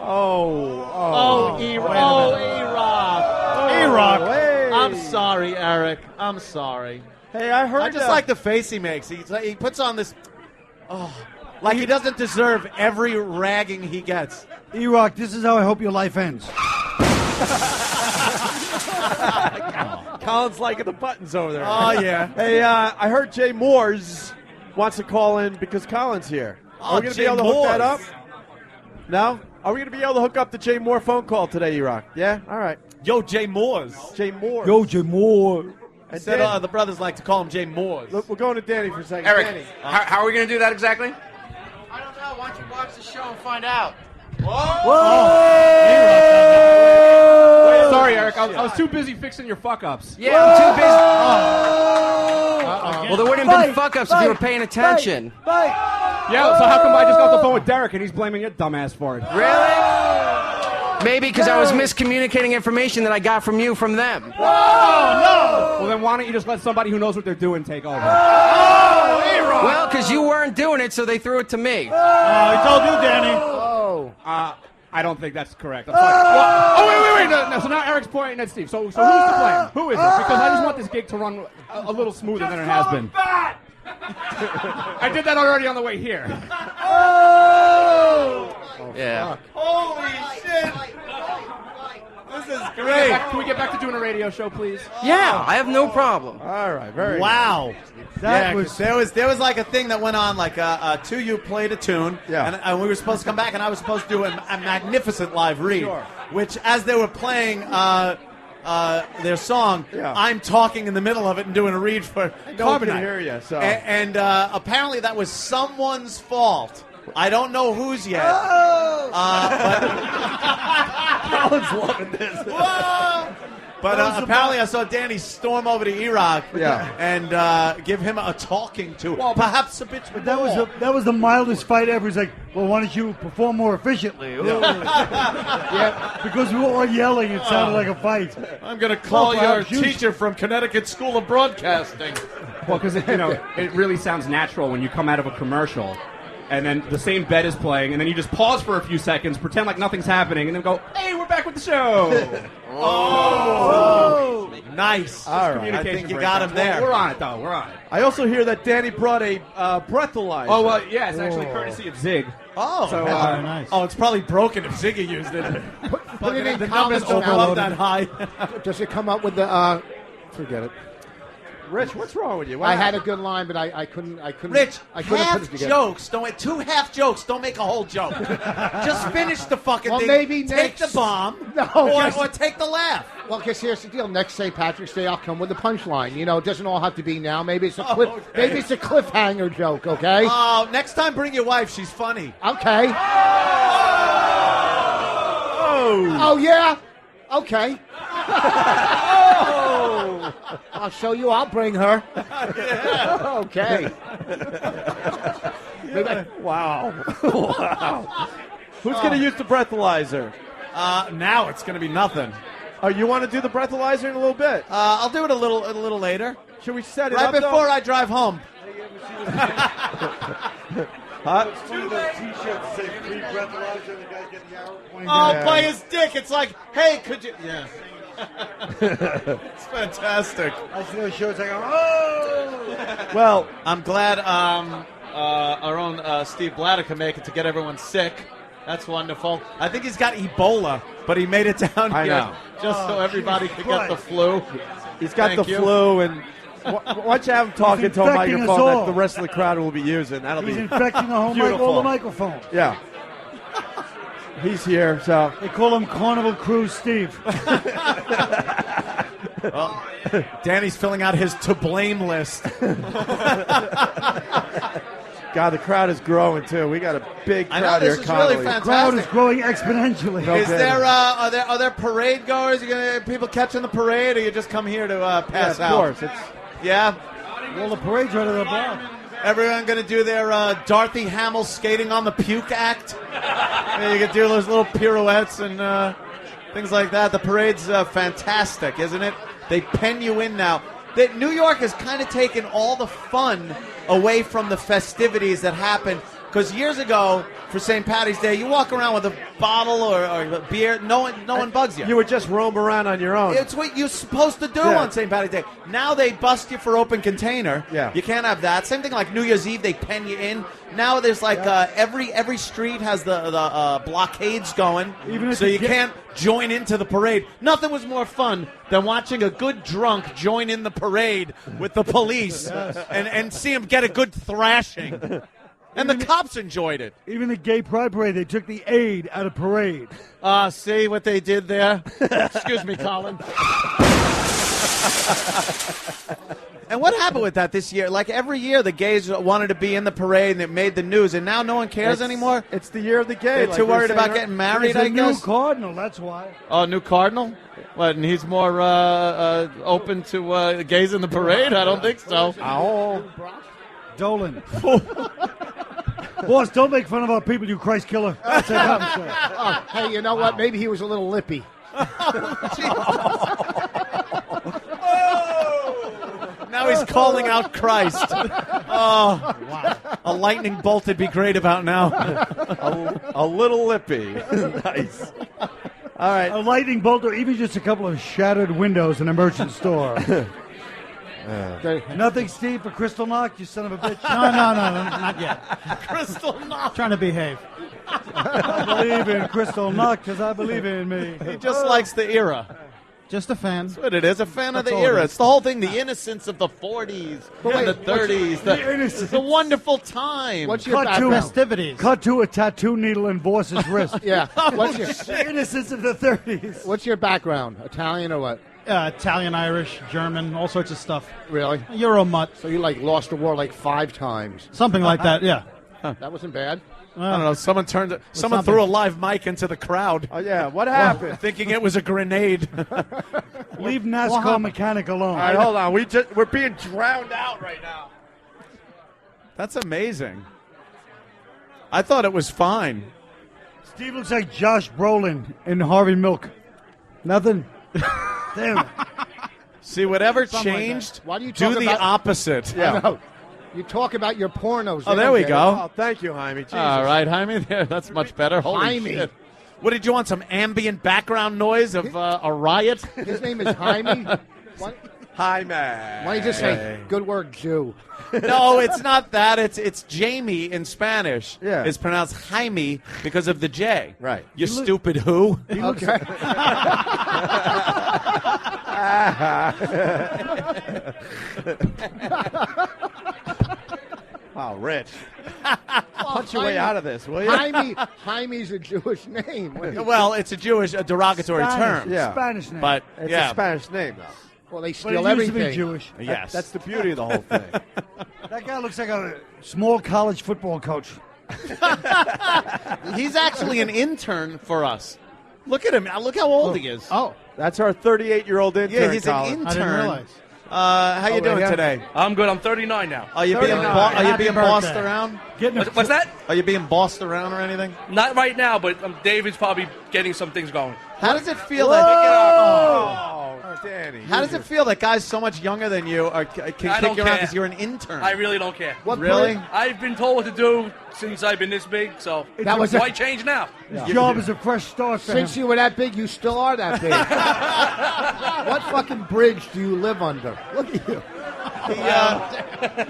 Oh, E-Rock. E-Rock. Hey. I'm sorry, Eric. I'm sorry. Hey, I heard. I just like the face he makes. He puts on this... Oh, like he doesn't deserve every ragging he gets. E-Rock, this is how I hope your life ends. Colin's liking the buttons over there. Oh, yeah. Hey, I heard Jay Moors wants to call in because Colin's here. Are we going to be Jay able to hook that up? Moores. No? Are we going to be able to hook up the Jay Moore phone call today, E-Rock? Yeah? All right. Yo, Jay Moores. Jay Moore. Yo, Jay Moore. I said the brothers like to call him Jay Moores. Look, we're going to Danny for a second. Eric, Danny. how are we going to do that exactly? I don't know. Why don't you watch the show and find out? Sorry, Eric. I was too busy fixing your fuck-ups. Yeah, I'm too busy. Well, there wouldn't have been fuck-ups if you were paying attention. Yeah, so how come I just got off the phone with Derek and he's blaming your dumbass for it? Really? Maybe because I was miscommunicating information that I got from you from them. Well, then why don't you just let somebody who knows what they're doing take over? Well, because you weren't doing it, so they threw it to me. I told you, Danny. I don't think that's correct. I'm sorry. Well, wait. No, so now Eric's pointing at Steve. So who's to blame? Who is it? Because I just want this gig to run a little smoother than it has been. I did that already on the way here. Yeah. Holy shit! This is great. Can we get back to doing a radio show, please? Yeah, I have no problem. All right, very Wow. That was there was like a thing that went on, like two you played a tune, and we were supposed to come back, and I was supposed to do a magnificent live read, which as they were playing their song, I'm talking in the middle of it and doing a read for Carbonite. Carbonite. Can hear you, so. And apparently that was someone's fault. I don't know whose yet. Colin's loving this. But apparently I saw Danny storm over to E-Rock and give him a talking to. Well, perhaps a bit more. That was the mildest fight ever. He's like, well, why don't you perform more efficiently? Yeah, because we were all yelling. It sounded like a fight. I'm going to call your perhaps you- teacher from Connecticut School of Broadcasting. Well, because it really sounds natural when you come out of a commercial, and then the same bed is playing, and then you just pause for a few seconds, pretend like nothing's happening, and then go, "Hey, we're back with the show." Nice. All right. I think you got him there. We're on it, though. We're on it. I also hear that Danny brought a breathalyzer. Oh, well, yeah, it's actually courtesy of Zig. Oh, so, nice. Oh, it's probably broken if Ziggy used it. Put it in The numbers don't go up that high. Does it come up with the? Forget it. Rich, what's wrong with you? I had a good line, but I couldn't. Rich, I couldn't half put it together. jokes. Two half jokes. Don't make a whole joke. Just finish the fucking Well, thing. maybe take next- the bomb. No, or take the laugh. Well, because here's the deal. Next St. Patrick's Day, I'll come with the punchline. You know, it doesn't all have to be now. Maybe it's a maybe it's a cliffhanger joke. Okay. Oh, next time bring your wife. She's funny. Okay. Oh yeah. Okay. I'll show you. I'll bring her. Okay. Wow. Wow. Who's going to use the breathalyzer? Now it's going to be nothing. Oh, you want to do the breathalyzer in a little bit? I'll do it a little later. Should we set it right up before though? I drive home? Huh? T-shirts say free breathalyzer, and the guy getting the arrow pointing Oh, down. by his dick. It's like, hey, could you? Yeah. It's fantastic. I see those shirts. I go, oh. Well, I'm glad our own Steve Blatter can make it to get everyone sick. That's wonderful. I think he's got Ebola, but he made it down I here know. just so everybody could get the flu. He's got Thank the you. flu, and once you have him talking to a infecting us microphone that all. the rest of the crowd will be using, that'll He's be infecting the whole beautiful. all the microphones. Yeah. He's here, so. They call him Carnival Cruise Steve. Well, Danny's filling out his to blame list. God, the crowd is growing too. We got a big I crowd know, here. this is really Connelly. fantastic. Crowd is growing exponentially. No Is kidding. there are there parade goers? People catching the parade, or you just come here to pass Yeah, of out? course. It's Yeah. Well, the parade's right at the block. Everyone going to do their Dorothy Hamill skating on the puke act. You can do those little pirouettes and things like that. The parade's fantastic, isn't it? They pen you in now. New York has kind of taken all the fun away from the festivities that happened. Because years ago, for St. Patty's Day, you walk around with a bottle or a beer. No one bugs you. You would just roam around on your own. It's what you're supposed to do on St. Patty's Day. Now they bust you for open container. Yeah. You can't have that. Same thing like New Year's Eve, they pen you in. Now there's like every street has the blockades going, Even if so you you can't join into the parade. Nothing was more fun than watching a good drunk join in the parade with the police and see him get a good thrashing. And the cops enjoyed it. Even the gay pride parade, they took the aid out of parade. See what they did there? Excuse me, Colin. And what happened with that this year? Like every year, the gays wanted to be in the parade, and it made the news, and now no one cares anymore? It's the year of the gay. They're like too we were worried about saying getting married, It's a I new guess? cardinal, that's why. Oh, new cardinal? What, and he's more open to gays in the parade? I don't think so. Oh. Dolan. Boss, don't make fun of our people, you Christ killer. That's it, I'm sorry. Oh, hey, you know what? Maybe he was a little lippy. Now he's calling out Christ. Oh, wow. A lightning bolt would be great about now. a little lippy. Nice. All right. A lightning bolt or even just a couple of shattered windows in a merchant store. Nothing, Steve, for Crystal Knock, you son of a bitch. No, not yet. Crystal Knock. Trying to behave. I believe in Crystal Knock because I believe in me. He just likes the era. Just a fan. That's what it is, a fan of That's the all it era. is. It's the whole thing, the innocence of the 40s and the 30s, the wonderful time. What's your background? Festivities. Cut to a tattoo needle in Boss's wrist. Yeah. What's your The innocence of the 30s. What's your background? Italian or what? Italian, Irish, German, all sorts of stuff. Really? Euro mutt. So you like lost the war like 5 times. Something like that, yeah. That wasn't bad. I don't know. Someone something. threw a live mic into the crowd. Oh, yeah. What happened? Thinking it was a grenade. Leave NASCAR mechanic alone. All right, hold on. We're being drowned out right now. That's amazing. I thought it was fine. Steve looks like Josh Brolin in Harvey Milk. Nothing. Damn it. See, whatever Something changed, like Why do you do talk the about, opposite. I know. You talk about your pornos. Oh, there we go. Oh, thank you, Jaime. Jesus. All right, Jaime. There, that's much better. Holy Jaime. shit. What did you want? Some ambient background noise of a riot? His name is Jaime. Jaime. Why don't you just say, good work, Jew? No, it's not that. It's Jamie in Spanish. Yeah. It's pronounced Jaime because of the J. Right. You stupid who? Okay. Wow, Rich. Punch your way out of this, will you? Jaime's a Jewish name. Well, it's a Jewish, a derogatory Spanish, term. Yeah. Spanish name. But, It's yeah. a Spanish name, though. Well, they But steal it used to be everything. Jewish. Yes. That's the beauty of the whole thing. That guy looks like a small college football coach. He's actually an intern for us. Look at him. Look how old he is. Oh, That's our 38-year-old intern. Yeah, he's Colin. an intern. I didn't realize. How you doing yeah. today? I'm good. I'm 39 now. Are you being Happy bossed birthday. around? What's that? Are you being bossed around or anything? Not right now, but David's probably getting some things going. How does it feel Oh, Danny. How does it feel that guys so much younger than you can I kick don't you around care. because you're an intern? I really don't care. what Really? I've been told what to do since I've been this big, so That was why change now? His job is a fresh start for Since him. you were that big, you still are that big. What fucking bridge do you live under? Look at you.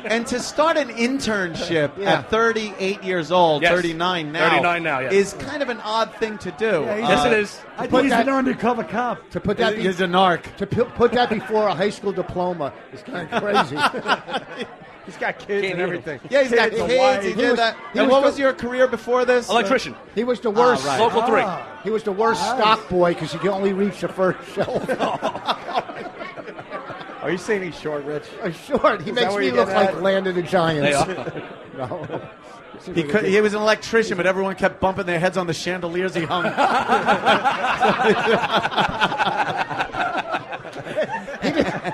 And to start an internship Yeah. at 38 years old, Yes. 39 now, 39 now, yes. is kind of an odd thing to do. Yeah, Yes, it is. I put think he's that- an undercover cop. To put that He's a narc. to put that before a high school diploma is kind of crazy. He's got kids and everything. Yeah, he's got Kids, a kids. wife. He He did was- that. he And was what the- was your career before this? Electrician. He was the worst. right. Local 3. He was the worst stock boy because he could only reach the first shelf. Are you saying he's short, Rich? Short. He Is makes that where me you look get like that? Land of the Giants. They are. No. He was an electrician, but everyone kept bumping their heads on the chandeliers he hung.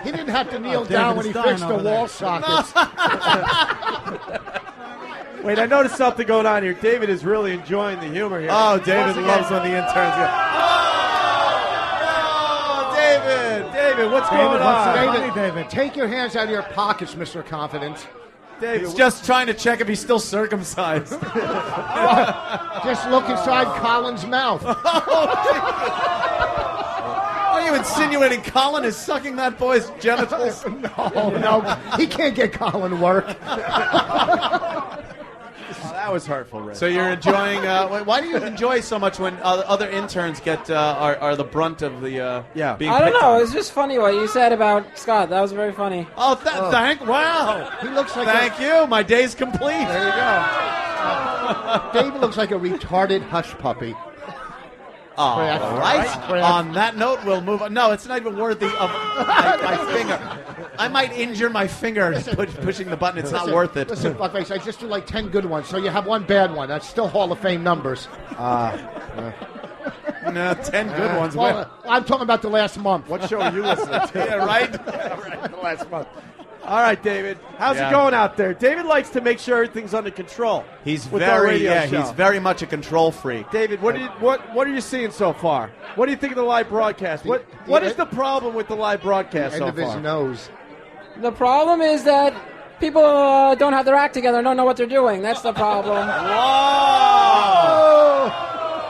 He didn't have to kneel David down when he Stein fixed the over there. wall sockets. Wait, I noticed something going on here. David is really enjoying the humor here. Oh, David Once loves again- when the interns go. Oh, David! David, what's going on? David, take your hands out of your pockets, Mr. Confidence. He's just trying to check if he's still circumcised. Just look inside Colin's mouth. Are you insinuating Colin is sucking that boy's genitals? No, he can't get Colin work. Oh, that was hurtful, Rich. So you're enjoying. Why do you enjoy so much when other interns get are the brunt of the being I don't picked know. on? It's just funny what you said about Scott. That was very funny. Oh, wow. He looks like Thank you. My day's complete. There you go. David looks like a retarded hush puppy. All Crap. right. Crap. On that note, we'll move on. No, it's not even worthy of my finger. I might injure my finger pushing the button. It's not worth it. Listen, fuckface, I just do like 10 good ones, so you have one bad one. That's still Hall of Fame numbers. No, 10 good ones. Well, I'm talking about the last month. What show are you listening to? Yeah, right? The last month. All right, David. How's Yeah. it going out there? David likes to make sure everything's under control. He's with our radio show. he's very much a control freak. David, what are you seeing so far? What do you think of the live broadcast? What is the problem with the live broadcast End so of his far? nose. The problem is that people don't have their act together and don't know what they're doing. That's the problem. Whoa!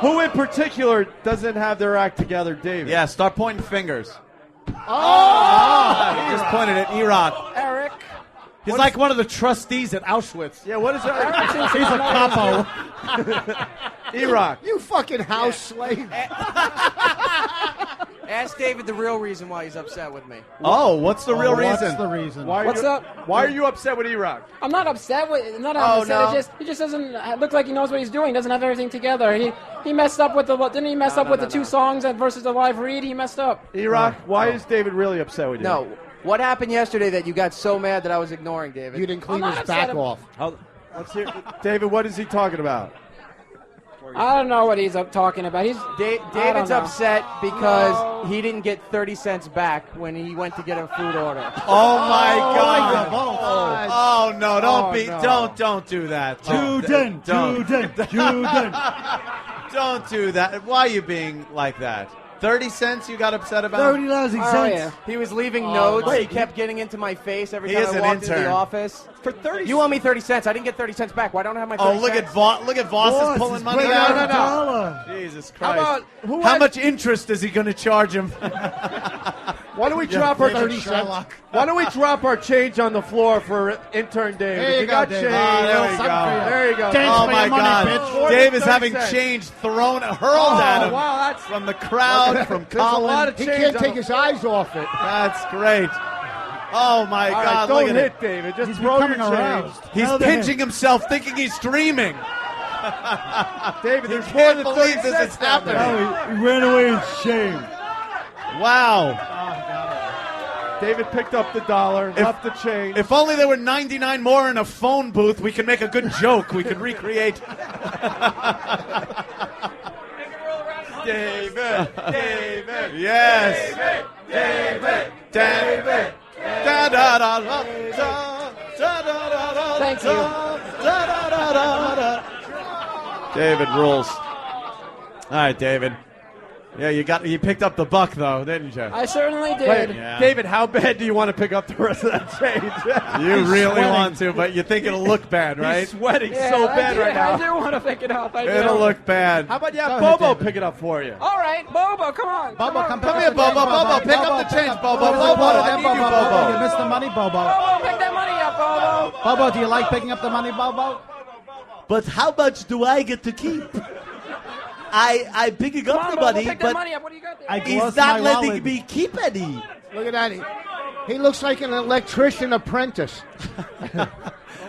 Who in particular doesn't have their act together, David? Yeah, start pointing fingers. Oh! He just pointed at Iraq. Eric. He's like one of the trustees at Auschwitz. Yeah, what is that? He's a capo. Iraq. You fucking house slave. Ask David the real reason why he's upset with me. Oh, what's the real reason? What's the reason? What's up? Why are you upset with Iraq? I'm not upset with. Not Oh, upset. no. He just doesn't look like he knows what he's doing. Doesn't have everything together. He messed up with the. Didn't he mess up with the two songs versus the live read? He messed up. Iraq. Why is David really upset with you? No. What happened yesterday that you got so mad that I was ignoring David? You didn't clean his back off. Let's hear. David, what is he talking about? I don't know what he's talking about. David's upset because he didn't get 30 cents back when he went to get a food order. Oh my God! Oh no! Don't do that. Juden. Don't do that. Why are you being like that? 30 cents you got upset about? 30 lousy cents. Yeah. He was leaving notes. He kept getting into my face every time I walked into the office. For 30 You owe me 30 cents. I didn't get 30 cents back. Why don't I have my 30 Oh, look cents? at Voss is pulling money out. $1. Jesus Christ. How much interest is he going to charge him? Why don't we drop our 30 cents? Why don't we drop our change on the floor for intern Dave? There you go, got Dave. change. there we go. There you go. Oh my God! bitch. Dave is 30 having cents. change hurled at him. Wow, that's from the crowd, from There's a Colin. lot of He change. can't on take the- his eyes off it. That's great. Oh my All right, God! don't Look at hit it. David. Just He's throw your becoming change. aroused. He's Now then. pinching himself, thinking he's dreaming. David, there's more Can't than 30 believe this cents is down there. happening. He ran away in shame. Wow! David picked up the dollar, left the change. If only there were 99 more in a phone booth, we could make a good joke. We could recreate. David. Yes. David. Da da da da da da da. Thank you. David rules. All right, David. Yeah, you picked up the buck though, didn't you? I certainly did. Wait, Yeah. David, how bad do you want to pick up the rest of that change? You He's really sweating. want to, but you think it'll look bad, right? He's sweating Yeah, so bad right I now. do want to pick it up. I do. It'll look bad. How about you have Go ahead, Bobo David. pick it up for you? All right, Bobo, come on. Bobo, come Come here, Bobo. Bobo, pick up the change, Bobo. Bobo, I need you, Bobo. You missed the money, Bobo. Bobo, pick that money up, Bobo. Bobo, do you like picking up the money, Bobo? But how much do I get to keep? I'm picking Come up on, the Bobo, money, pick that but money up. What do you got there? he's not letting me keep any. Look at that. He looks like an electrician apprentice.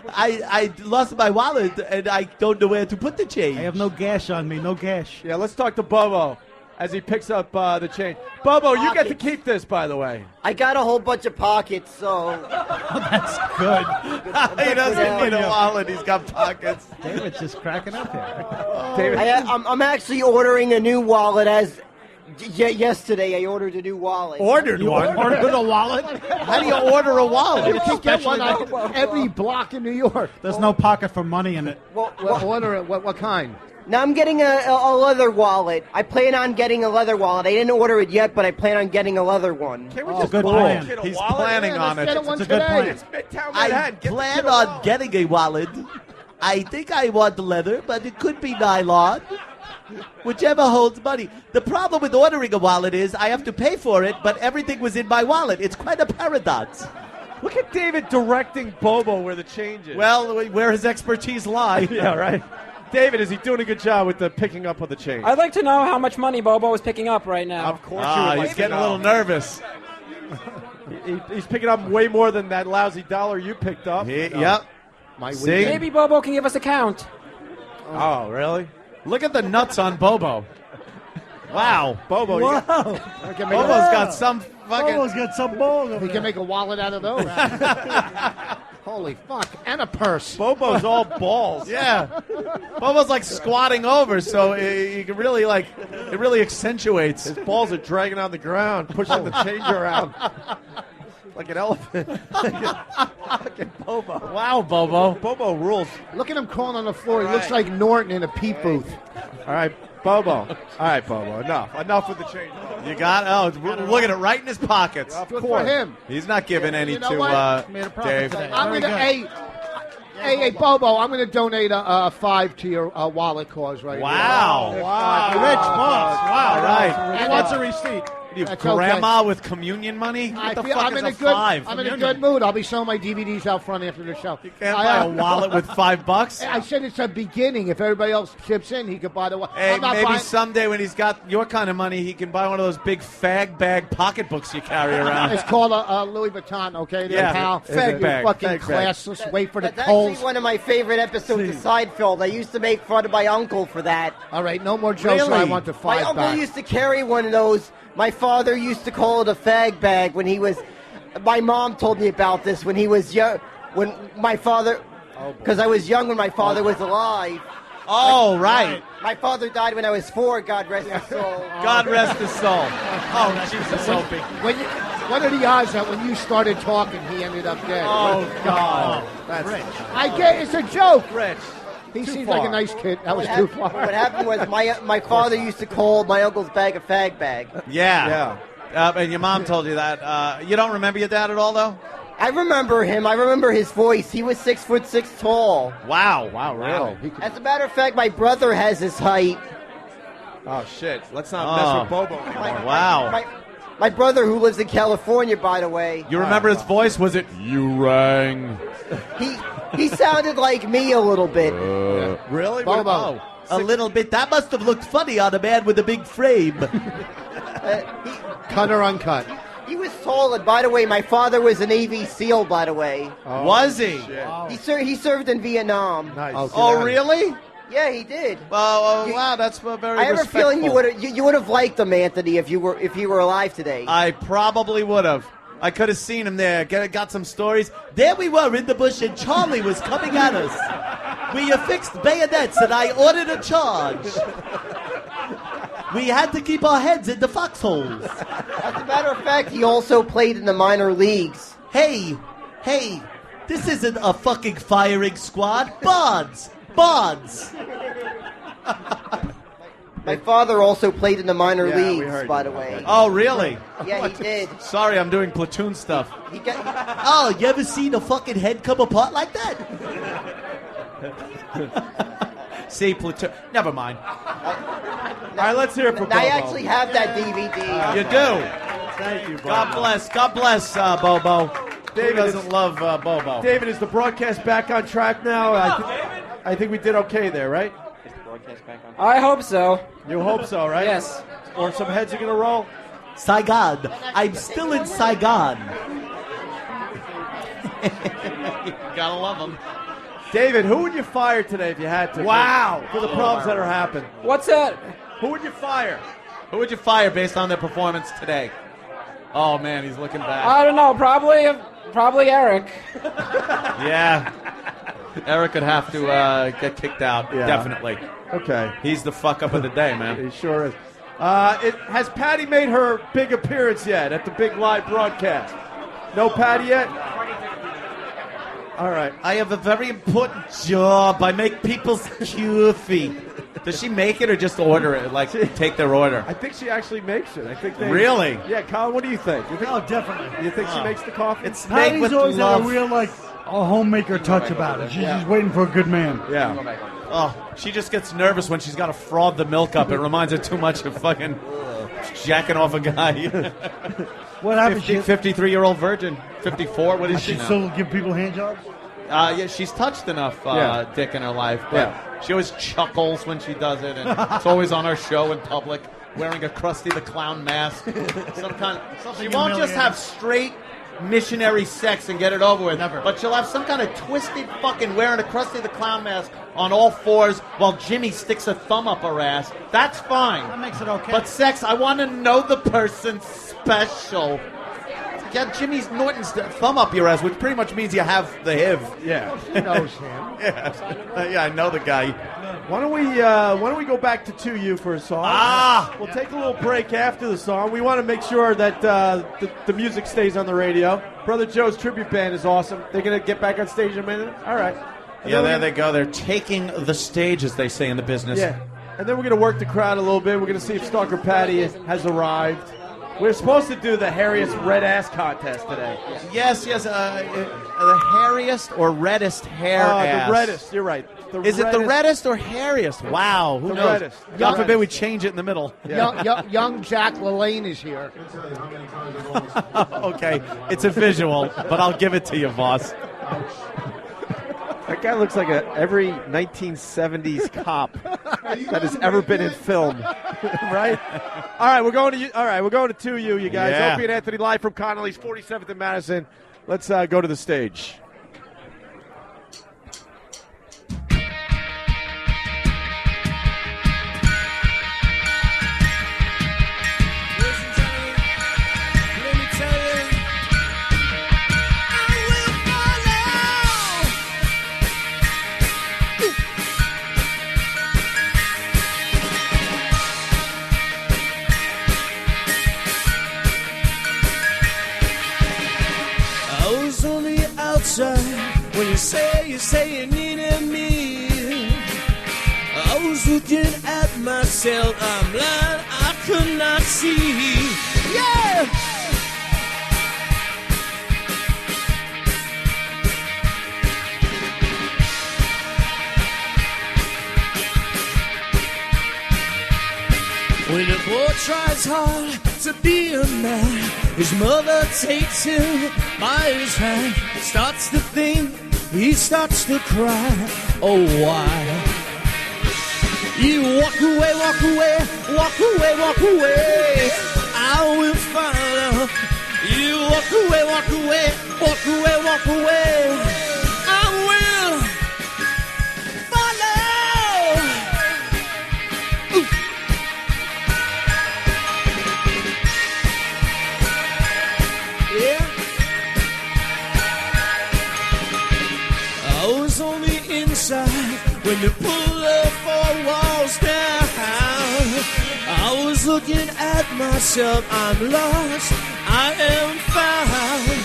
I lost my wallet, and I don't know where to put the change. I have no gash on me. No gash. Yeah, let's talk to Bobo as he picks up the change. Bobo, you get to keep this, by the way. I got a whole bunch of pockets, so That's good. He doesn't need a wallet. He's got pockets. David's just cracking up here. David, I'm actually ordering a new wallet. As yesterday, I ordered a new wallet. Ordered one. Ordered a wallet? How do you order a wallet? You can get one on every block in New York. There's no pocket for money in it. Well, Order it. What kind? now I'm getting a leather wallet. I plan on getting a leather wallet. I didn't order it yet, but I plan on getting a leather one. Can we Oh, just good go plan. get a He's wallet? planning Yeah, on let's it. get one It's a good today. plan. It's Midtown I Manhattan. Get plan the on getting a wallet. I think I want leather, but it could be nylon. Whichever holds money. The problem with ordering a wallet is I have to pay for it, but everything was in my wallet. It's quite a paradox. Look at David directing Bobo where the change is. Well, where his expertise lies. yeah, right. David, is he doing a good job with the picking up of the change? I'd like to know how much money Bobo is picking up right now. Of course you would like He's to getting a know. little nervous. He's picking up way more than that lousy dollar you picked up. Yep. See? Maybe Bobo can give us a count. Oh, really? Look at the nuts on Bobo. Wow. Bobo, Wow. Bobo's got some fucking... Bobo's got some balls over He there. can make a wallet out of those. Holy fuck. And a purse. Bobo's all balls. Yeah. Bobo's like squatting over, so you can really like, it really accentuates. His balls are dragging on the ground, pushing the change around. Like an elephant. Fucking Bobo. Wow, Bobo. Bobo rules. Look at him crawling on the floor. He looks like Norton in a peep booth. All right. Bobo. All right, Bobo. Enough with the change. You got? Look at it, right in his pockets. Of Good course. for him. He's not giving any You know to what? Made a profit Dave. today. I'm Very going good. to, hey, Bobo, I'm going to donate a 5 to your wallet cause right Wow. now. Wow. Rich boss. Wow. All right. He wants a receipt. You That's grandma with communion money? What the fuck I'm is in a a good. five? I'm in a good mood. I'll be showing my DVDs out front after the show. You can't buy a wallet with $5. I said it's a beginning. If everybody else chips in, he could buy the wallet. Hey, I'm not maybe buying. someday when he's got your kind of money, he can buy one of those big fag bag pocketbooks you carry around. It's called a Louis Vuitton. Okay, there, Yeah, pal. fag You bag, fucking fag bag. classless. Wait for the That's Coles. actually one of my favorite episodes of Seinfeld. I used to make fun of my uncle for that. All right, no more jokes. Or I want the 5 My uncle back. used to carry one of those. My father used to call it a fag bag when he was. My mom told me about this when he was young. When my father, because I was young when my father was alive. Oh, right. My father died when I was 4. God rest his soul. God rest his soul. Oh, Jesus, Opie. What are the odds that when you started talking, he ended up dead? Oh, God. That's Rich. I get it's a joke. Rich. He Too seems far. like a nice kid. That was What too happened- far. What happened was my father used to call my uncle's bag a fag bag. Yeah. And your mom told you that. You don't remember your dad at all, though? I remember him. I remember his voice. He was 6'6" tall. Wow. Wow, really? As a matter of fact, my brother has his height. Oh, shit. Let's not mess with Bobo anymore. Wow. My brother, who lives in California, by the way. You remember his voice? Was it, you rang? He sounded like me a little bit. Really? Bobo. A little bit. That must have looked funny on a man with a big frame. Cut or uncut? He was tall, and by the way, my father was a Navy SEAL, by the way. Oh, Was he? He served in Vietnam. Nice. Oh, really? Yeah, he did. Wow, that's very I have a feeling respectful. you would have liked him, Anthony, if you were alive today. I probably would have. I could have seen him there. Got some stories. There we were in the bush, and Charlie was coming at us. We affixed bayonets, and I ordered a charge. We had to keep our heads in the foxholes. As a matter of fact, he also played in the minor leagues. Hey, this isn't a fucking firing squad. Bonds. My father also played in the minor Yeah, we leagues, heard by you the about way. that. Oh, really? Yeah, he did. Sorry, I'm doing platoon stuff. He got, Oh, you ever seen a fucking head come apart like that? See, platoon. Never mind. All right, let's hear it for Bobo. I actually have that DVD. You do. Thank you, Bobo. God bless, Bobo. David Who doesn't love Bobo? David, is the broadcast back on track now? I think we did okay there, right? I hope so. You hope so, right? Yes. Or some heads are going to roll? Saigon. I'm still in Saigon. Gotta love them. David, who would you fire today if you had to? Wow. For the problems that are happening. What's that? Who would you fire? Who would you fire based on their performance today? Oh, man, he's looking back. I don't know. Probably Eric. Yeah. Eric could have to get kicked out, Yeah. definitely. Okay. He's the fuck up of the day, man. He sure is. Has Patty made her big appearance yet at the big live broadcast? No Patty yet? All right. I have a very important job. I make people's coffee. Does she make it or just order it? Like, take their order? I think she actually makes it. I think Really? Yeah, Colin, what do you think? Oh, definitely. You think she makes the coffee? It's made Patty's with always love. had a real, like, a homemaker touch about it. She's just waiting for a good man. Yeah. Oh, she just gets nervous when she's got to fraud the milk up. It reminds her too much of fucking jacking off a guy. What happened? 53-year-old virgin. 54, what is she She now? still give people hand jobs? Yeah, she's touched enough dick in her life, but she always chuckles when she does it, and it's always on our show in public, wearing a Krusty the Clown mask. She won't just have straight missionary sex and get it over with, but she'll have some kind of twisted fucking wearing a Krusty the Clown mask on all fours while Jimmy sticks a thumb up her ass. That's fine. That makes it okay. But sex, I want to know the person special. Get Jimmy Norton's thumb up your ass, which pretty much means you have the HIV. Yeah. He knows him. Yeah, I know the guy. Why don't we go back to 2U for a song? We'll take a little break after the song. We want to make sure that the music stays on the radio. Brother Joe's tribute band is awesome. They're going to get back on stage in a minute? All right. And Yeah, then there they go. They're taking the stage, as they say in the business. Yeah. And then we're going to work the crowd a little bit. We're going to see if Stalker Patty has arrived. We're supposed to do the hairiest red ass contest today. Yes. The hairiest or reddest hair ass? The reddest. You're right. Is it the reddest or hairiest? Wow. Who The knows? reddest. God forbid we change it in the middle. Young Jack LaLanne is here. Okay. It's a visual, but I'll give it to you, boss. That guy looks like every 1970s cop that has ever been in film, right? All right, we're going to 2U, you guys. Yeah. Opie and Anthony live from Connelly's 47th and Madison. Let's go to the stage. When you say you needed me, I was looking at myself, I'm blind, I could not see. Yeah! When a boy tries hard to be a man, his mother takes him by his hand, starts to think, he starts to cry. Oh, why? You walk away, walk away, walk away, walk away. I will follow. You walk away, walk away, walk away, walk away. I will follow. I was on the inside when you pulled the four walls down. I was looking at myself, I'm lost, I am found.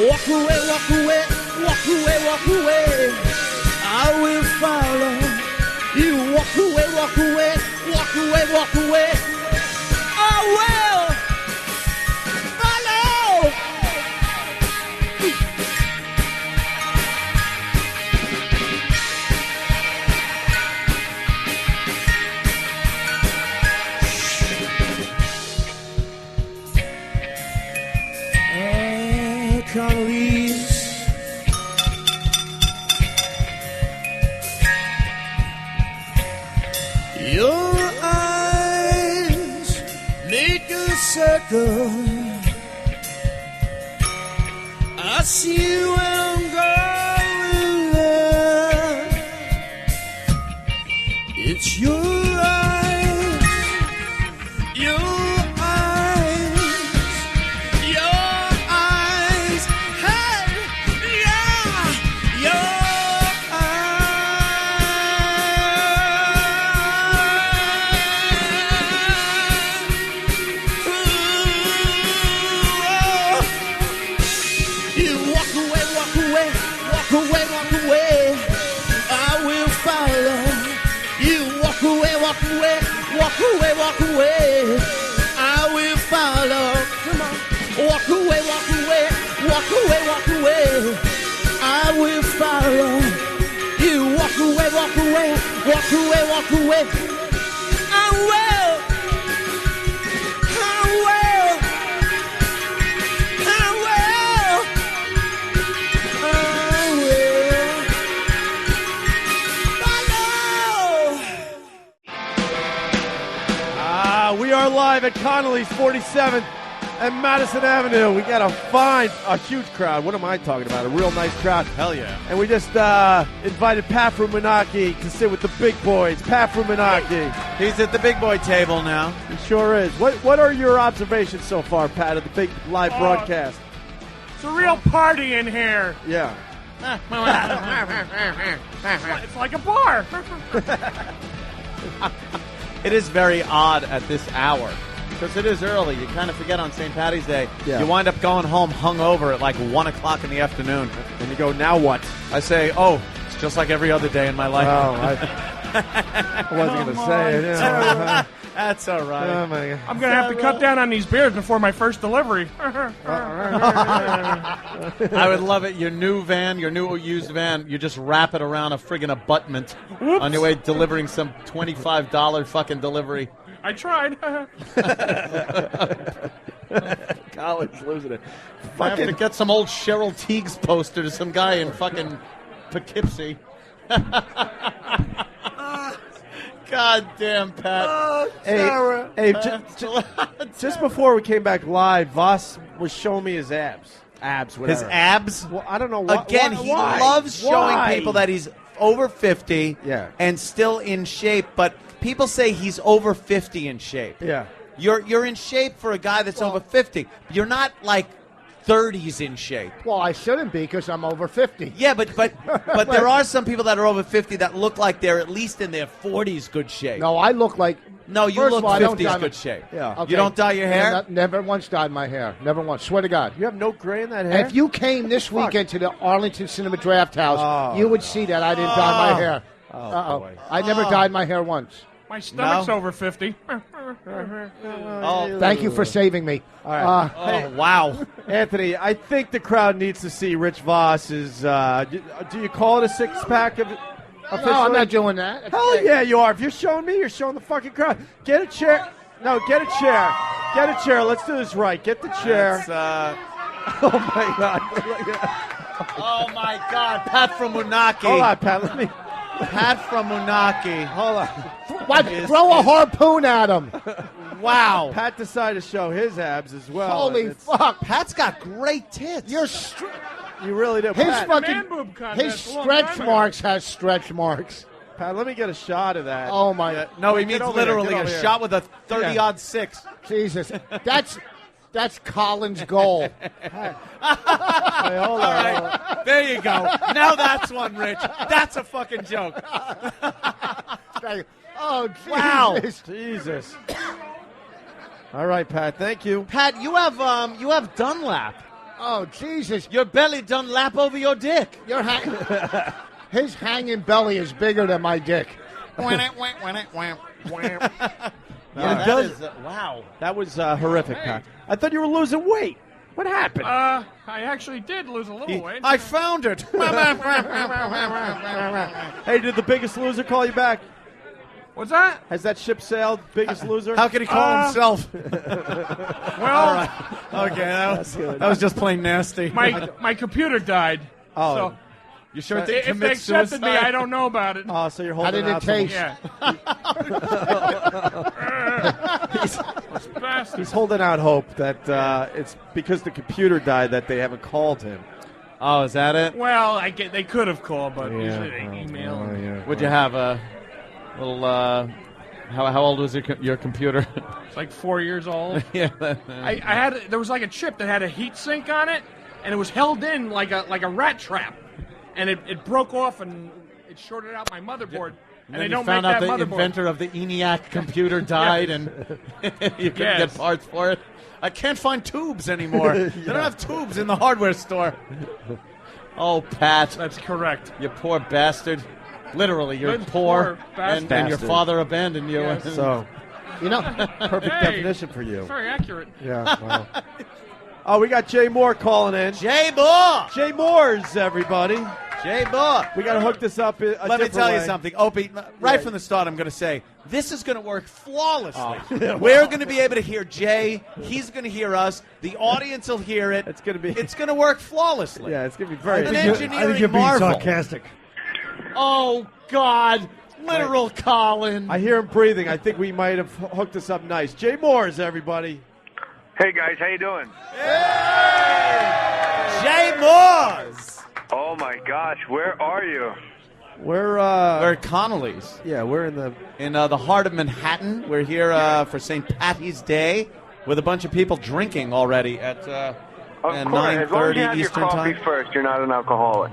Walk away, walk away, walk away, walk away. I will follow. You walk away, walk away, walk away, walk away. I will follow. Connelly's. Your eyes make a circle. I see where I'm going there. It's your eyes, your eyes, your eyes, hey, yeah, your eyes. You walk away, walk away, walk away, walk away. I will follow. You walk away, walk away, walk away, walk away. I will follow. Come on. Walk away, walk away, walk away, walk away. I will follow. You walk away, walk away, walk away, walk away. I will. I will. I will. I will. Follow. We are live at Connelly's 47th and Madison Avenue. We got a huge crowd. What am I talking about? A real nice crowd. Hell yeah. And we just invited Pat Frumanaki to sit with the big boys. Pat Frumanaki. He's at the big boy table now. He sure is. What are your observations so far, Pat, of the big live broadcast? It's a real party in here. Yeah. It's like a bar. It is very odd at this hour because it is early. You kind of forget on St. Patty's Day. Yeah. You wind up going home hungover at like 1 o'clock in the afternoon. And you go, now what? I say, oh, it's just like every other day in my life. Oh, I wasn't going to say it. Yeah. That's all right. Oh, my God. I'm going to have to cut down on these beers before my first delivery. I would love it. Your new van, your new used van, you just wrap it around a friggin' abutment on your way delivering some $25 fucking delivery. I tried. Colin's losing it. I have to get some old Cheryl Teagues poster to some guy in fucking Poughkeepsie. God damn, Pat. Hey, just before we came back live, Voss was showing me his abs. Whatever. His abs? Well, I don't know why. Again, he loves showing Why? people that he's over 50 and still in shape, but people say he's over 50 in shape. Yeah. You're in shape for a guy that's over 50. You're not like 30s in shape. Well, I shouldn't be because I'm over 50. Yeah, but there are some people that are over 50 that look like they're at least in their 40s good shape. No, I look like... No, you First look of all, I don't 50s dye good my- shape. Yeah. Okay. You don't dye your hair? Never once dyed my hair. Never once. Swear to God. You have no gray in that hair? If you came this weekend to the Arlington Cinema Draft House, you would see that I didn't dye my hair. boy. I never dyed my hair once. My stomach's over 50. Thank you for saving me. All right. Oh, wow. Anthony, I think the crowd needs to see Rich Voss's. Do you call it a six-pack of? No, I'm not doing that. Hell yeah, you are. If you're showing me, you're showing the fucking crowd. Get a chair. No, get a chair. Get a chair. Let's do this right. Get the chair. Oh my God. Oh my God. Pat from Moonaki. Hold on, Pat. Let me. Pat from Moonaki. Hold on. What? Throw a harpoon at him. Wow. Pat decided to show his abs as well. Holy fuck. Pat's got great tits. You really do. His Pat, fucking his stretch marks has stretch marks. Pat, let me get a shot of that. Oh my! No, he Get means over literally here, get a over here. shot with a 30-odd 6. Jesus, that's Colin's goal. Wait, hold on. There you go. Now that's one, Rich. That's a fucking joke. Oh, Jesus. Wow. Jesus. All right, Pat. Thank you. Pat, you have Dunlap. Oh, Jesus. Your belly Dunlap over your dick. His hanging belly is bigger than my dick. Wow. That was horrific, Pat. I thought you were losing weight. What happened? I actually did lose a little weight. I found it. Hey, did the Biggest Loser call you back? What's that? Has that ship sailed, Biggest Loser? How can he call himself? Well, Okay, that was just plain nasty. my computer died. Oh. So You sure if didn't they commit accepted me, suicide? I don't know about it. Oh, so you're How holding did it out some- taste? Yeah. He's holding out hope that it's because the computer died that they haven't called him. Oh, is that it? Well, they could have called, but Yeah. usually they email. Would you have a little? How old was your computer? It's like 4 years old. Yeah. I had there was like a chip that had a heat sink on it, and it was held in like a rat trap, and it broke off and it shorted out my motherboard. And they then don't you found make out that the motherboard. inventor of the ENIAC computer died, and you couldn't get parts for it. I can't find tubes anymore. They don't have tubes in the hardware store. Oh, Pat. That's correct. You poor bastard. Literally, you're Good poor, poor bastard. and your father abandoned you. Yes. So, perfect Hey, definition for you. It's very accurate. Yeah. Wow. Oh, we got Jay Mohr calling in. Jay Mohr! Jay Mohr's, everybody. Jay Mohr! We got to hook this up. Let me tell you something, Opie. Right from the start, I'm going to say this is going to work flawlessly. Oh. We're going to be able to hear Jay. He's going to hear us. The audience will hear it. It's going to be. It's going to work flawlessly. Yeah, it's going to be very. An I engineering think you're being marvel. sarcastic. Oh God! Literal Colin. I hear him breathing. I think we might have hooked this up nice. Jay Mohr's, everybody. Hey guys, how you doing? Jay Mohr's. Oh my gosh, where are you? We're at Connelly's. Yeah, we're in the heart of Manhattan. We're here for St. Patty's Day with a bunch of people drinking already at Of course, as long as 9:30 you have your Eastern coffee time. first, you're not an alcoholic.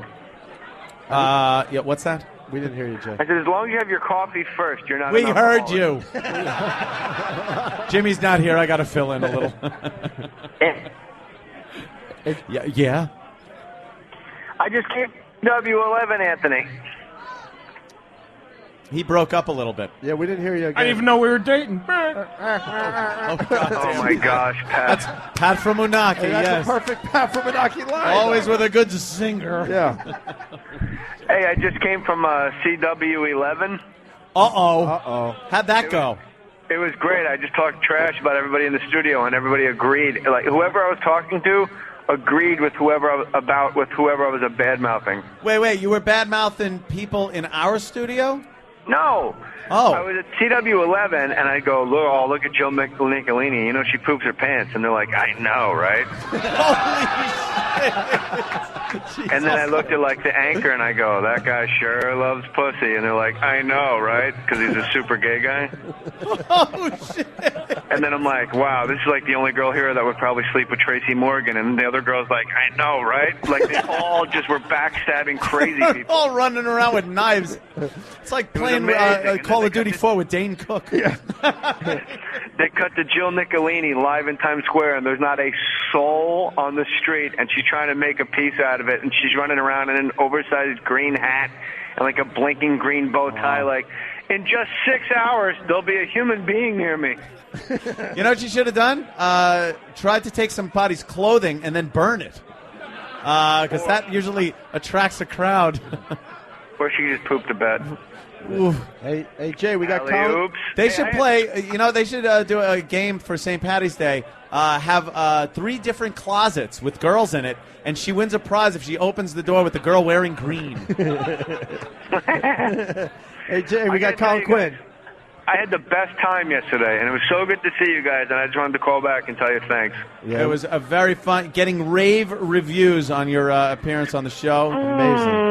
Yeah, what's that? We didn't hear you, Jay. I said, as long as you have your coffee first, you're not We an heard alcoholic. you. Jimmy's not here. I got to fill in a little. Yeah. I just came W11, Anthony. He broke up a little bit. Yeah, we didn't hear you again. I didn't even know we were dating. Oh my gosh, Pat. That's Pat from Unaki. Hey, that's yes. a perfect Pat from Unaki line. Always with a good zinger. Yeah. Hey, I just came from CW11. Uh-oh. How'd that go? It was great. I just talked trash about everybody in the studio, and everybody agreed. Like whoever I was talking to agreed with whoever I was a bad mouthing. Wait, you were bad-mouthing people in our studio? No. Oh. I was at CW11, and I go, look at Jill Nicolini. You know, she poops her pants. And they're like, I know, right? And then I looked at, like, the anchor, and I go, that guy sure loves pussy. And they're like, I know, right? Because he's a super gay guy. Oh, shit. And then I'm like, wow, this is like the only girl here that would probably sleep with Tracy Morgan. And the other girl's like, I know, right? Like, they all just were backstabbing crazy people. All running around with knives. It's like playing Call of Duty 4 with Dane Cook. Yeah. They cut to Jill Nicolini live in Times Square, and there's not a soul on the street, and she's trying to make a piece out of it, and she's running around in an oversized green hat and like a blinking green bow tie, like, in just 6 hours, there'll be a human being near me. You know what you should have done? Tried to take somebody's clothing and then burn it. Because that usually attracts a crowd. Or she just pooped the bed. Hey, Jay, we got Alley-oops. They should play, they should do a game for St. Patty's Day. Have 3 different closets with girls in it, and she wins a prize if she opens the door with the girl wearing green. Hey, Jay, we got Colin Quinn. I had the best time yesterday, and it was so good to see you guys, and I just wanted to call back and tell you thanks. Yeah. It was a very fun, getting rave reviews on your appearance on the show. Amazing.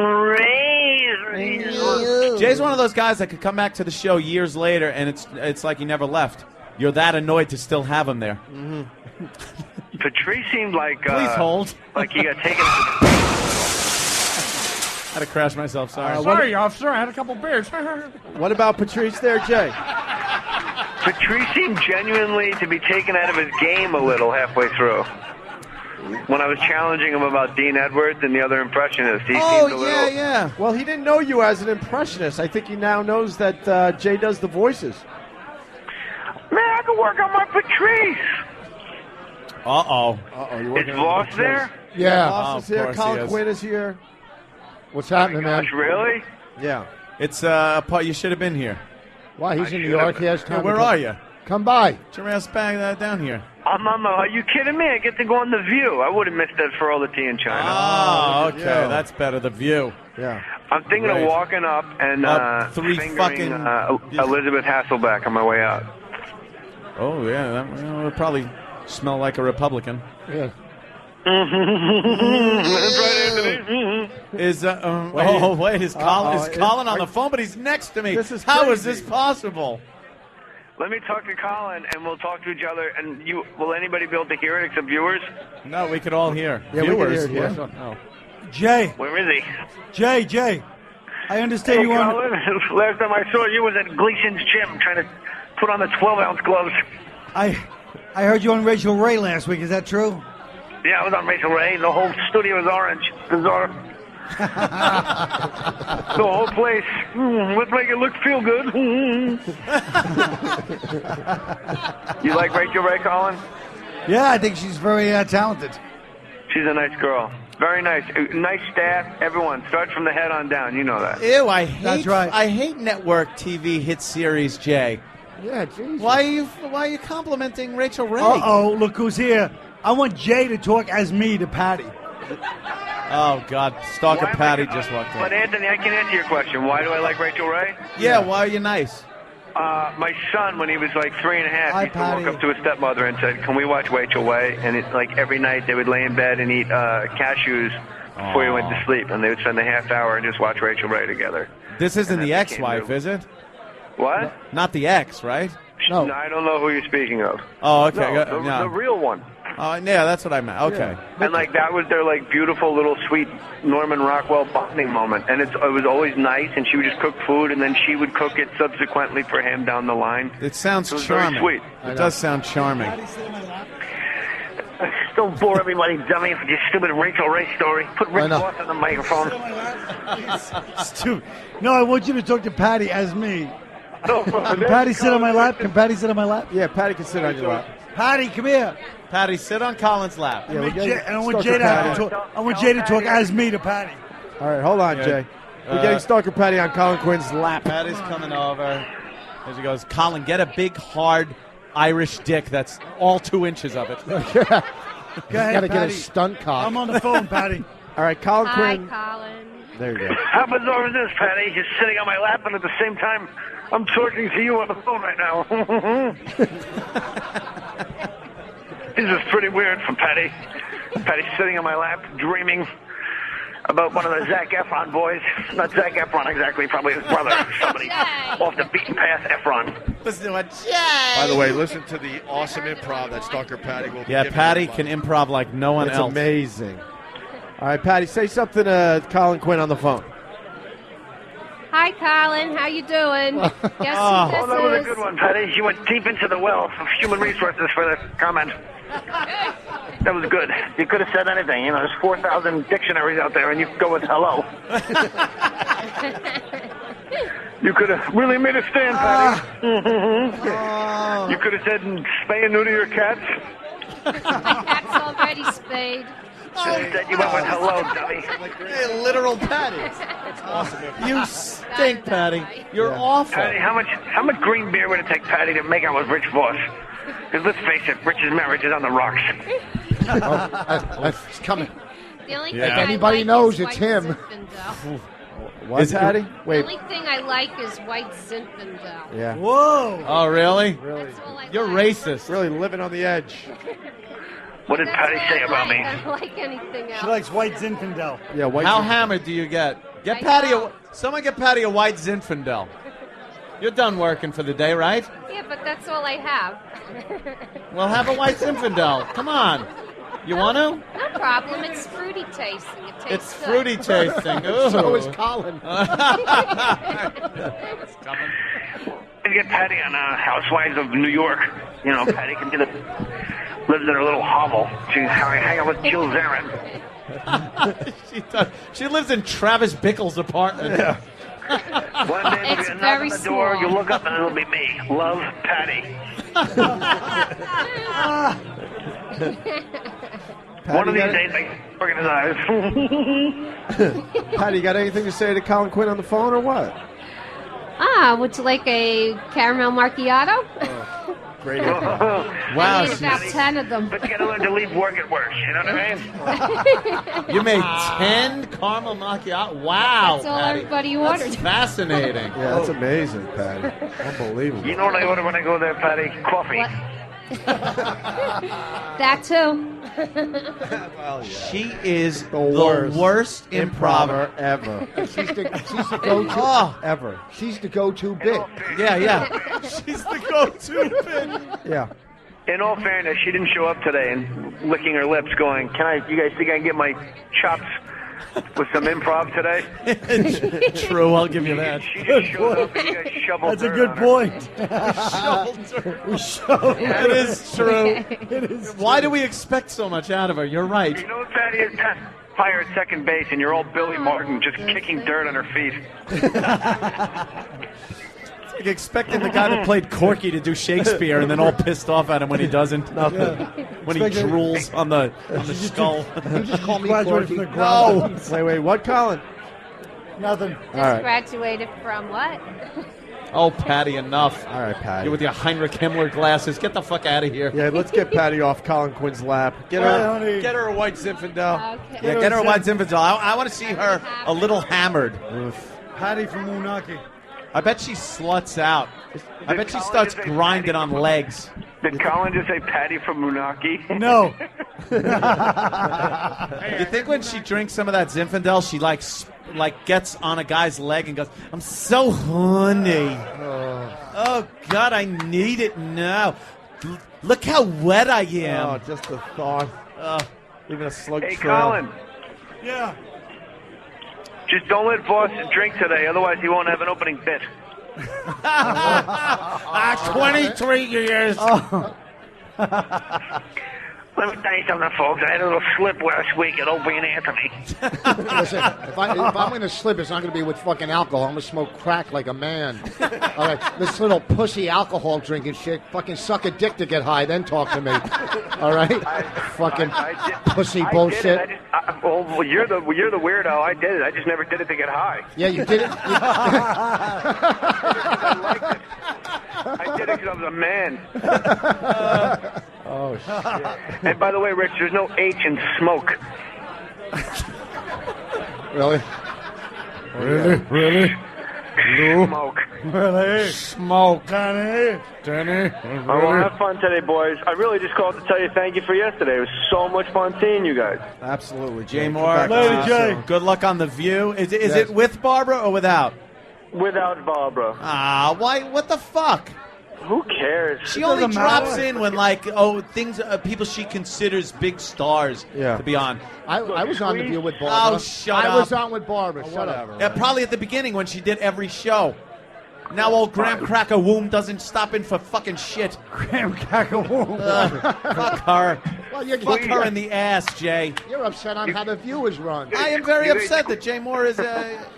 Jay's one of those guys that could come back to the show years later, and it's like he never left. You're that annoyed to still have him there. Mm-hmm. Patrice seemed like... Please hold. Like he got taken... I had to crash myself, sorry. Sorry, officer, I had a couple beers. What about Patrice there, Jay? Patrice seemed genuinely to be taken out of his game a little halfway through. When I was challenging him about Dean Edwards and the other impressionists, he seemed a little... yeah. Well, he didn't know you as an impressionist. I think he now knows that Jay does the voices. Man, I can work on my Patrice. Uh-oh. You're working Is on Voss Patrice. there? Yeah. Voss is here. Colin Quinn is here. What's happening, man? Gosh, really? Yeah. It's you should have been here. Why? He's in New York. He has time. Yeah, where to come. are you? Come by. Get your ass back down here. Are you kidding me? I get to go on The View. I would have missed that for all the tea in China. Oh, okay. That's better. The View. Yeah. I'm thinking of walking up and fingering Elizabeth Hasselbeck on my way out. Oh, yeah. That would probably smell like a Republican. Yeah. That's right, Anthony. Is Colin on the phone? But he's next to me. How is this possible? Let me talk to Colin, and we'll talk to each other. And will anybody be able to hear it except viewers? No, we could all hear. Yeah, viewers. we can hear it. Oh. Jay. Where is he? Jay. I understand Hey, you want. Colin, last time I saw you was at Gleason's gym trying to put on the 12-ounce gloves. I heard you on Rachel Ray last week. Is that true? Yeah, I was on Rachel Ray. The whole studio was orange. Bizarre. The whole place. Let's make it feel good. You like Rachel Ray, Colin? Yeah, I think she's very talented. She's a nice girl. Very nice. Nice staff. Everyone. Start from the head on down. You know that. Ew, I hate. That's right. I hate network TV hit series, Jay. Yeah, Jesus. Why are you complimenting Rachel Ray? Look who's here. I want Jay to talk as me to Patty. Oh, God. Stalker Patty just walked in. But, Anthony, I can answer your question. Why do I like Rachel Ray? Yeah, why are you nice? My son, when he was like 3 and a half, Hi, used to walk up to his stepmother and said, "Can we watch Rachel Ray?" And it's like every night they would lay in bed and eat cashews before he went to sleep, and they would spend a half hour and just watch Rachel Ray together. This isn't the ex-wife, is it? What? Not the ex, right? No, I don't know who you're speaking of. Oh, okay. No, the real one. Oh, yeah, that's what I meant. Okay. Yeah. And like that was their like beautiful little sweet Norman Rockwell bonding moment, and it was always nice. And she would just cook food, and then she would cook it subsequently for him down the line. It sounds was charming. Very sweet. It does sound charming. Don't bore everybody, dummy, with your stupid Rachel Ray story. Put Rick Ross on the microphone. Stu, no, I want you to talk to Patty as me. No, Can Patty sit on my lap? Can Patty sit on my lap? Yeah, Patty can sit on your lap. Patty, come here. Patty, sit on Colin's lap. Yeah, we Jay, and I want Stalker Jay to Patty. talk. I want Jay to talk as me to Patty. All right, hold on, Jay. We're getting Stalker Patty on Colin Quinn's lap. Patty's coming over. As he goes, Colin, get a big, hard Irish dick that's all 2 inches of it. Go ahead, get a stunt cock. I'm on the phone, Patty. All right, Colin Hi, Quinn. Colin. There you go. How bizarre is this, Patty? You're sitting on my lap, and at the same time, I'm talking to you on the phone right now. This is pretty weird for Patty. Patty's sitting on my lap, dreaming about one of the Zac Efron boys. Not Zac Efron exactly, probably his brother. Somebody off the beaten path, Efron. Listen to what Jay. By the way, listen to the awesome improv that Stalker Patty will be Yeah, giving Patty everybody. can improv like no one It's else. amazing. All right, Patty, say something to Colin Quinn on the phone. Hi, Colin. How you doing? Guess who this Oh, that was a is? good one, Patty. You went deep into the well of human resources for the comment. That was good. You could have said anything. You know, there's 4,000 dictionaries out there, and you could go with hello. You could have really made a stand, Patty. You could have said, spay and neuter your cats. My cat's already spayed. Instead, you went with hello, dummy. Hey, literal Patty. That's awesome. You stink, Patty. You're awful. Patty, how much green beer would it take Patty to make out with Rich Voss? Because let's face it, Rich's marriage is on the rocks. It's coming. The only If thing I anybody like knows, is it's White him. Zinfandel. What, Patty? The Wait. only thing I like is White Zinfandel. Yeah. Whoa. Oh, really? Really? You're racist. Really living on the edge. What did Patty say about me? I don't like anything else. She likes White Zinfandel. Yeah, White How Zinfandel. hammered do you get? Get I Patty know. someone get Patty a White Zinfandel. You're done working for the day, right? Yeah, but that's all I have. Well, have a White Zinfandel. Come on. You want to? No problem. It's fruity tasting. It tastes It's good. fruity tasting. Ooh. So is Colin. It's coming. And get Patty on Housewives of New York. You know, Patty can lives in her little hovel. She's hanging out with Jill Zarin. She lives in Travis Bickle's apartment. Yeah. One day there'll It's be a knock very on the door. small. You look up and it'll be me. Love, Patty. One of these days, I organize eyes. Patty, you got anything to say to Colin Quinn on the phone or what? Would you like a caramel macchiato? Great. I made about 10 of them. But you gotta learn to leave work at work. You know what I mean? You made 10 caramel macchiato. Wow, That's all Patty. everybody That's ordered. fascinating. Yeah, that's amazing, Patty. Unbelievable. You know what I order when I go there, Patty? Coffee. That too. She is the worst worst improver ever. She's the go-to. Ever. She's the go-to bit. Yeah. She's the go-to bit. Yeah. In all fairness, she didn't show up today and licking her lips going, you guys think I can get my chops with some improv today? True, I'll give you that. She just showed up and you guys shoveled That's a dirt good on her. point. We shoveled It is true. It is Why do we expect so much out of her? You're right. You know what Patty is? Fire at second base and you're all Billy Martin just kicking dirt on her feet. It's like expecting the guy that played Corky to do Shakespeare and then all pissed off at him when he doesn't. Nothing. When he Expecting- drools on the skull. You just call me Graduated Corky. from the No. Wait, what, Colin? Nothing. All right. Graduated from what? Oh, Patty, enough. All right, Patty. You with your Heinrich Himmler glasses. Get the fuck out of here. Yeah, let's get Patty off Colin Quinn's lap. Get Hey, her, honey. get her a White Zinfandel. Okay. Yeah, get her a White Zinfandel. I want to see her a little hammered. Patty from Moonaki. I bet she sluts out. I bet she starts grinding on legs. Did Colin just say Patty from Moonaki? No. You think when she drinks some of that Zinfandel, she like gets on a guy's leg and goes, "I'm so horny. Oh God, I need it now. Look how wet I am." Oh, just the thought. Leaving a slug Hey, trail. Colin. Yeah. Just don't let Voss drink today, otherwise he won't have an opening bit. 23 years. Oh, Let me tell you something, folks. I had a little slip last week at Opie and Anthony. Listen, if I'm going to slip, it's not going to be with fucking alcohol. I'm going to smoke crack like a man. All right, this little pussy alcohol drinking shit. Fucking suck a dick to get high, then talk to me. All right, fucking pussy bullshit. Well, you're the weirdo. I did it. I just never did it to get high. Yeah, you did it. I did it because I was a man. Oh, shit. And by the way, Rich, there's no H in smoke. Really? Really? Smoke. Really? Smoke. Danny. Well, have fun today, boys. I really just called to tell you thank you for yesterday. It was so much fun seeing you guys. Absolutely. Jay Mohr. Good luck on The View. Is it with Barbara or without? Without Barbara. Ah, why? What the fuck? Who cares? She only drops in when, like, things, people she considers big stars to be on. I was on The View with Barbara. Oh, shut up. I was on with Barbara. Shut up. Yeah, probably at the beginning when she did every show. Now old Graham Cracker Womb doesn't stop in for fucking shit. Graham Cracker Womb. Fuck her. Well, you're Fuck her in the ass, Jay. You're upset on how The View is run. I am very upset that Jay Mohr is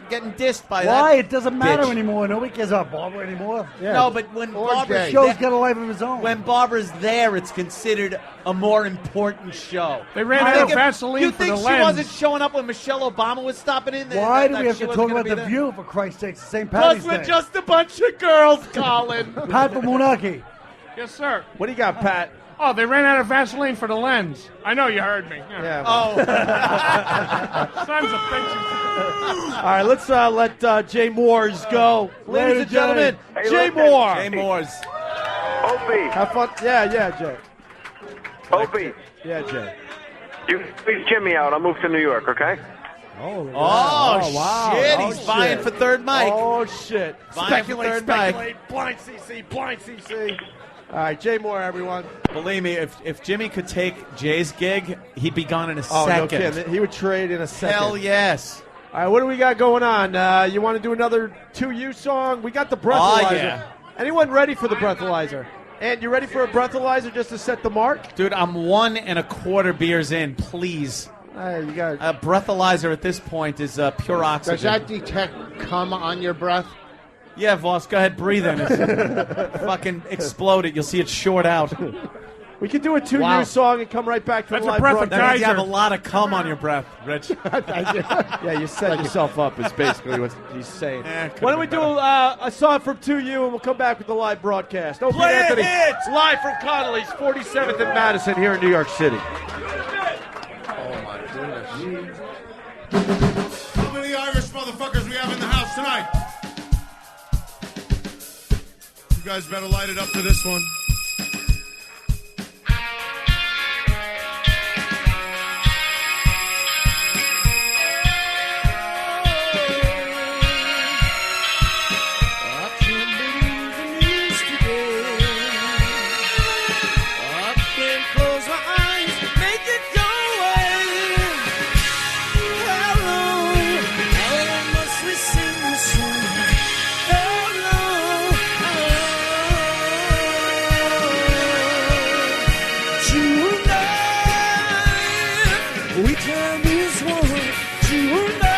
getting dissed by that. Why? It doesn't matter bitch. anymore. Nobody cares about Barbara anymore. No, but when Barbara's show's there- got a life of his own. When Barbara's there, it's considered a more important show. They ran out of Vaseline You for think the she lens. wasn't showing up when Michelle Obama was stopping in? Why do that we have she to wasn't talk gonna about be The there? View, for Christ's sake? It's St. Because Patty's we're Day. just a bunch of girls, Colin. Pat Munaki. Yes, sir. What do you got, Pat? Oh, they ran out of Vaseline for the lens. I know you heard me. Yeah. Oh. Sons of bitches. All right, let's let Jay Mohr's go. Ladies and gentlemen, Hey, Jay listen. Mohr. Jay Mohr's. Opie. Have fun. Yeah, Jay. Opie. Yeah, Jay. You please Jimmy out. I'll move to New York, okay? Oh, wow. Shit, Oh, he's vying shit. for third mic. Oh, shit. Vying for third mic. Blind CC. All right, Jay Mohr, everyone. Believe me, if Jimmy could take Jay's gig, he'd be gone in a Oh, second. no kidding. He would trade in a second. Hell yes. All right, what do we got going on? You want to do another 2U song? We got the breathalyzer. Oh, yeah. Anyone ready for the breathalyzer? And you ready for a breathalyzer just to set the mark? Dude, I'm 1 1/4 beers in, please. You got A breathalyzer at this point is pure oxygen. Does that detect cum on your breath? Yeah, Voss, go ahead, breathe in it. Fucking explode it. You'll see it short out. We could do a 2U song and come right back to That's the a live breath of That means broadcast. you have a lot of cum on your breath, Rich. Yeah, you set yourself up is basically what he's saying. could've Why don't we been do a song from 2U and we'll come back with the live broadcast. Opie Play Anthony, it! live from Connelly's 47th and Madison here in New York City. How many Irish motherfuckers we have in the house tonight? You guys better light it up to this one. We turn this one tonight.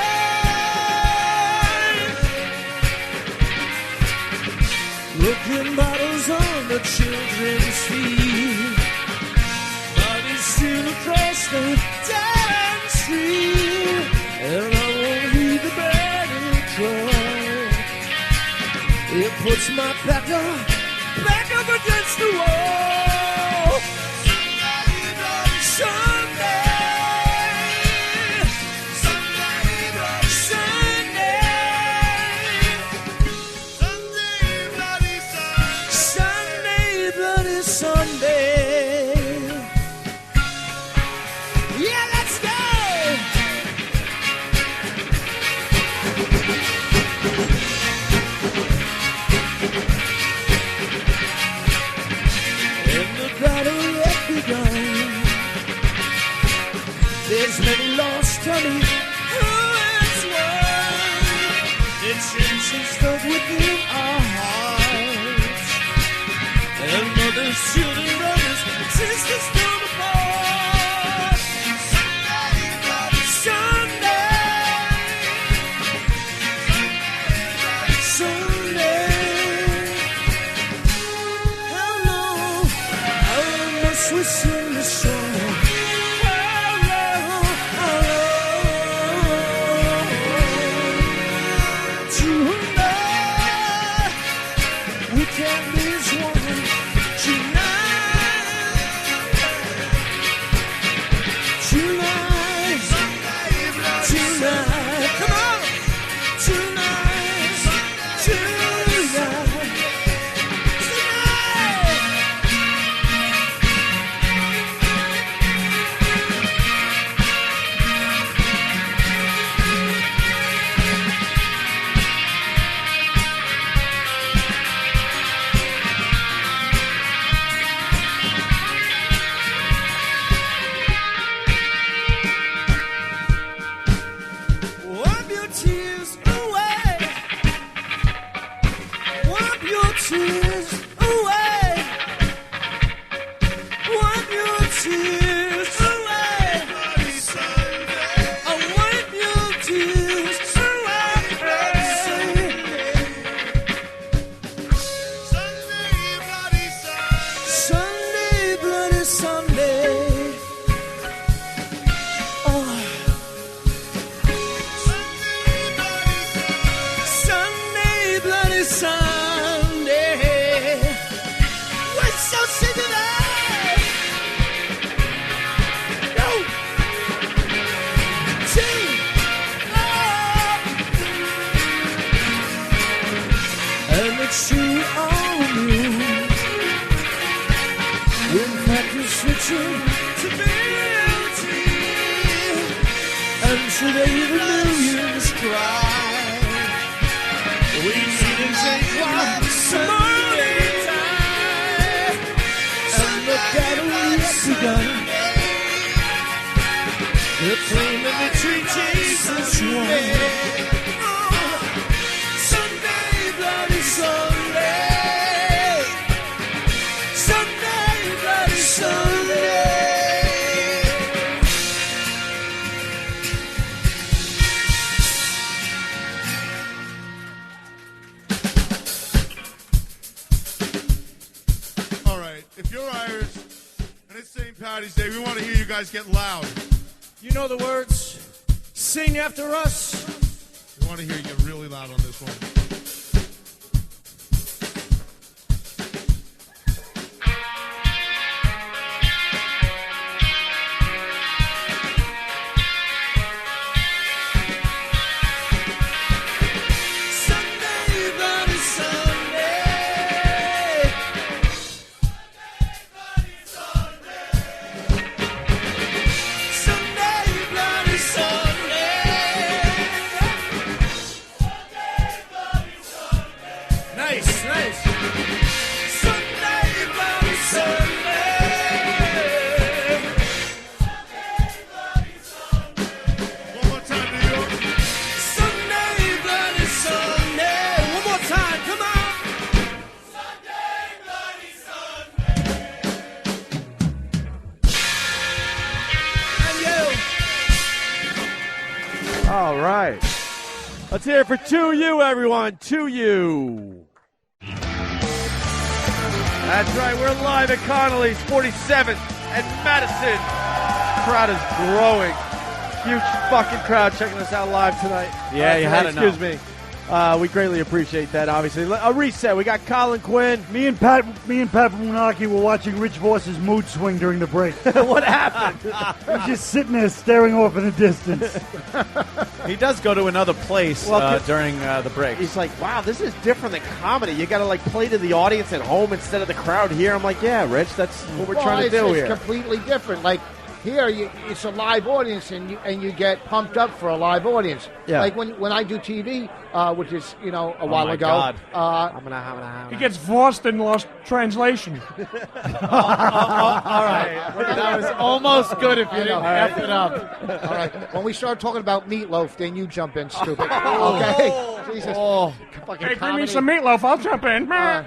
Looking bottles on the children's feet, bodies still across the dance street, and I won't heed the battle cry. It puts my back up against the wall. Sunday. Sunday. Yeah, let's go. And the battle yet begun. There's many lost to me. Who has won? It's stuck within our hearts. And mothers, children, brothers, sisters still apart. Sunday. How long must we sing this song? How long? Tonight we can be as one. Tonight, come on! Tonight. Wipe your tears away. Wipe your tears away. Wipe your tears away. Wipe your tears away. Sunday, bloody Sunday. Oh. Sunday, bloody Sunday. We're so sick of that. No. Two. And it's true on you. In fact, you're switching to beauty. And today the millions cry. We need to take one Sunday time. And look at what's begun. They're claiming to treat Jesus right. Sunday, bloody Sunday. Sunday, bloody Sunday. All right, if you're Irish and it's St. Paddy's Day, we want to hear you guys get loud. You know the words. Sing after us. We want to hear you get really loud on this one. Sunday, bloody Sunday. Sunday, bloody Sunday. Nice, nice. Sunday, bloody Sunday. One more time, New York. Sunday, bloody Sunday. One more time, come on. Sunday, bloody Sunday. All right. Let's hear it for 2U, everyone. 2U. That's right. We're live at Connelly's 47th and Madison. Crowd is growing. Huge fucking crowd checking us out live tonight. Yeah, you had to know. Excuse me. We greatly appreciate that, obviously. A reset. We got Colin Quinn. Me and Pat Munaki were watching Rich Voss's mood swing during the break. What happened? He's just sitting there staring off in the distance. He does go to another place during the break. He's like, wow, this is different than comedy. You got to like play to the audience at home instead of the crowd here. I'm like, yeah, Rich, that's what we're trying to do it's here. completely different. Like here, it's a live audience, and you get pumped up for a live audience. Yeah. Like when I do TV, which is a while my ago. God. He gets lost in lost translation. All right. That was almost good if you didn't F it up. All right. When we start talking about meatloaf, then you jump in, stupid. Okay. Jesus. Fucking Hey, bring comedy. me some meatloaf. I'll jump in. God,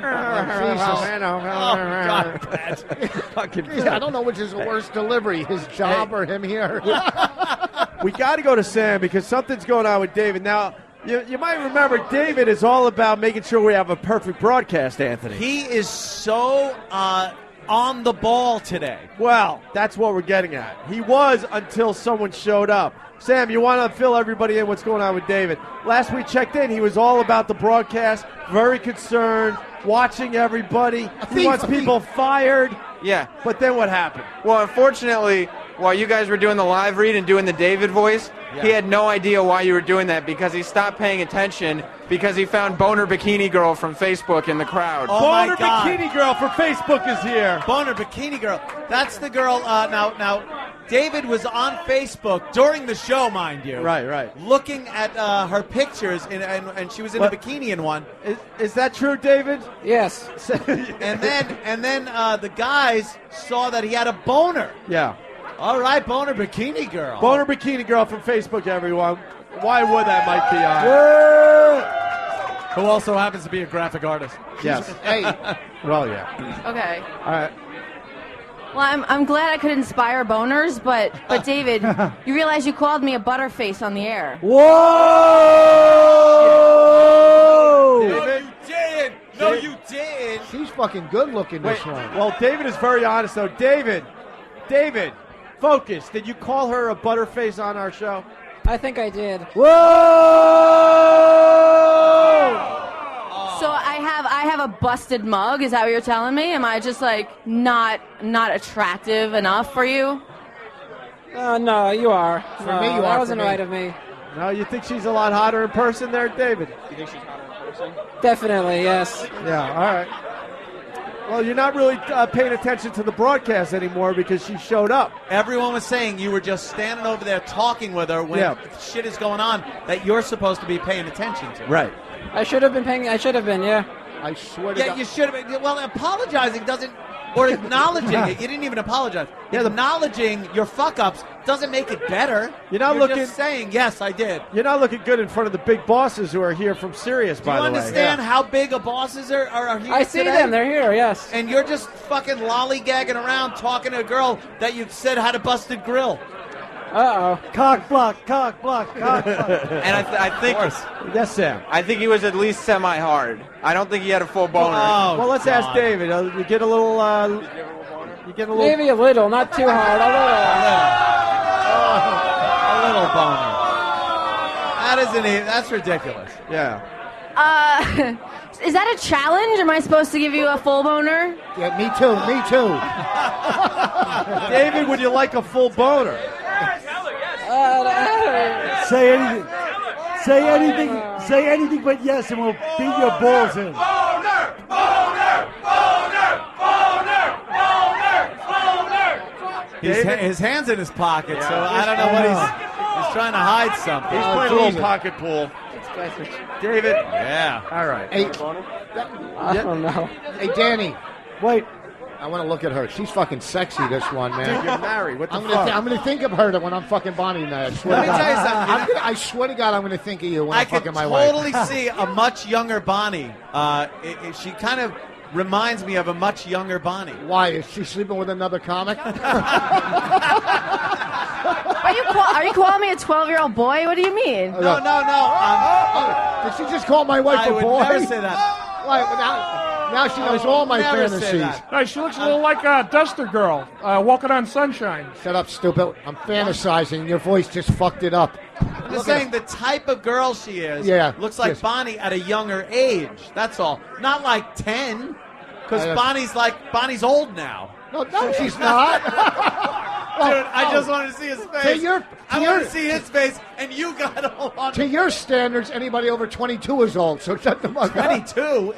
Fucking I don't know which is the worst delivery, his job or him here. We got to go to Sam because something's going on with David. Now, You might remember David is all about making sure we have a perfect broadcast, Anthony. He is so on the ball today. Well, that's what we're getting at. He was until someone showed up. Sam, you want to fill everybody in what's going on with David. Last we checked in, he was all about the broadcast, very concerned, watching everybody. He wants people fired. Yeah. But then what happened? Well, unfortunately, while you guys were doing the live read and doing the David voice, he had no idea why you were doing that because he stopped paying attention because he found Boner Bikini Girl from Facebook in the crowd. Oh Boner Bikini Girl from Facebook is here. Boner Bikini Girl. That's the girl. Now, David was on Facebook during the show, mind you. Right. Looking at her pictures, and she was in a bikini in one. Is that true, David? Yes. and then the guys saw that he had a boner. Yeah. All right, Boner Bikini Girl. Boner Bikini Girl from Facebook, everyone. Why would that might be on? Who also happens to be a graphic artist. Yes. Hey. Well, yeah. Okay. All right. Well, I'm glad I could inspire boners, but David, you realize you called me a butterface on the air. Whoa! David? No, you didn't. She's fucking good looking, this one. Well, David is very honest, though. David, focus. Did you call her a butterface on our show? I think I did. Whoa! So I have a busted mug. Is that what you're telling me? Am I just like not attractive enough for you? No, you are. For no, me, you that are. wasn't For me. right of me. No, you think she's a lot hotter in person there, David? You think she's hotter in person? Definitely, yes. Yeah, all right. Well, you're not really paying attention to the broadcast anymore because she showed up. Everyone was saying you were just standing over there talking with her when shit is going on that you're supposed to be paying attention to. Right. I should have been, yeah. I swear to Yeah, God. you should have been. Well, apologizing doesn't, or acknowledging it. You didn't even apologize. Acknowledging your fuck-ups doesn't make it better. You're not You're looking. just saying, yes, I did. You're not looking good in front of the big bosses who are here from Sirius, Do by you the way. understand how big a bosses are here I see today? them. They're here, yes. And you're just fucking lollygagging around talking to a girl that you said had a busted grill. Uh-oh. Cock block. And I think Yes, Sam. I think he was at least semi-hard. I don't think he had a full boner. Well, let's ask David. You get a little. You get a little. Maybe a little, not too hard. A little boner. That isn't even. That's ridiculous. Yeah. Is that a challenge? Am I supposed to give you a full boner? Yeah, me too. David, would you like a full boner? Say anything but yes, and we'll beat your balls in. His hand's in his pocket, so I don't know what he's trying to hide something. He's playing a little pocket pool. David. Yeah. All right. Hey, I don't know. hey, Danny. Wait. I want to look at her. She's fucking sexy, this one, man. Dude, you're married. What the I'm fuck? gonna think of her when I'm fucking Bonnie tonight. I swear Let to me God. tell you something. I swear to God, I'm gonna think of you when I I'm could fucking my wife. totally see a much younger Bonnie. She kind of reminds me of a much younger Bonnie. Why? Is she sleeping with another comic? Are you calling me a 12-year-old boy? What do you mean? No. Did she just call my wife I a would boy? never say that. Why? Now she knows all my never say fantasies. that. No, she looks a little like a Duster Girl, walking on sunshine. Shut up, stupid. I'm fantasizing. Your voice just fucked it up. I'm just saying the type of girl she is looks like yes. Bonnie at a younger age. That's all. Not like 10, because Yes. Bonnie's old now. No, she's not. Dude, I just wanted to see his face. I want to see his face, and you got all on. To your standards, anybody over 22 is old, so shut the fuck up. 22?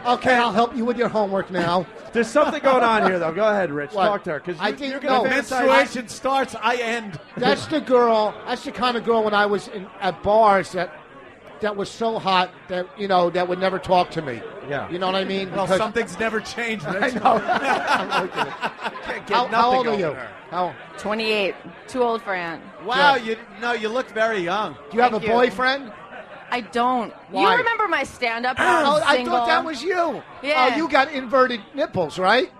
Okay, I'll help you with your homework now. There's something going on here, though. Go ahead, Rich. What? Talk to her. Because I think you're going to Menstruation starts, I end. That's the girl. That's the kind of girl when I was at bars that was so hot that that would never talk to me. Yeah. You know what I mean? Well, Because- something's never changed, Rich. I know. I'm looking at- how old are you? How? 28. Too old for Aunt. Wow, you look very young. Do you have Thank a you. boyfriend? I don't. Why? You remember my stand-up? Oh, I thought that was you. Yeah. Oh, you got inverted nipples, right?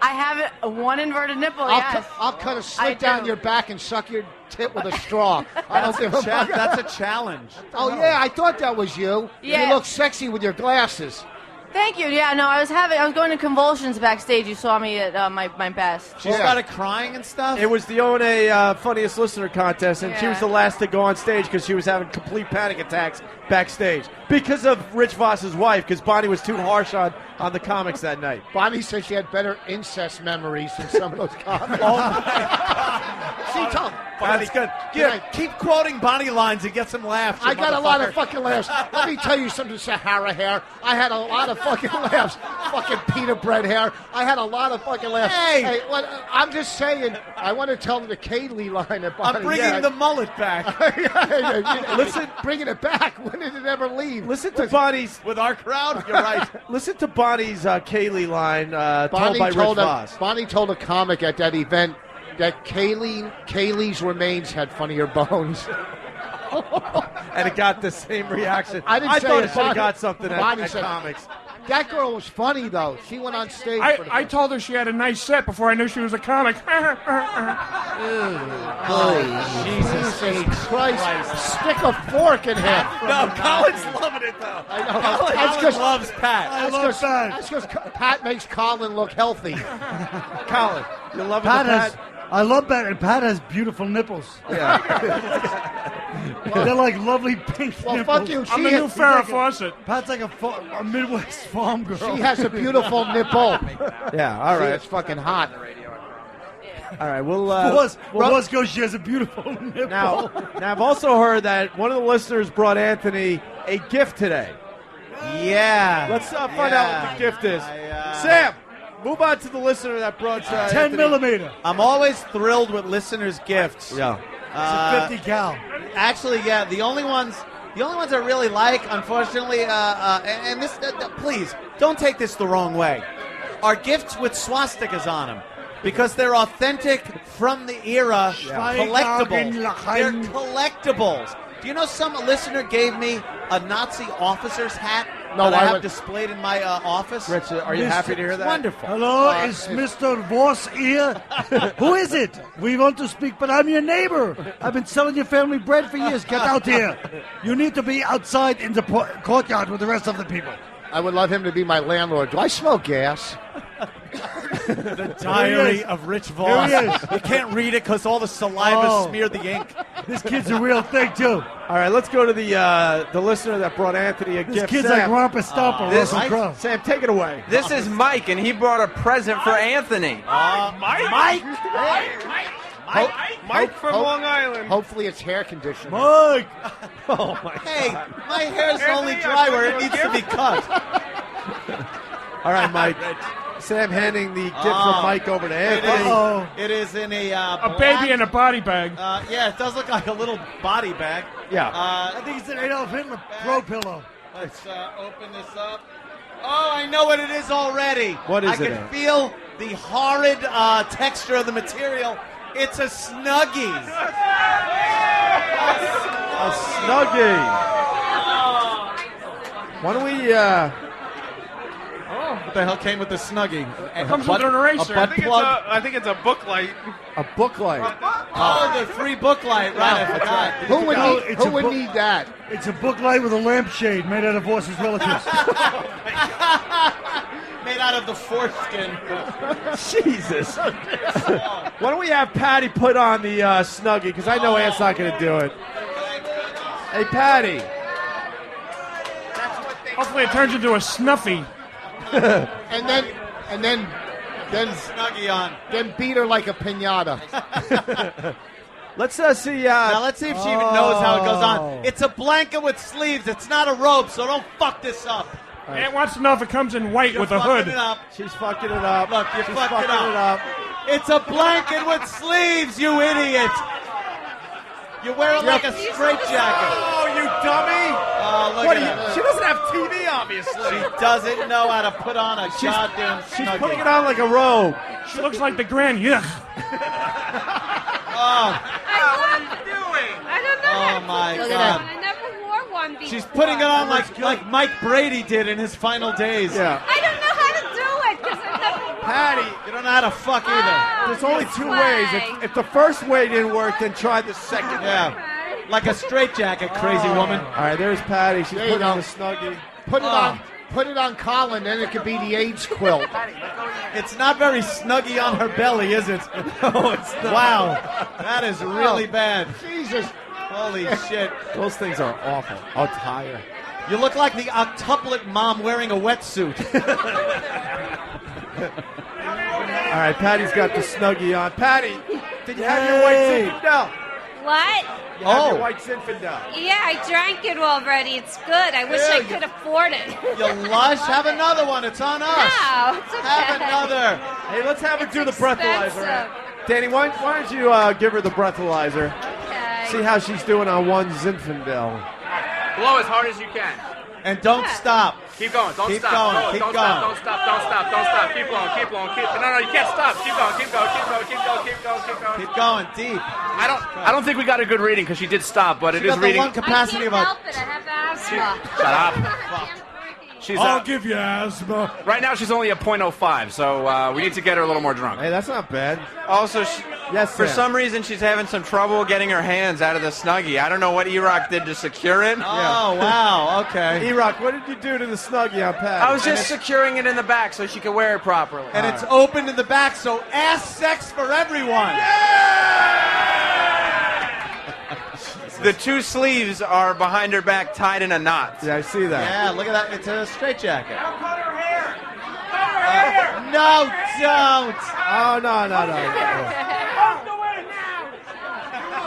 I have one inverted nipple. Yes. I'll cut a slit down your back and suck your tit with a straw. I don't give a fuck. That's a challenge. Oh yeah, I thought that was you. Yeah. You look sexy with your glasses. Thank you. Yeah, no, I was going to convulsions backstage. You saw me at my best. She started crying and stuff? It was the ONA Funniest Listener contest, and she Yeah. was the last to go on stage because she was having complete panic attacks backstage because of Rich Voss's wife, because Bonnie was too harsh on the comics that night. Bonnie said she had better incest memories than some of those comics. She told That's good. Yeah, keep quoting Bonnie lines and get some laughs. I got a lot of fucking laughs. Let me tell you something, Sahara hair. I had a lot of fucking laughs. Fucking pita bread hair. I had a lot of fucking laughs. Hey! I'm just saying, I want to tell the Kaylee line at Bonnie. I'm bringing the mullet back. Listen, bringing it back. When did it ever leave? Listen to Bonnie's with our crowd. You're right. Listen to Bonnie's Kaylee line told by Rich Voss. Bonnie told a comic at that event that Kaylee's remains had funnier bones. And it got the same reaction. I didn't say thought it. it should have got something Bonnie at said, comises. That girl was funny, though. She went on stage. I told her she had a nice set before I knew she was a comic. Jesus Christ. Stick a fork in him. No, Colin's loving it, though. I know. Colin loves Pat. That's because Pat makes Colin look healthy. Colin, you love Pat I love Pat, and Pat has beautiful nipples. Yeah. They're like lovely pink Well, nipples. fuck you. I'm the new Farrah Fawcett. Pat's like a Midwest farm girl. She has a beautiful nipple. Yeah, all right. It's fucking hot. All right, we'll... Let's go. She has a beautiful nipple. Now, I've also heard that one of the listeners brought Anthony a gift today. Yeah. Let's find out what the gift is. Sam, move on to the listener that brought 10 Anthony. millimeter. I'm always thrilled with listeners' gifts. Yeah. It's a 50 cal. Actually, yeah. The only ones I really like, unfortunately, and this, please don't take this the wrong way, are gifts with swastikas on them. Because they're authentic from the era, collectibles. They're collectibles. Do you know some listener gave me a Nazi officer's hat that I have displayed in my office? Rich, are you happy to hear that? Wonderful. Hello, is Mr. Voss here? Who is it? We want to speak, but I'm your neighbor. I've been selling your family bread for years. Get out here. You need to be outside in the courtyard with the rest of the people. I would love him to be my landlord. Do I smell gas? The Diary of Rich Voss. Here he is. You can't read it because all the saliva smeared the ink. This kid's a real thing, too. All right, let's go to the listener that brought Anthony a This gift. kid's Sam. like Romper Stomper, Russell Crowe. Sam, take it away. This is Mike, and he brought a present for Anthony. Mike from Long Island. Hopefully it's hair conditioner. Mike! Oh, my Hey, God. my hair's only dry where it needs to be cut. All right, Mike. Sam handing the gift from Mike over to Anthony. It is in a A baby in a body bag. Yeah, it does look like a little body bag. Yeah. I think it's an Adolf Hitler throw pillow. Let's open this up. Oh, I know what it is already. What is I it? can feel the horrid texture of the material. It's a Snuggie. A Snuggie. Why don't we... What the hell came with the Snuggie? It comes with an eraser. A butt plug? I think it's a book light. A book light. Oh, the free book light. Right, I forgot. Who would need that? It's a book light with a lampshade made out of Voss's relatives. Made out of the foreskin. Jesus. Why don't we have Patty put on the Snuggie? Because I know Ant's not going to do it. Hey, Patty. Hopefully it turns into a Snuffy. and then Snuggie on. Then beat her like a piñata. Let's see. Now let's see if she even knows how it goes on. It's a blanket with sleeves. It's not a robe, so don't fuck this up. Aunt wants to know if it comes in white with a hood. It up. She's fucking it up. Look, you She's fucked it fucking up. it up. It's a blanket with sleeves, you idiot. You wear it like a straitjacket. Oh, you dummy! Look What at are her. you? She doesn't have TV, obviously. She doesn't know how to put on a goddamn She's Snuggie. putting it on like a robe. She looks like the Grand Yuck. Oh, I don't know. oh my I God. never wore one before. She's putting it on like Mike Brady did in his final days. Yeah. I don't know how to do it because I've never Patty, you don't know how to fuck either. There's only two ways. If the first way didn't work, then try the second way. Yeah. Like a straitjacket, crazy woman. All right, there's Patty. She's There you putting on go. the snuggie. Put it on Colin, then it could be the AIDS quilt. It's not very snuggy on her belly, is it? No, it's not. Wow. That is really bad. Jesus. Holy shit. Those things are awful. I'll tire. You look like the octuplet mom wearing a wetsuit. All right, Patty's got the snuggie on. Patty, did you have your white Zinfandel? What? You have your white Zinfandel. Yeah, I drank it already. It's good. I wish I could afford it. You lush. Have another one. It's on us. No, it's okay. Have another. Hey, let's have her do the breathalyzer. expensive. Danny, why don't you give her the breathalyzer? Okay. See how she's doing on one Zinfandel. Blow as hard as you can. And don't stop. Keep going. Don't Keep stop. going. No, Keep don't going. stop. Don't stop. Don't stop. Don't stop. Keep going. Keep going. No, you can't stop. Keep going. Keep going. Keep going. Keep going. Keep going. Keep going. Keep going deep. I don't think we got a good reading because she did stop, but it She is got the reading. lung capacity of a. I have asthma. Shut up. She's I'll give you asthma. right now. She's only a .05, so we need to get her a little more drunk. Hey, that's not bad. Also, Yes, for Sam. some reason, she's having some trouble getting her hands out of the snuggie. I don't know what E-Rock did to secure it. Oh, wow. Okay. E-Rock, what did you do to the snuggie on Patty? I was just securing it in the back so she could wear it properly. And it's open in the back, so ass sex for everyone. The two sleeves are behind her back, tied in a knot. Yeah, I see that. Yeah, look at that. It's a straitjacket. Oh, No, don't. Oh, no.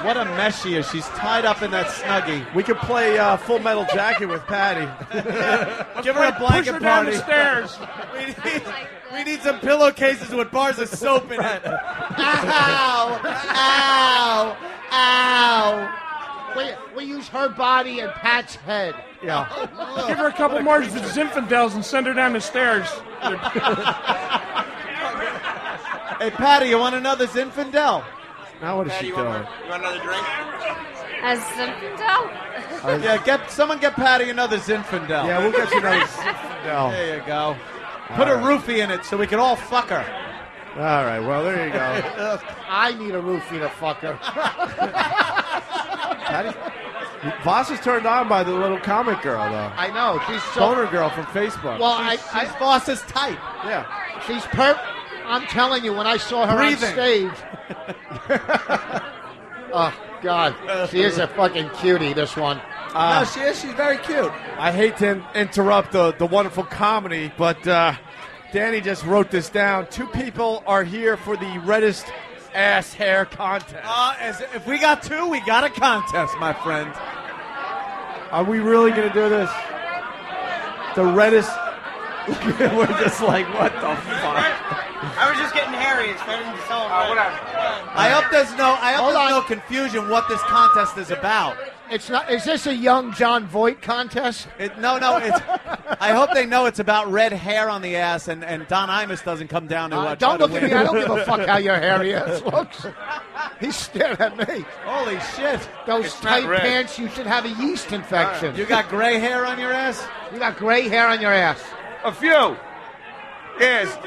What a mess she is. She's tied up in that snuggie. We could play Full Metal Jacket with Patty. Give her a blanket Push her down party. the stairs. We need some pillowcases with bars of soap in it. Ow! Ow! Ow! We use her body and Pat's head. Yeah. Give her a couple more Zinfandels and send her down the stairs. Hey, Patty, you want another Zinfandel? Now what is she doing? You want another drink? As Zinfandel? Yeah, someone get Patty another Zinfandel. Yeah, we'll get you another Zinfandel. There you go. Put a roofie in it so we can all fuck her. All right, well, there you go. I need a roofie to fuck her. Patty, Voss is turned on by the little comic girl, though. I know. She's so... Boner girl from Facebook. Well, She's Voss's type. Yeah. She's I'm telling you, when I saw her Breathing. on stage... oh, God. She is a fucking cutie, this one. No, she is. She's very cute. I hate to interrupt the wonderful comedy, but Danny just wrote this down. 2 people are here for the reddest ass hair contest. If we got 2, we got a contest, my friend. Are we really going to do this? The reddest... We're just like, what the fuck? I was just getting hairy. It's better than so. Whatever. I hope there's no confusion what this contest is about. It's not. Is this a young John Voight contest? No. It's. I hope they know it's about red hair on the ass, and Don Imus doesn't come down to try don't to look at win. me. I don't give a fuck how your hairy ass looks. He's staring at me. Holy shit! Those It's tight not red. pants, you should have a yeast infection. You got gray hair on your ass? You got gray hair on your ass. A few. Yes.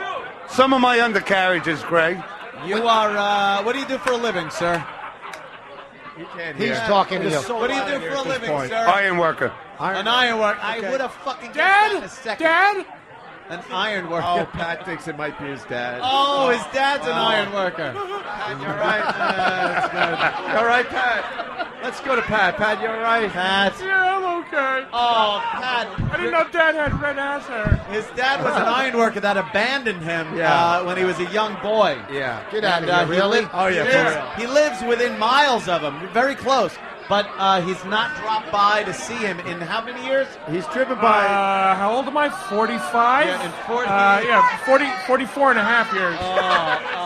Some of my undercarriage is gray. You are. What do you do for a living, sir? He's talking to you. What do you do for a living, sir? Iron worker. An iron worker. I would have fucking guessed that in a second. Dad? An iron worker. Oh, Pat thinks it might be his dad. Oh, his dad's an iron worker. Pat, you're right. That's good. You all right, Pat? Let's go to Pat. Pat, you all right? Pat. Yeah, I'm okay. Oh, Pat. I didn't know Dad had red ass hair. His dad was an iron worker that abandoned him when he was a young boy. Yeah. Get out of here, he really? He lives within miles of him, very close. But he's not dropped by to see him in how many years? He's driven by... How old am I? 45? Yeah, in 44 and a half years.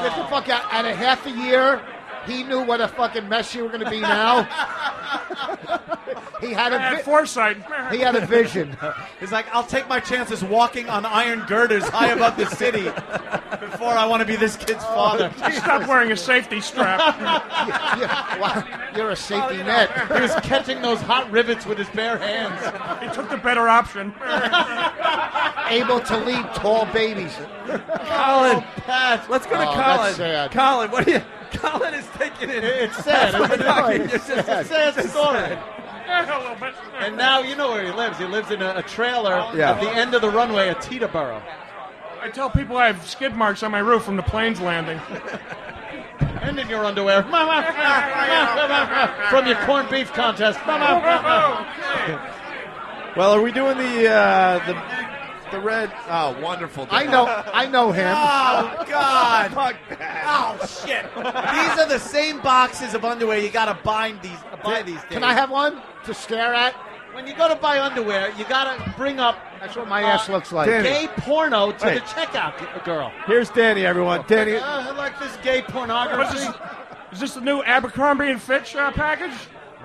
Get the fuck out. At a half a year, he knew what a fucking mess you were going to be now. He had I had foresight. He had a vision. He's like, I'll take my chances walking on iron girders high above the city before I want to be this kid's father. Stop wearing a safety strap. You're a safety net. He was catching those hot rivets with his bare hands. He took the better option. able to lead tall babies. Colin, Pat. let's go to Oh, Colin. that's sad. Colin, what do you? Colin is taking it. It's sad, isn't it? It's It's just sad. a sad story. A little bit. And now you know where he lives. He lives in a trailer Yeah. at the end of the runway at Teterboro. I tell people I have skid marks on my roof from the plane's landing. And in your underwear. From your corned beef contest. Well, are we doing the red? Oh, wonderful. I know him. Oh, God. Oh, shit. These are the same boxes of underwear. You got to buy these days. Can I have one to stare at? When you go to buy underwear, you got to bring up. That's what my ass looks like. Gay porno to Hey. the checkout girl. Here's Danny, everyone. Danny. I like this gay pornography. Is this the new Abercrombie and Fitch package?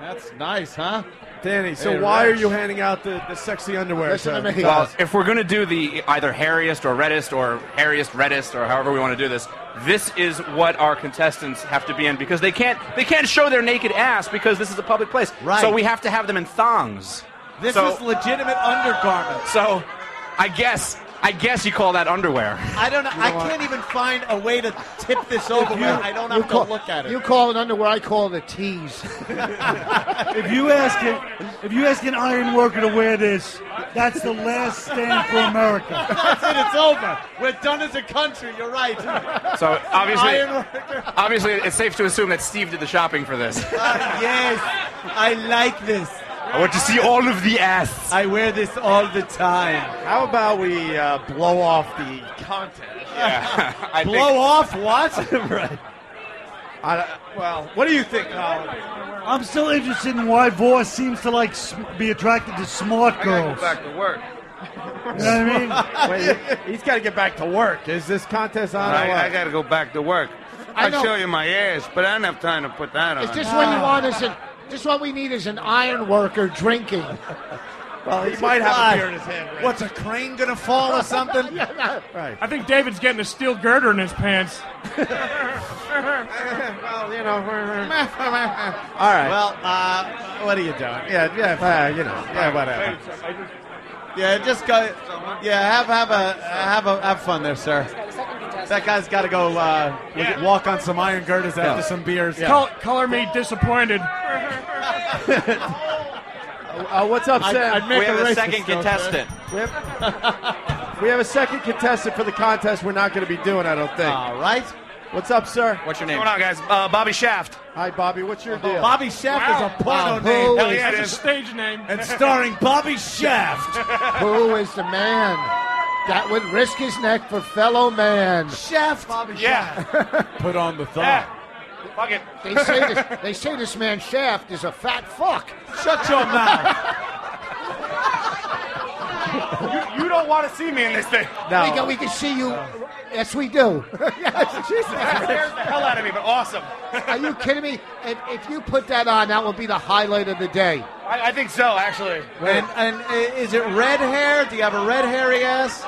That's nice, huh? Danny, so Hey, why Rex. are you handing out the sexy underwear? Listen to me. Well, if we're going to do the either hairiest or reddest or hairiest reddest or however we want to do this, this is what our contestants have to be in because they can't show their naked ass because this is a public place. Right. So we have to have them in thongs. This So- is legitimate undergarments. So I guess you call that underwear. I don't know. I can't even find a way to tip this over where I don't have to look at it. You call it underwear, I call it a tease. If you ask an iron worker to wear this, that's the last stand for America. That's it. It's over. We're done as a country. You're right. So obviously, Iron worker. obviously, it's safe to assume that Steve did the shopping for this. Yes, I like this. I want to see all of the ass. I wear this all the time. How about we blow off the contest? Yeah. I think- Blow off what? Right. Well, what do you think, Colin? I'm still interested in why Voss seems to be attracted to smart girls. to work. You know what I mean? Wait, he's got to get back to work. Is this contest on? or what? I got to go back to work. I I'll know. show you my ass, but I don't have time to put that on. Is this what you want? This what we need is an iron worker drinking. Well, he might have a beer in his hand. Right? What's a crane gonna fall or something? Right. I think David's getting a steel girder in his pants. Well, you know. All right. Well, what are you doing? Yeah, whatever. Yeah, just go. Yeah, have fun there, sir. That guy's got to go walk on some iron girders after some beers. Color me disappointed. What's up, Sam? We have a second contestant. We have a second contestant for the contest we're not going to be doing, I don't think. All right. What's up, sir? What's your name? What's going on, guys? Bobby Shaft. Hi, Bobby. What's your deal? Bobby Shaft is a porno name. Hell yeah, it's a stage name. And starring Bobby Shaft. Who is the man that would risk his neck for fellow man? Shaft. Yeah. Put on the thumb. Yeah. Fuck it. They say this man Shaft is a fat fuck. Shut your mouth. You don't want to see me in this thing. No. We can see you. Yes, we do. Yes. Jesus. That scares the hell out of me, but awesome. Are you kidding me? If you put that on, that will be the highlight of the day. I think so, actually. And is it red hair? Do you have a red hairy ass?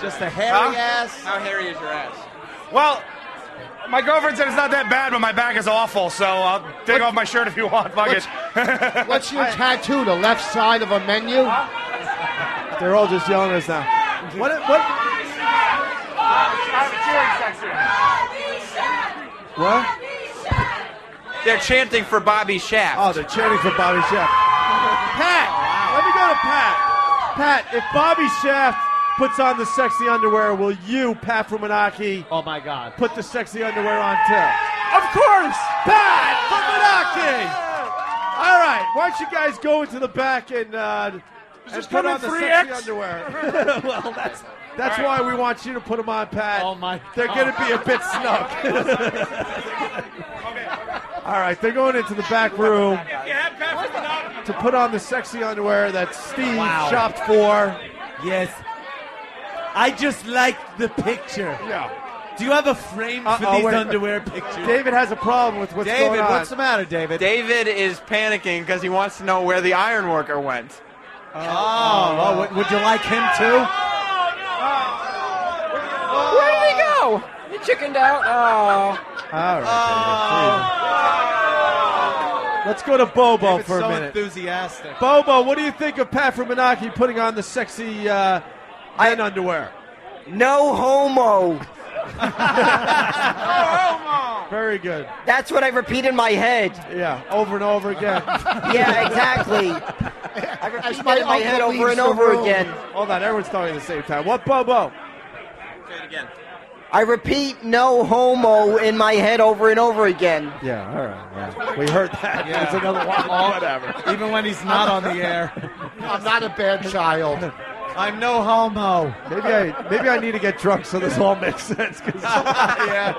Just a hairy ass? How hairy is your ass? Well, my girlfriend said it's not that bad, but my back is awful, so I'll take off my shirt if you want. Fuck it. What's your tattoo? The left side of a menu? They're all just yelling at us now. What? I have a cheering section. What? They're chanting for Bobby Shaft. Oh, they're chanting for Bobby Shaft. Pat, let me go to Pat. Pat, if Bobby Shaft puts on the sexy underwear, will you, Pat from Menaki, Oh, my God. put the sexy underwear on too? Of course. Pat from Menaki! All right, why don't you guys go into the back and this put come on in the 3X? sexy underwear? Well, that's why we want you to put them on, Pat. Oh, my They're going to be a bit snug. All right, they're going into the back room to put on the sexy underwear that Steve shopped for. Yes. I just like the picture. Yeah. Do you have a frame for these underwear pictures? David has a problem with what's going on. David, what's the matter, David? David is panicking because he wants to know where the iron worker went. Would you like him too? Where did he go? He chickened out. Oh. All right, David, let's go to Bobo David's for a so minute. enthusiastic. Bobo, what do you think of Pat from Menaki putting on the sexy Men underwear. No homo. Very good. That's what I repeat in my head. Yeah, over and over again. Yeah, exactly. I repeat that in my head over and over again. Hold on, everyone's talking at the same time. What, Bobo? Say it again. I repeat no homo in my head over and over again. Yeah, all right. Yeah. We heard that. Yeah. There's another one. Whatever. Even when he's not on the air. I'm not a bad child. I'm no homo. Maybe I need to get drunk so this all makes sense. Yeah.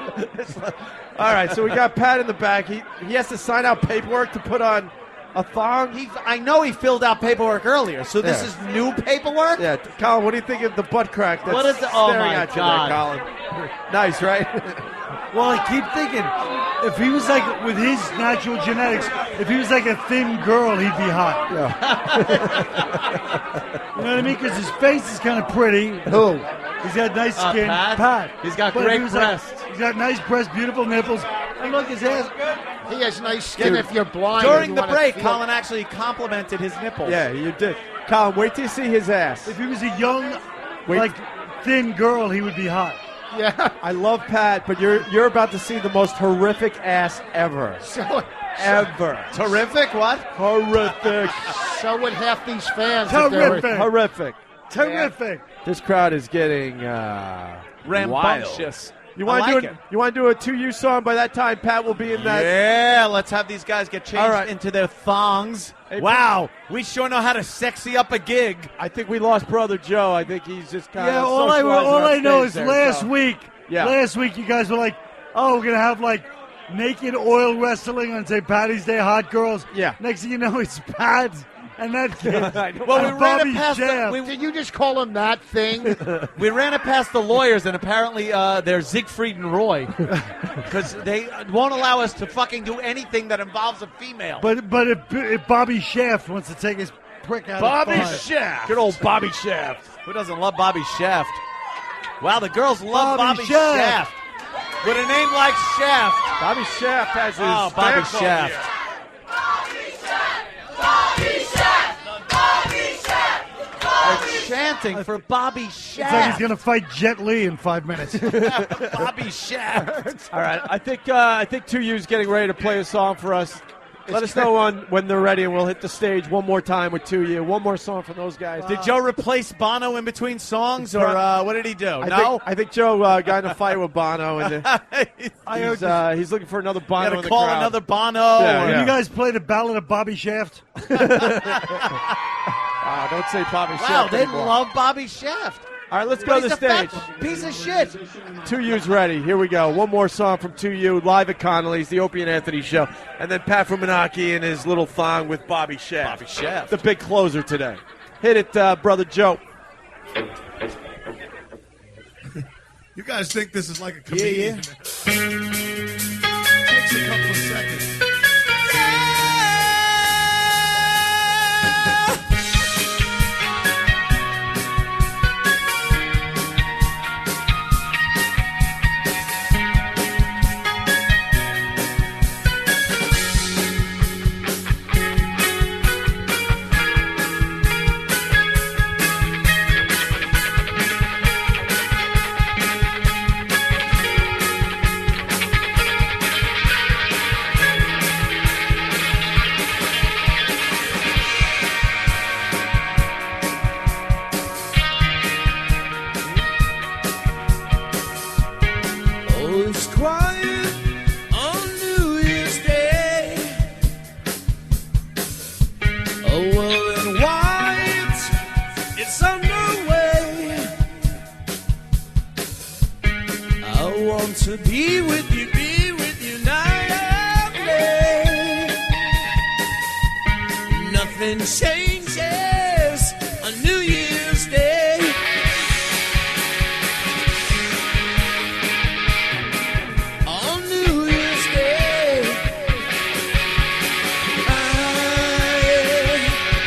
All right, so we got Pat in the back. He has to sign out paperwork to put on a thong. I know he filled out paperwork earlier, so this is new paperwork? Yeah, Colin, what do you think of the butt crack that's What is the- oh staring my at you God. there, Colin? Nice, right? Well, I keep thinking, if he was like, with his natural genetics, if he was like a thin girl, he'd be hot. You know what I mean? Because his face is kind of pretty. Who? He's got nice skin. Pat? He's got But if great he was like- breasts. he's got nice breasts, beautiful nipples. And look, his ass. He has nice skin if you're blind. During and the you wanna break, feel- Colin actually complimented his nipples. Yeah, you did. Colin, wait till you see his ass. If he was a young, like, thin girl, he would be hot. Yeah. I love Pat, but you're about to see the most horrific ass ever. Ever. Terrific? What? Horrific. So would half these fans. if they were- Horrific. Terrific. This crowd is getting Rambunctious. You want I to like do it. You want to do a 2U song? By that time, Pat will be in that. Yeah, let's have these guys get changed All right. into their thongs. Hey, Wow, we sure know how to sexy up a gig. I think we lost Brother Joe. I think he's just kind Yeah, of. all I know is last week. Yeah. Last week, you guys were like, "Oh, we're gonna have like naked oil wrestling on St. Patty's Day, hot girls." Yeah. Next thing you know, it's Pat and that kid. Well, we and ran Bobby it past Shaft. Did you just call him that thing? We ran it past the lawyers, and apparently they're Siegfried and Roy because they won't allow us to fucking do anything that involves a female. But if Bobby Shaft wants to take his prick out, Bobby of Shaft. Good old Bobby Shaft. Who doesn't love Bobby Shaft? Wow, the girls love Bobby Bobby Shaft. Shaft. With a name like Shaft. Bobby Shaft has his. Oh, Bobby stamp on Shaft. here. They're chanting for Bobby It's like Shaft. he's gonna fight Jet Li in 5 minutes. Bobby Shaft. All right, I think 2U's getting ready to play a song for us. Let us know when they're ready, and we'll hit the stage one more time with 2U. One more song from those guys. Did Joe replace Bono in between songs, or what did he do? I think Joe got in a fight with Bono, and he's looking for another Bono. Got in to the call crowd. another Bono. Yeah, or- yeah. You guys play the Ballad of Bobby Shaft? Don't say Bobby Wow, Shaft they anymore. love Bobby Shaft. All right, let's go to But the he's a stage. fat piece of shit. 2U's ready. Here we go. One more song from 2U, live at Connelly's, the Opie and Anthony show. And then Pat Fumanaki and his little thong with Bobby Shaft. Bobby Shaft. The big closer today. Hit it, Brother Joe. You guys think this is like a comedian? Takes a couple of seconds. Oh, it's quiet on New Year's Day. Oh, well, in white, it's underway. I want to be with you night and day. Nothing changes on New Year's Day. On New Year's Day, I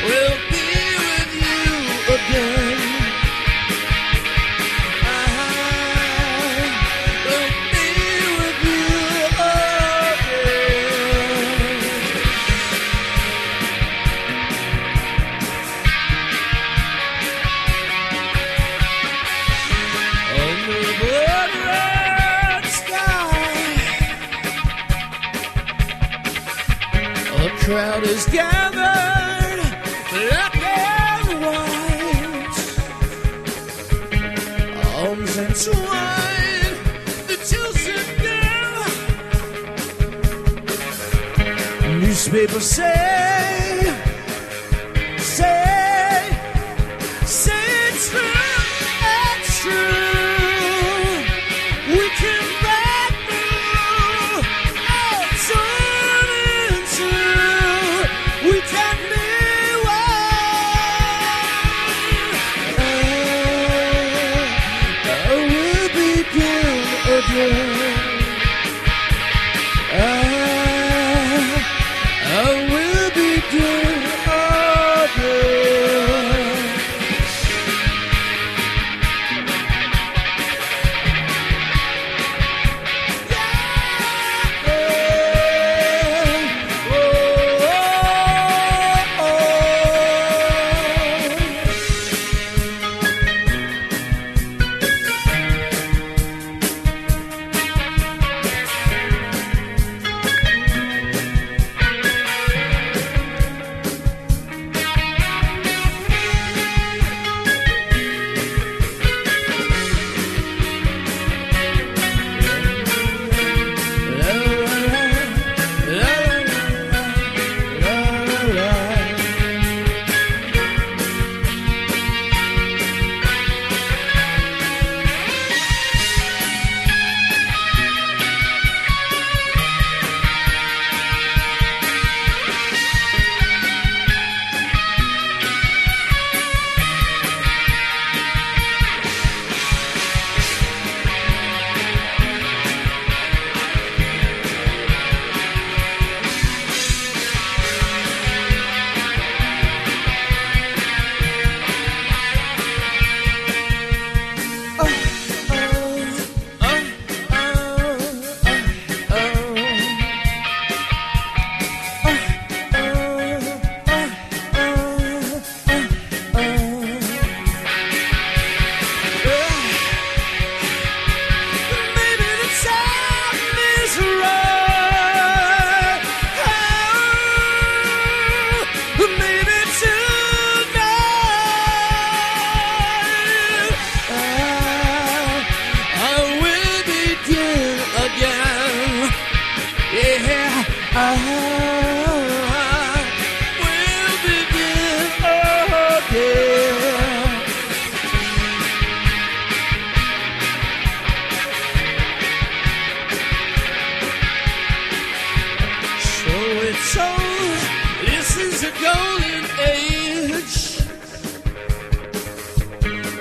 will be with you again. I will be with you again. is gathered black and white, arms entwined, the children girl. Newspapers say it's true. We can break through. Oh, true. We can be one. We'll begin again. We'll begin again.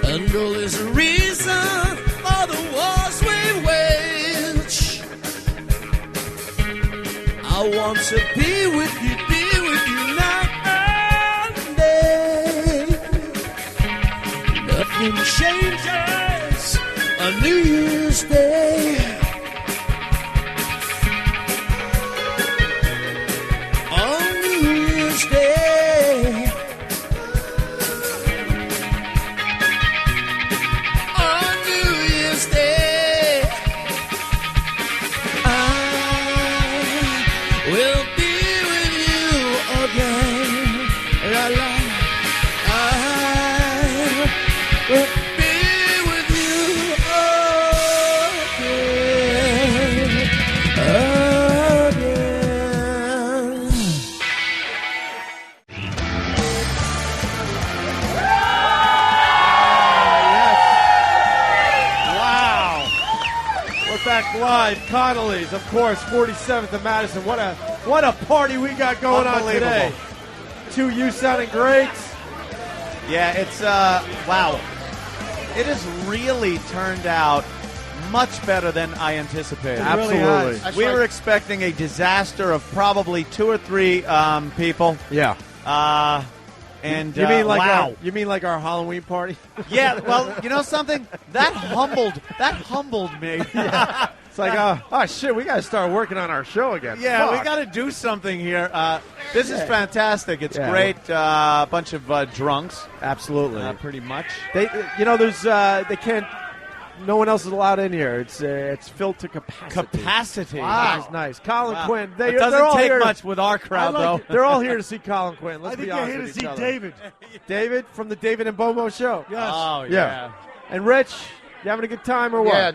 Handle is the reason for the wars we wage. I want to be with you night and day. Nothing changes on New Year's Day. On New Year's Day. Live, Connelly's, of course, 47th and Madison. What a party we got going on today. 2U sounding great. Yeah, it's wow. It has really turned out much better than I anticipated. Absolutely. We were expecting a disaster of probably 2 or 3 people. Yeah. And you mean like wow. you mean like our Halloween party? Yeah. Well, you know something? That humbled me. Yeah. It's like, oh shit, we got to start working on our show again. Yeah, Fuck. we got to do something here. This is fantastic. It's Yeah. great. Bunch of drunks. Absolutely. Pretty much. They, there's they can't. no one else is allowed in here. It's filled to capacity. Capacity. Wow. That's nice. Colin Quinn. It doesn't take much with our crowd, though. They're all here to see Colin Quinn. Let's I think be you're honest here to with see each other. David. David from the David and Bobo show. Yes. Oh, yeah. And Rich, you having a good time or what? Yeah,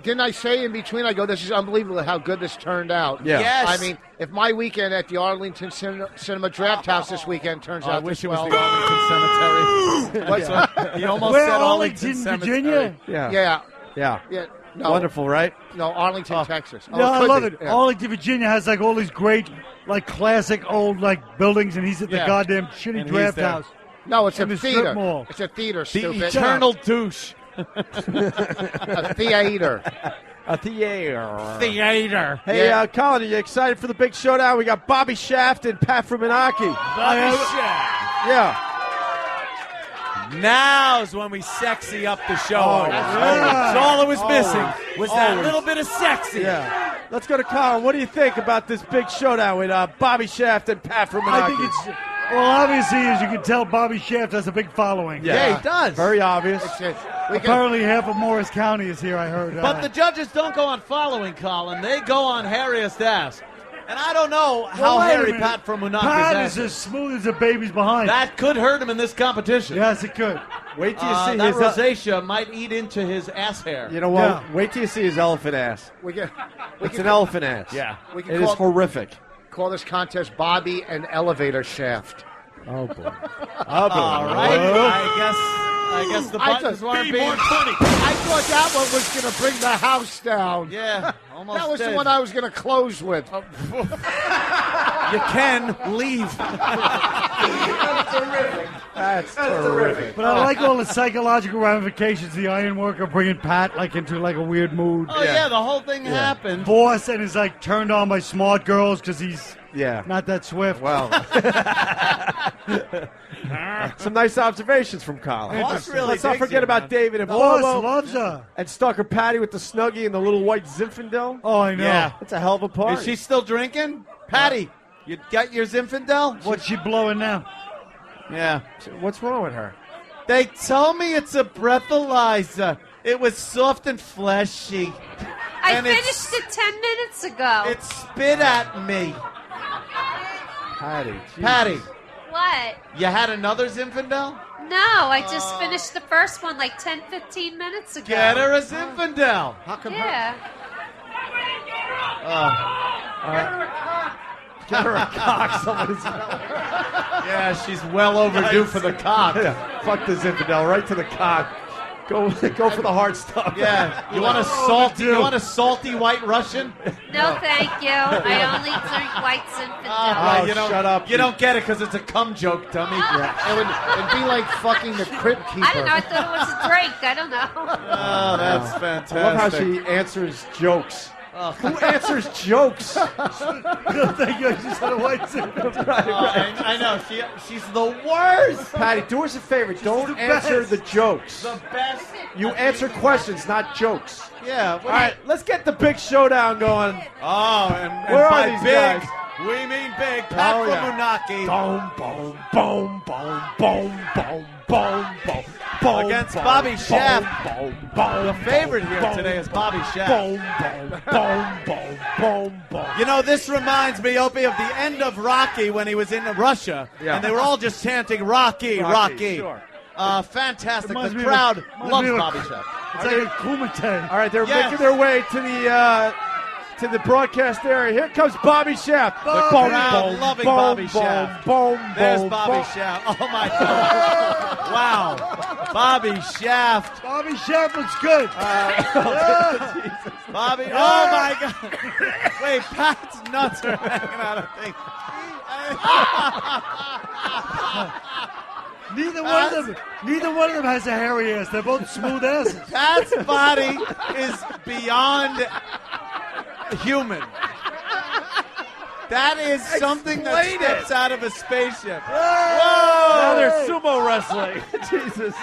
didn't I say in between? I go, this is unbelievable how good this turned out. Yeah. Yes. I mean, if my weekend at the Arlington Cinema Draft House this weekend turns I out wish this it was well, the Arlington Cemetery. What's that? He almost Where, said Arlington, Cemetery. Virginia? Yeah. Yeah. No, Wonderful, right? No, Arlington, Texas. No, I could love be, it. yeah. Arlington, Virginia has like all these great, like classic old like buildings, and he's at the Yeah. goddamn shitty And draft he's there. house. No, it's in a the strip theater. mall. It's a theater, The stupid. eternal douche. A theater. A theater. Theater. Hey, Yeah. Colin, are you excited for the big showdown? We got Bobby Shaft and Pat Frumanaki. Bobby Shaft. Yeah. Now's when we sexy up the show. Oh, That's all it was missing was that Always. little bit of sexy. Yeah. Let's go to Colin. What do you think about this big showdown with Bobby Shaft and Pat Frumanaki? I think it's well, obviously, as you can tell, Bobby Shaft has a big following. Yeah, he does. Very obvious. Apparently, half of Morris County is here. I heard. But the judges don't go on following Colin. They go on hairiest ass. And I don't know how wait a hairy minute. Pat Frumanaki Pat is. is as smooth as a baby's behind. That could hurt him in this competition. Yes, it could. Wait till you see that his. rosacea might eat into his ass hair. You know what? Yeah. Wait till you see his elephant ass. It's an elephant ass. Yeah. We can It is call- horrific. Call this contest Bobby and Elevator Shaft. Oh boy. All right. I guess the buttons weren't being funny. I thought that one was going to bring the house down. Yeah, almost That was did. the one I was going to close with. You can leave. That's terrific. But I like all the psychological ramifications. The ironworker bringing Pat like into like a weird mood. Oh yeah, the whole thing happened. Boss and is like turned on by smart girls because he's Yeah. not that swift. Well. Some nice observations from Colin. Boss really Let's not digs forget you, about man. David and Boss Bobo. loves her. And Stalker Patty with the Snuggie and the little white Zinfandel. Oh, I know. Yeah. That's a hell of a party. Is she still drinking? Patty, you got your Zinfandel? What's she blowing now? Yeah. What's wrong with her? They told me it's a breathalyzer. It was soft and fleshy. I And finished it 10 minutes ago. It spit at me. Patty. Jesus. Patty, What? you had another Zinfandel? No, I just finished the first one like 10, 15 minutes ago. Get her a Zinfandel. How come Yeah. Get her a cock. Somebody's. Yeah, she's well overdue for the cock. Yeah. Fuck the Zinfandel. Right to the cock. Go for the hard stuff. Yeah. You want a salty white Russian? No, thank you. I only drink white Zinfandel. You don't, shut up. You don't get it because it's a cum joke, dummy. It'd be like fucking the Crypt Keeper. I don't know. I thought it was a drink. I don't know. Oh, that's fantastic. I love how she answers jokes. Who answers jokes? Thank you. I just had a white Zinfandel. I know. She's the worst. Patty, do us a favor. Don't the answer best. the jokes. The best. You answer questions, not jokes. Yeah. All right, let's get the big showdown going. Oh, and Where by are these big, guys? we mean big. Pat Oh, yeah. Frumanaki Boom, boom, boom, boom, boom, boom, boom, boom, boom. against boom, Bobby boom, Shaft. boom, boom, The favorite here boom, today is Bobby Shaft. boom, boom, boom, boom, boom, boom. You know, this reminds me, Opie, of the end of Rocky when he was in Russia, Yeah. and they were all just chanting Rocky, Rocky. Sure. Fantastic. Reminds The me of crowd reminds loves me of Bobby Shaft. It's like a Kumite. All right, they're Yes. making their way to the broadcast area. Here comes Bobby Shaft. The crowd loving Bobby Shaft. Boom, There's boom, Bobby boom. Shaft. Oh, my God. Wow. Bobby Shaft. Bobby Shaft looks good. Bobby. Oh, my God. Wait, Pat's nuts are hanging out of things. Neither one of them has a hairy ass. They're both smooth asses. Pat's body is beyond human. That is something that steps out of a spaceship. Now Whoa! they're sumo wrestling. Jesus.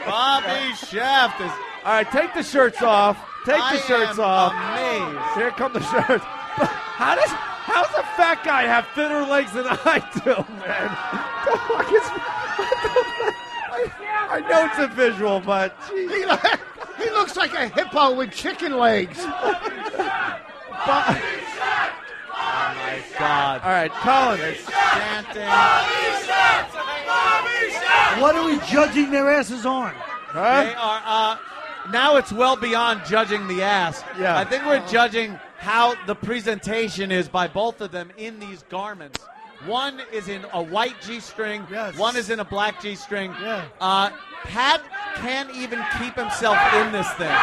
Bobby Shaft is. All right, take the shirts off. Take I the shirts am off. amazed. Here come the shirts. How's a fat guy have thinner legs than I do, man? The fuck is, I know it's a visual, but geez. He looks like a hippo with chicken legs. God. All right, Colin. Chanting. What are we judging their asses on? They are. Now it's well beyond judging the ass. Yeah. I think we're judging how the presentation is by both of them in these garments. One is in a white G-string. Yes. One is in a black G-string. Yeah. Pat can't even keep himself in this thing.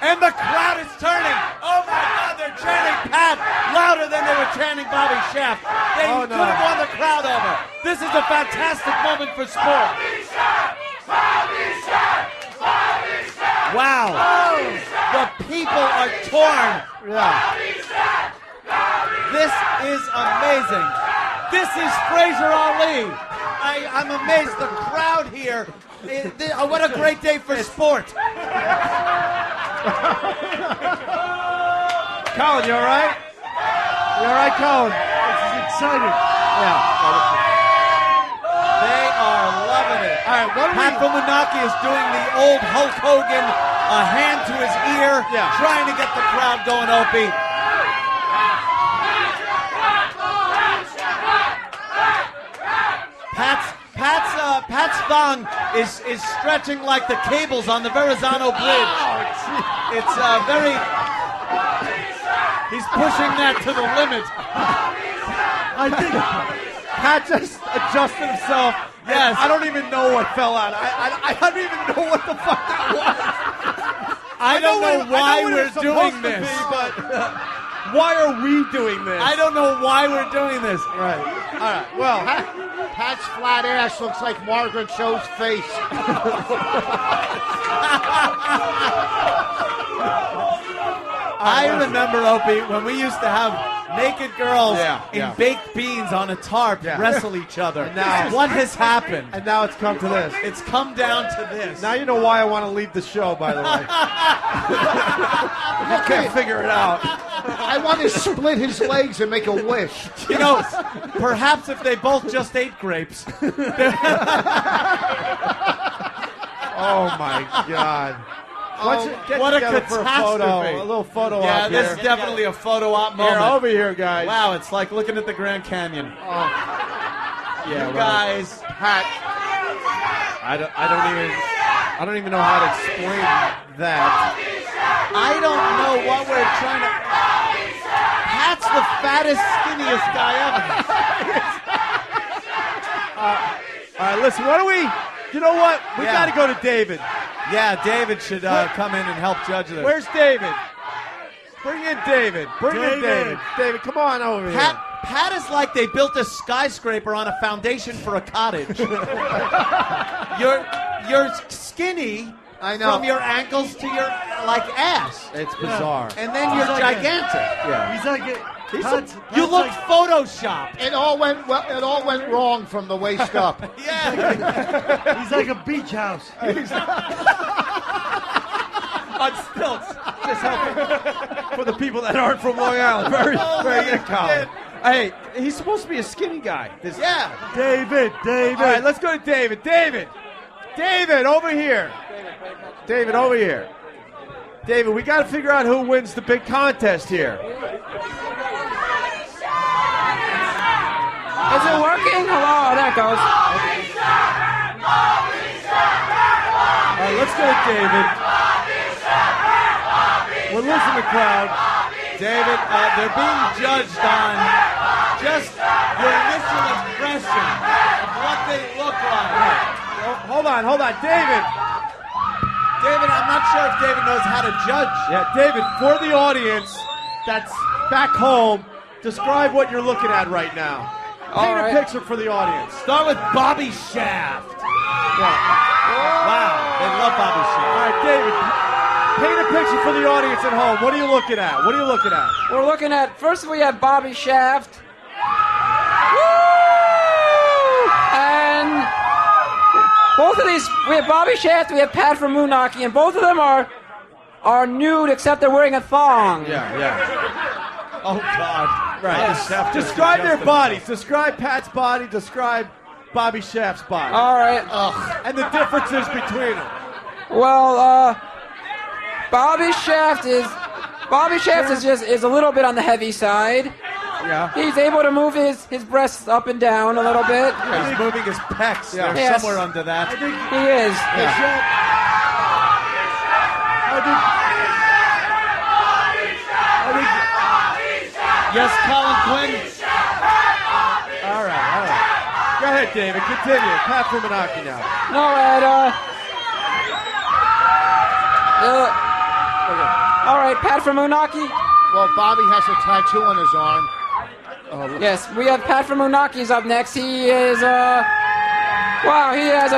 And the crowd is turning. Oh, my God, they're chanting Pat louder than they were chanting Bobby Shaft. They could have won the crowd over. This is a fantastic moment for sport. Wow. The people are torn. Yeah. This is amazing. This is Fraser Ali. I'm amazed. The crowd here. What a great day for sport. Colin, you all right? You all right, Colin? This is exciting. Yeah. They are loving it. All right, what are Pat Fumunaki is doing the old Hulk Hogan, a hand to his ear, trying to get the crowd going, Opie. Pat's thong is stretching like the cables on the Verrazano Bridge. It's very. He's pushing that to the limit. I think Pat just adjusted himself. Yes. I don't even know what fell out. I don't even know what the fuck that was. I don't know why we're doing this. But why are we doing this? I don't know why we're doing this. Right. All right. Well, Pat's flat ass looks like Margaret Cho's face. I remember, Opie, when we used to have naked girls in baked beans on a tarp wrestle each other. Now, what has happened? And now it's come to this. It's come down to this. Now you know why I want to leave the show, by the way. I can't figure it out. I want to split his legs and make a wish. You know, perhaps if they both just ate grapes. Oh, my God. What a catastrophe. For a photo, a little photo op Yeah, this here. is definitely a photo op moment. Here, over here, guys. Wow, it's like looking at the Grand Canyon. Yeah, you guys. Pat. I don't even know how to explain that. I don't know what we're trying to. Pat's the fattest, skinniest guy ever. All right, listen, what do we... You know what? We got to go to David. Yeah, David should come in and help judge this. Where's David? Bring in David. Bring in David. David, come on over here. Pat is like they built a skyscraper on a foundation for a cottage. You're skinny. I know. From your ankles to your ass. It's bizarre. And then you're gigantic. He's like you look photoshopped. It all went wrong from the waist up. Yeah. He's like a beach house. On stilts. Just helping for the people that aren't from Long Island. Very good, Colin. Hey, he's supposed to be a skinny guy. David. All right, let's go to David. David, over here. David, over here. David, we got to figure out who wins the big contest here. Is it working? Hello, there it goes. All right, let's go to David. We're losing the crowd. David, they're being judged on just your initial impression of what they look like. Hold on, David. David, I'm not sure if David knows how to judge. Yeah, David, for the audience that's back home, describe what you're looking at right now. Paint a picture for the audience. Start with Bobby Shaft. Wow, they love Bobby Shaft. All right, David, paint a picture for the audience at home. What are you looking at? We're looking at, first we have Bobby Shaft. Woo! And both of these, we have Bobby Shaft, we have Pat from Moonaki, and both of them are nude except they're wearing a thong. Yeah. Oh, God. Right. Yes. Describe their bodies. Describe Pat's body. Describe Bobby Shaft's body. All right. And the differences between them. Well, Bobby Shaft is a little bit on the heavy side. Yeah. He's able to move his breasts up and down a little bit. Yeah, he's moving his pecs. Yeah. They're Yes. somewhere under that. He is. Yes, Colin Quinn. All right. Go ahead, David. Continue. Pat Fumanaki now. No, Ed. All right, Pat Fumanaki. Well, Bobby has a tattoo on his arm. Yes, we have Pat Fumanaki up next. He is wow. He has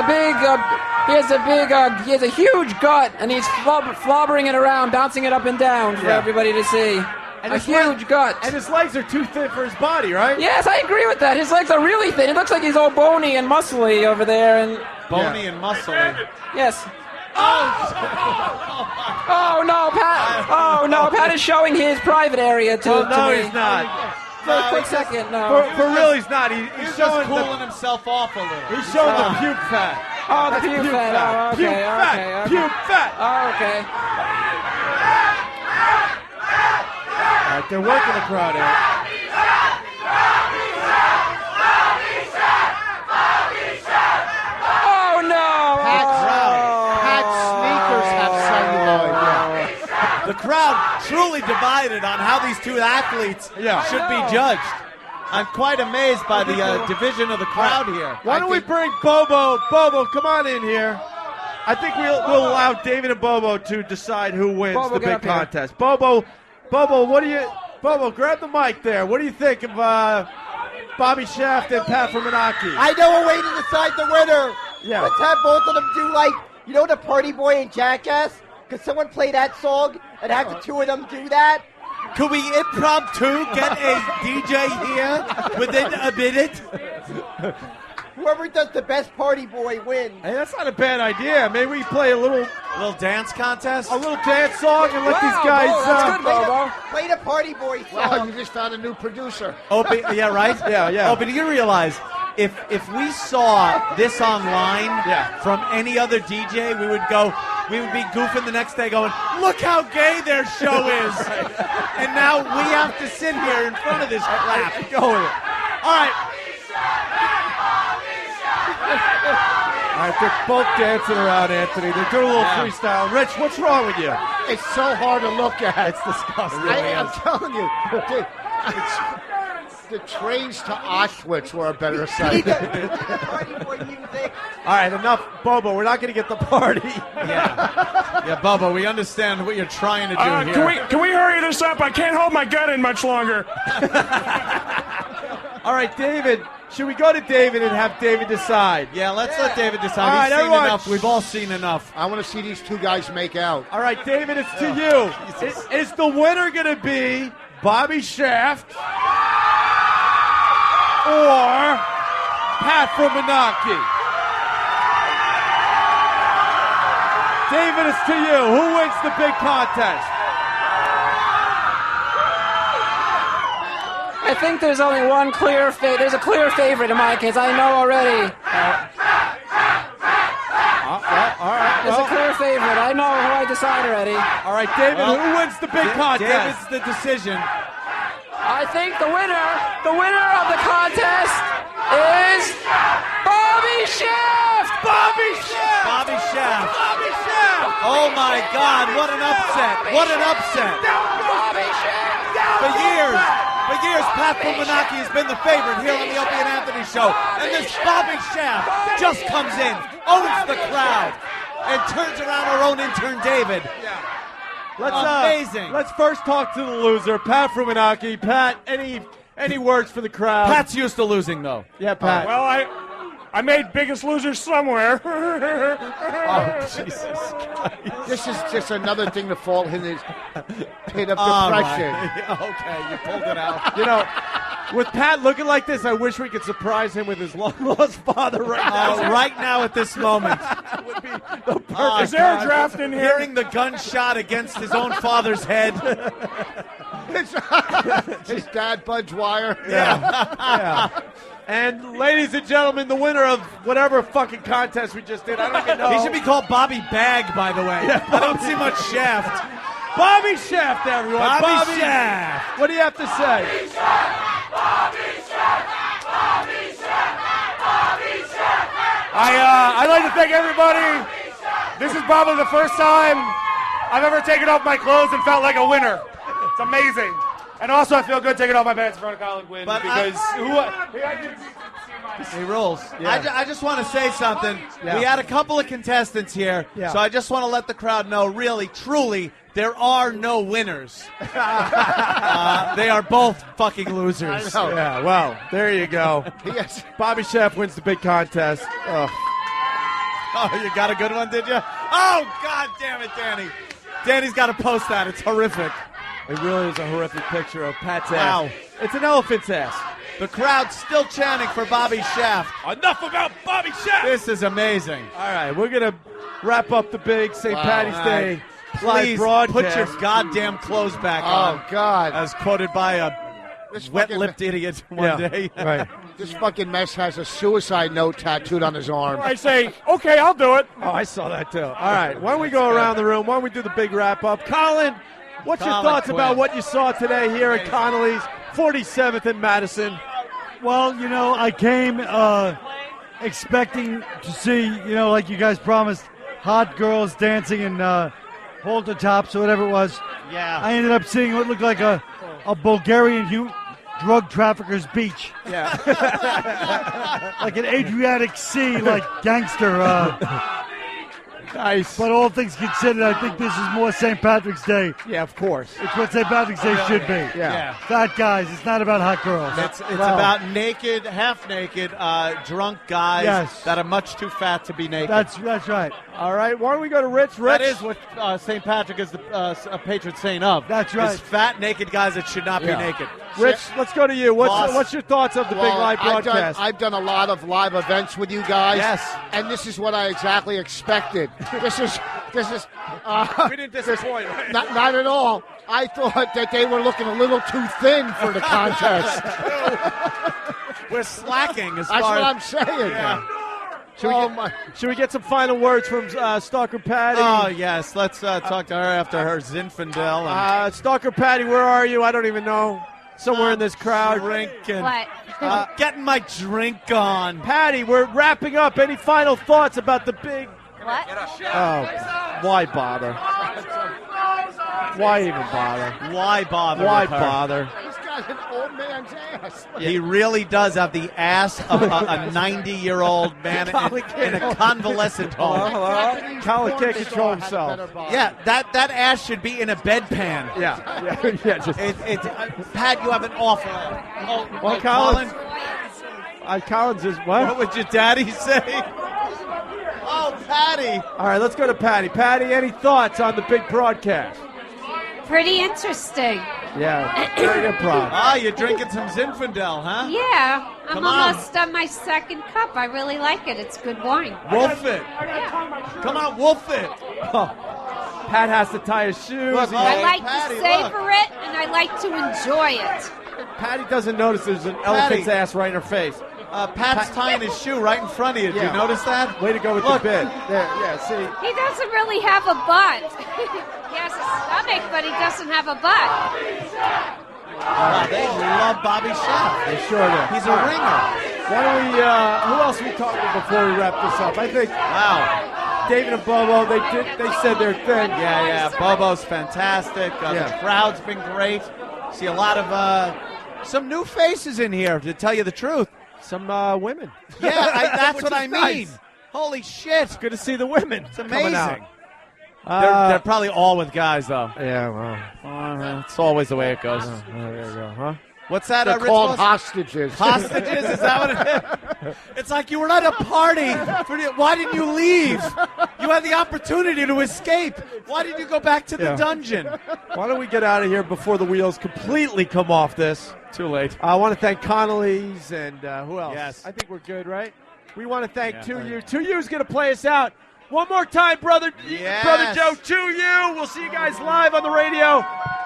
a huge gut, and he's flobbering it around, bouncing it up and down for everybody to see. And a huge gut. And his legs are too thin for his body, right? Yes, I agree with that. His legs are really thin. It looks like he's all bony and muscly over there. And Bony and muscly. yes. Oh no, Pat! Oh no, Pat is showing his private area to Oh, no, me. he's not. For a quick second, no. For real, he's not. He's He's showing just cooling himself off a little. He's showing the puke fat. Oh, the That's puke fat. Oh, okay, Puke fat. okay. Puke fat. Oh, okay. All right, they're working the crowd out. Oh no! Pat's sneakers have celluloid. The crowd truly divided on how these two athletes should be judged. I'm quite amazed by the division of the crowd here. Why don't we bring Bobo? Bobo, come on in here. I think we'll allow David and Bobo to decide who wins Bobo, the get big up here. contest. Bobo, Bobo, grab the mic there. What do you think of Bobby Shaft and Pat Fumanaki? I know a way to decide the winner. Yeah. Let's have both of them do the Party Boy and Jackass? Could someone play that song and have the two of them do that? Could we impromptu get a DJ here within a minute? Whoever does the best Party Boy wins. Hey, that's not a bad idea. Maybe we play a little dance contest, a little dance song, and let these guys. Play the Party Boy song. Wow, you just found a new producer. Opie, yeah, right? Yeah. Opie, do you realize if we saw this online from any other DJ, we would be goofing the next day going, look how gay their show is. And now we have to sit here in front of this crap. Go with it. All right. All right, they're both dancing around, Anthony. They're doing a little freestyle. Rich, what's wrong with you? It's so hard to look at. It's disgusting. I'm telling you, the trains to Auschwitz were a better sight. All right, enough, Bobo. We're not going to get the party. Yeah, Bobo, we understand what you're trying to do here. Can we hurry this up? I can't hold my gun in much longer. All right, David. Should we go to David and have David decide? Yeah, let's let David decide. All right, He's seen everyone. enough. We've all seen enough. I want to see these two guys make out. All right, David, it's to you. Is the winner going to be Bobby Shaft or Pat Fumanaki? David, it's to you. Who wins the big contest? I think there's only one clear there's a clear favorite in my case. I know already. All right. There's a clear favorite. I know who I decide already. All right, David, who wins the big contest? David's the decision. I think the winner of the contest is Bobby Shaft. Bobby Shaft. Bobby Shaft. Bobby Shaft. Oh my God! What an upset! What an upset! Bobby Shaft. For years, Pat Fumanaki has been the favorite here on the Opie and Anthony show, and this Bobby Shaft just comes in, owns the crowd, and turns around our own intern David. Amazing. Let's first talk to the loser, Pat Fumanaki. Pat, any words for the crowd? Pat's used to losing, though. Yeah, Pat. Well, I made Biggest Loser somewhere. Oh, Jesus Christ. This is just another thing to fall in his pit of Oh, depression. Okay, you pulled it out. You know, with Pat looking like this, I wish we could surprise him with his long-lost father right now. Right now at this moment. Would be the perfect Is there a time. draft in here? Hearing the gunshot against his own father's head. His dad, Budge Wire. Yeah. And ladies and gentlemen, the winner of whatever fucking contest we just did, I don't even know. He should be called Bobby Bag, by the way. Yeah, I don't see much shaft. Bobby Shaft, everyone. Bobby Shaft. What do you have to say? I'd like to thank everybody. This is probably the first time I've ever taken off my clothes and felt like a winner. It's amazing. And also, I feel good taking off my pants in front of Colin Quinn because he rolls. Yeah. I just want to say something. Yeah. We had a couple of contestants here, so I just want to let the crowd know, really, truly, there are no winners. They are both fucking losers. I know. Yeah, well, there you go. Yes. Bobby Shaft wins the big contest. Oh, you got a good one, did you? Oh, God damn it, Danny. Danny's got to post that. It's horrific. It really is a horrific picture of Pat's Wow. ass. It's an elephant's ass. The crowd's still chanting for Bobby Shaft. Enough about Bobby Shaft! This is amazing. All right, we're going to wrap up the big St. Patty's Day live Please broadcast. put your goddamn clothes back on. Oh, God. As quoted by a wet-lipped idiot one day. Right. This fucking mess has a suicide note tattooed on his arm. I say, okay, I'll do it. Oh, I saw that too. All right, why don't we go around the room? Why don't we do the big wrap-up? Colin, what's your thoughts Quinn. about what you saw today here at Connelly's, 47th and Madison? Well, I came expecting to see, like you guys promised, hot girls dancing in halter tops or whatever it was. Yeah. I ended up seeing what looked like a Bulgarian drug trafficker's beach. Yeah. Like an Adriatic Sea, like gangster. Nice. But all things considered, I think this is more St. Patrick's Day. Yeah, of course. It's what St. Patrick's Day should be. Yeah. Fat guys. It's not about hot girls. It's about naked, half-naked, drunk guys that are much too fat to be naked. That's right. All right, why don't we go to Rich? Rich? That is what St. Patrick is a patron saint of. That's right. Is fat, naked guys that should not be naked. Rich, let's go to you. What's your thoughts of the big live broadcast? I've done a lot of live events with you guys. Yes. And this is what I exactly expected. This is. We didn't disappoint, right? Not at all. I thought that they were looking a little too thin for the contest. We're slacking as That's far what as I'm saying. Yeah. Should we get some final words from Stalker Patty? Oh, yes. Let's talk to her after her Zinfandel. Stalker Patty, where are you? I don't even know. Somewhere in this crowd. Drinking. What? Getting my drink on. Patty, we're wrapping up. Any final thoughts about the big... What? Oh, why bother? Why even bother? Why bother? Why with her? bother? He's got an old man's ass. He really does have the ass of a 90-year-old man in a convalescent home. Hello? Colin can't control himself. Yeah, that ass should be in a bedpan. Yeah. Just... Pat, you have an awful. Well, Colin. Colin's is what? What would your daddy say? Oh, Patty. All right, let's go to Patty. Patty, any thoughts on the big broadcast? Pretty interesting. Yeah, great improv. You're drinking some Zinfandel, huh? Yeah, I'm Come on. almost on my second cup. I really like it. It's good wine. Wolf it. Come on, wolf it. Oh, Pat has to tie his shoes. Look, I like Patty, to savor it, and I like to enjoy it. Patty doesn't notice there's an elephant's ass right in her face. Pat's tying his shoe right in front of you. Did you notice that? Way to go with the bit. There, see. He doesn't really have a butt. He has a stomach, but he doesn't have a butt. They love Bobby Shaft. They sure do. He's a ringer. Why don't we, who else are we talking to before we wrap this up? I think, David and Bobo, they said their thing. Yeah, Bobo's fantastic. The crowd's been great. See a lot of, some new faces in here, to tell you the truth. Some women. Yeah, that's what I mean. Nice. Holy shit. It's good to see the women. It's amazing. They're probably all with guys, though. Yeah, well. It's always the way it goes. There you go, huh? What's that? They're called hostages. Hostages? Is that what it is? It's like you were at a party. Why didn't you leave? You had the opportunity to escape. Why did you go back to the dungeon? Why don't we get out of here before the wheels completely come off this? Too late. I want to thank Connelly's and who else? Yes. I think we're good, right? We want to thank 2U. 2U's going to play us out. One more time, Brother Joe, 2U. We'll see you guys live on the radio.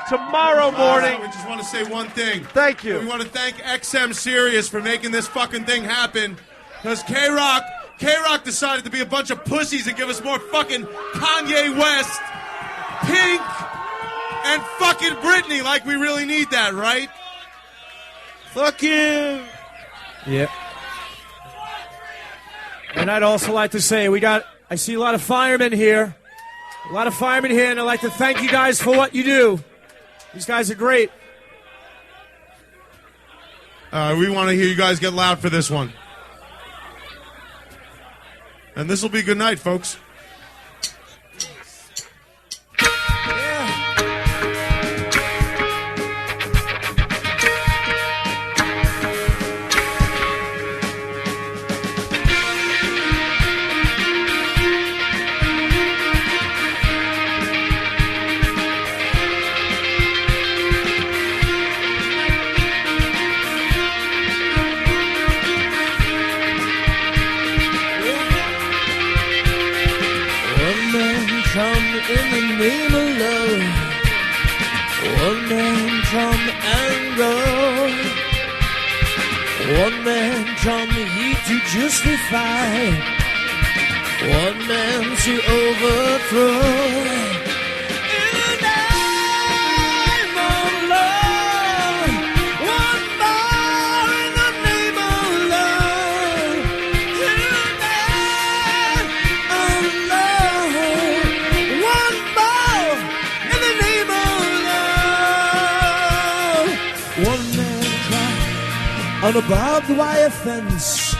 tomorrow morning. We just want to say one thing. Thank you. We want to thank XM Sirius for making this fucking thing happen. Because K-Rock decided to be a bunch of pussies and give us more fucking Kanye West, Pink, and fucking Britney like we really need that, right? Fuck you. Yep. And I'd also like to say I see a lot of firemen here. A lot of firemen here, and I'd like to thank you guys for what you do. These guys are great. We want to hear you guys get loud for this one. And this will be good night, folks. In the name of love, one man come and go, one man come here to justify, one man to overthrow. In the name of love, one more in the name of love. In the name of love, one more in the name of love. One man cried on a barbed wire fence.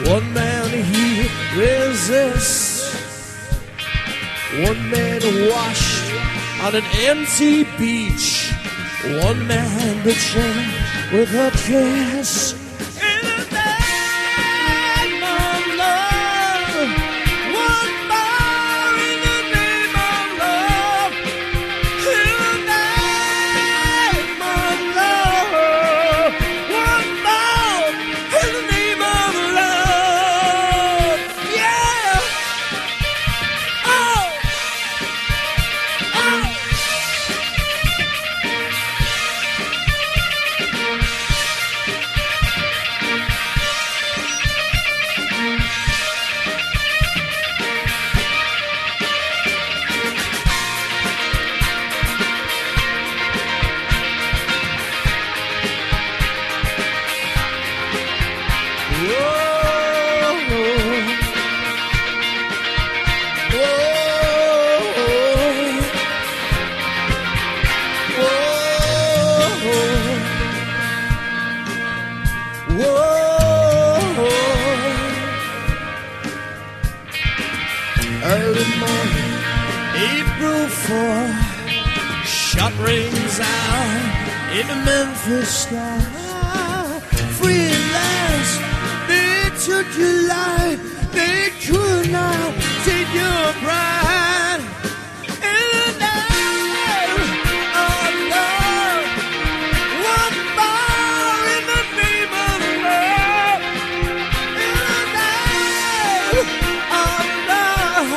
One man he resists. One man washed on an empty beach. One man betrayed with a kiss. In the name of love, one more in the name of love. In the name of love, one more in the name of love. Yeah. Oh. Early morning, April 4, shot rings out in the Memphis sky. Free at last, they took your life, they could not take your pride. In the name of love, one more in the name of love. In the name of love,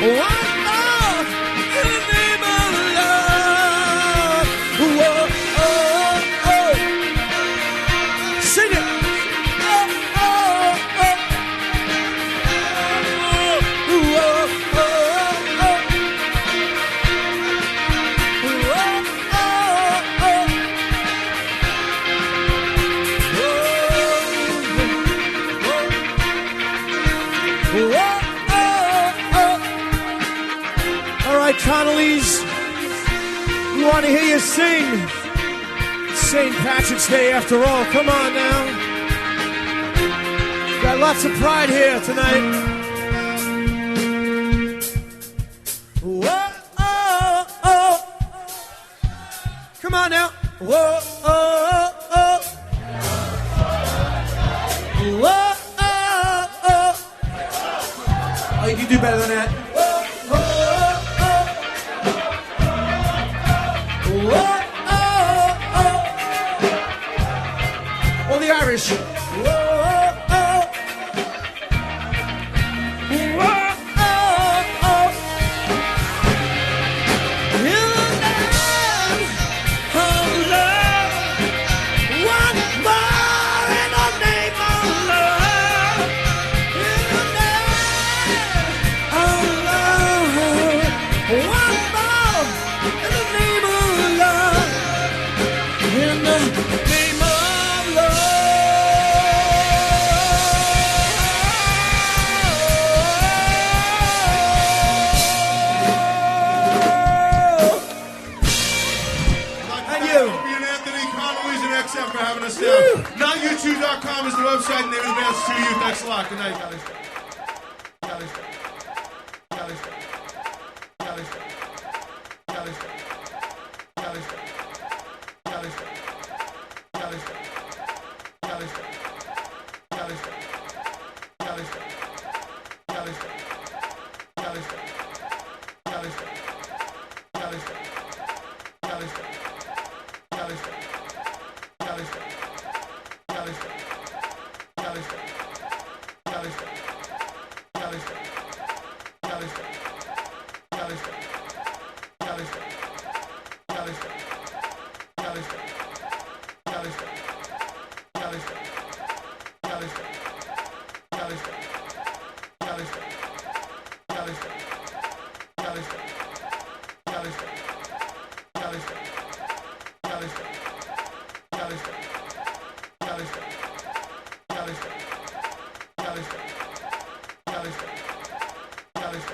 one more in the name of love. Whoa, oh, oh. Sing it. Oh, oh, oh. Whoa, oh, oh. Whoa, oh, oh. All right, Connelly's, we want to hear you sing. St. Patrick's Day after all. Come on now. Got lots of pride here tonight. Whoa, oh, oh. Come on now. Whoa, oh, oh. Whoa, oh, oh. Oh, you can do better than that. Whoa, oh, oh. Whoa, oh, oh. Or the Irish. Whoa, oh. Whoa, oh, oh. In the name you. Thanks a lot. Good night, guys. Guys.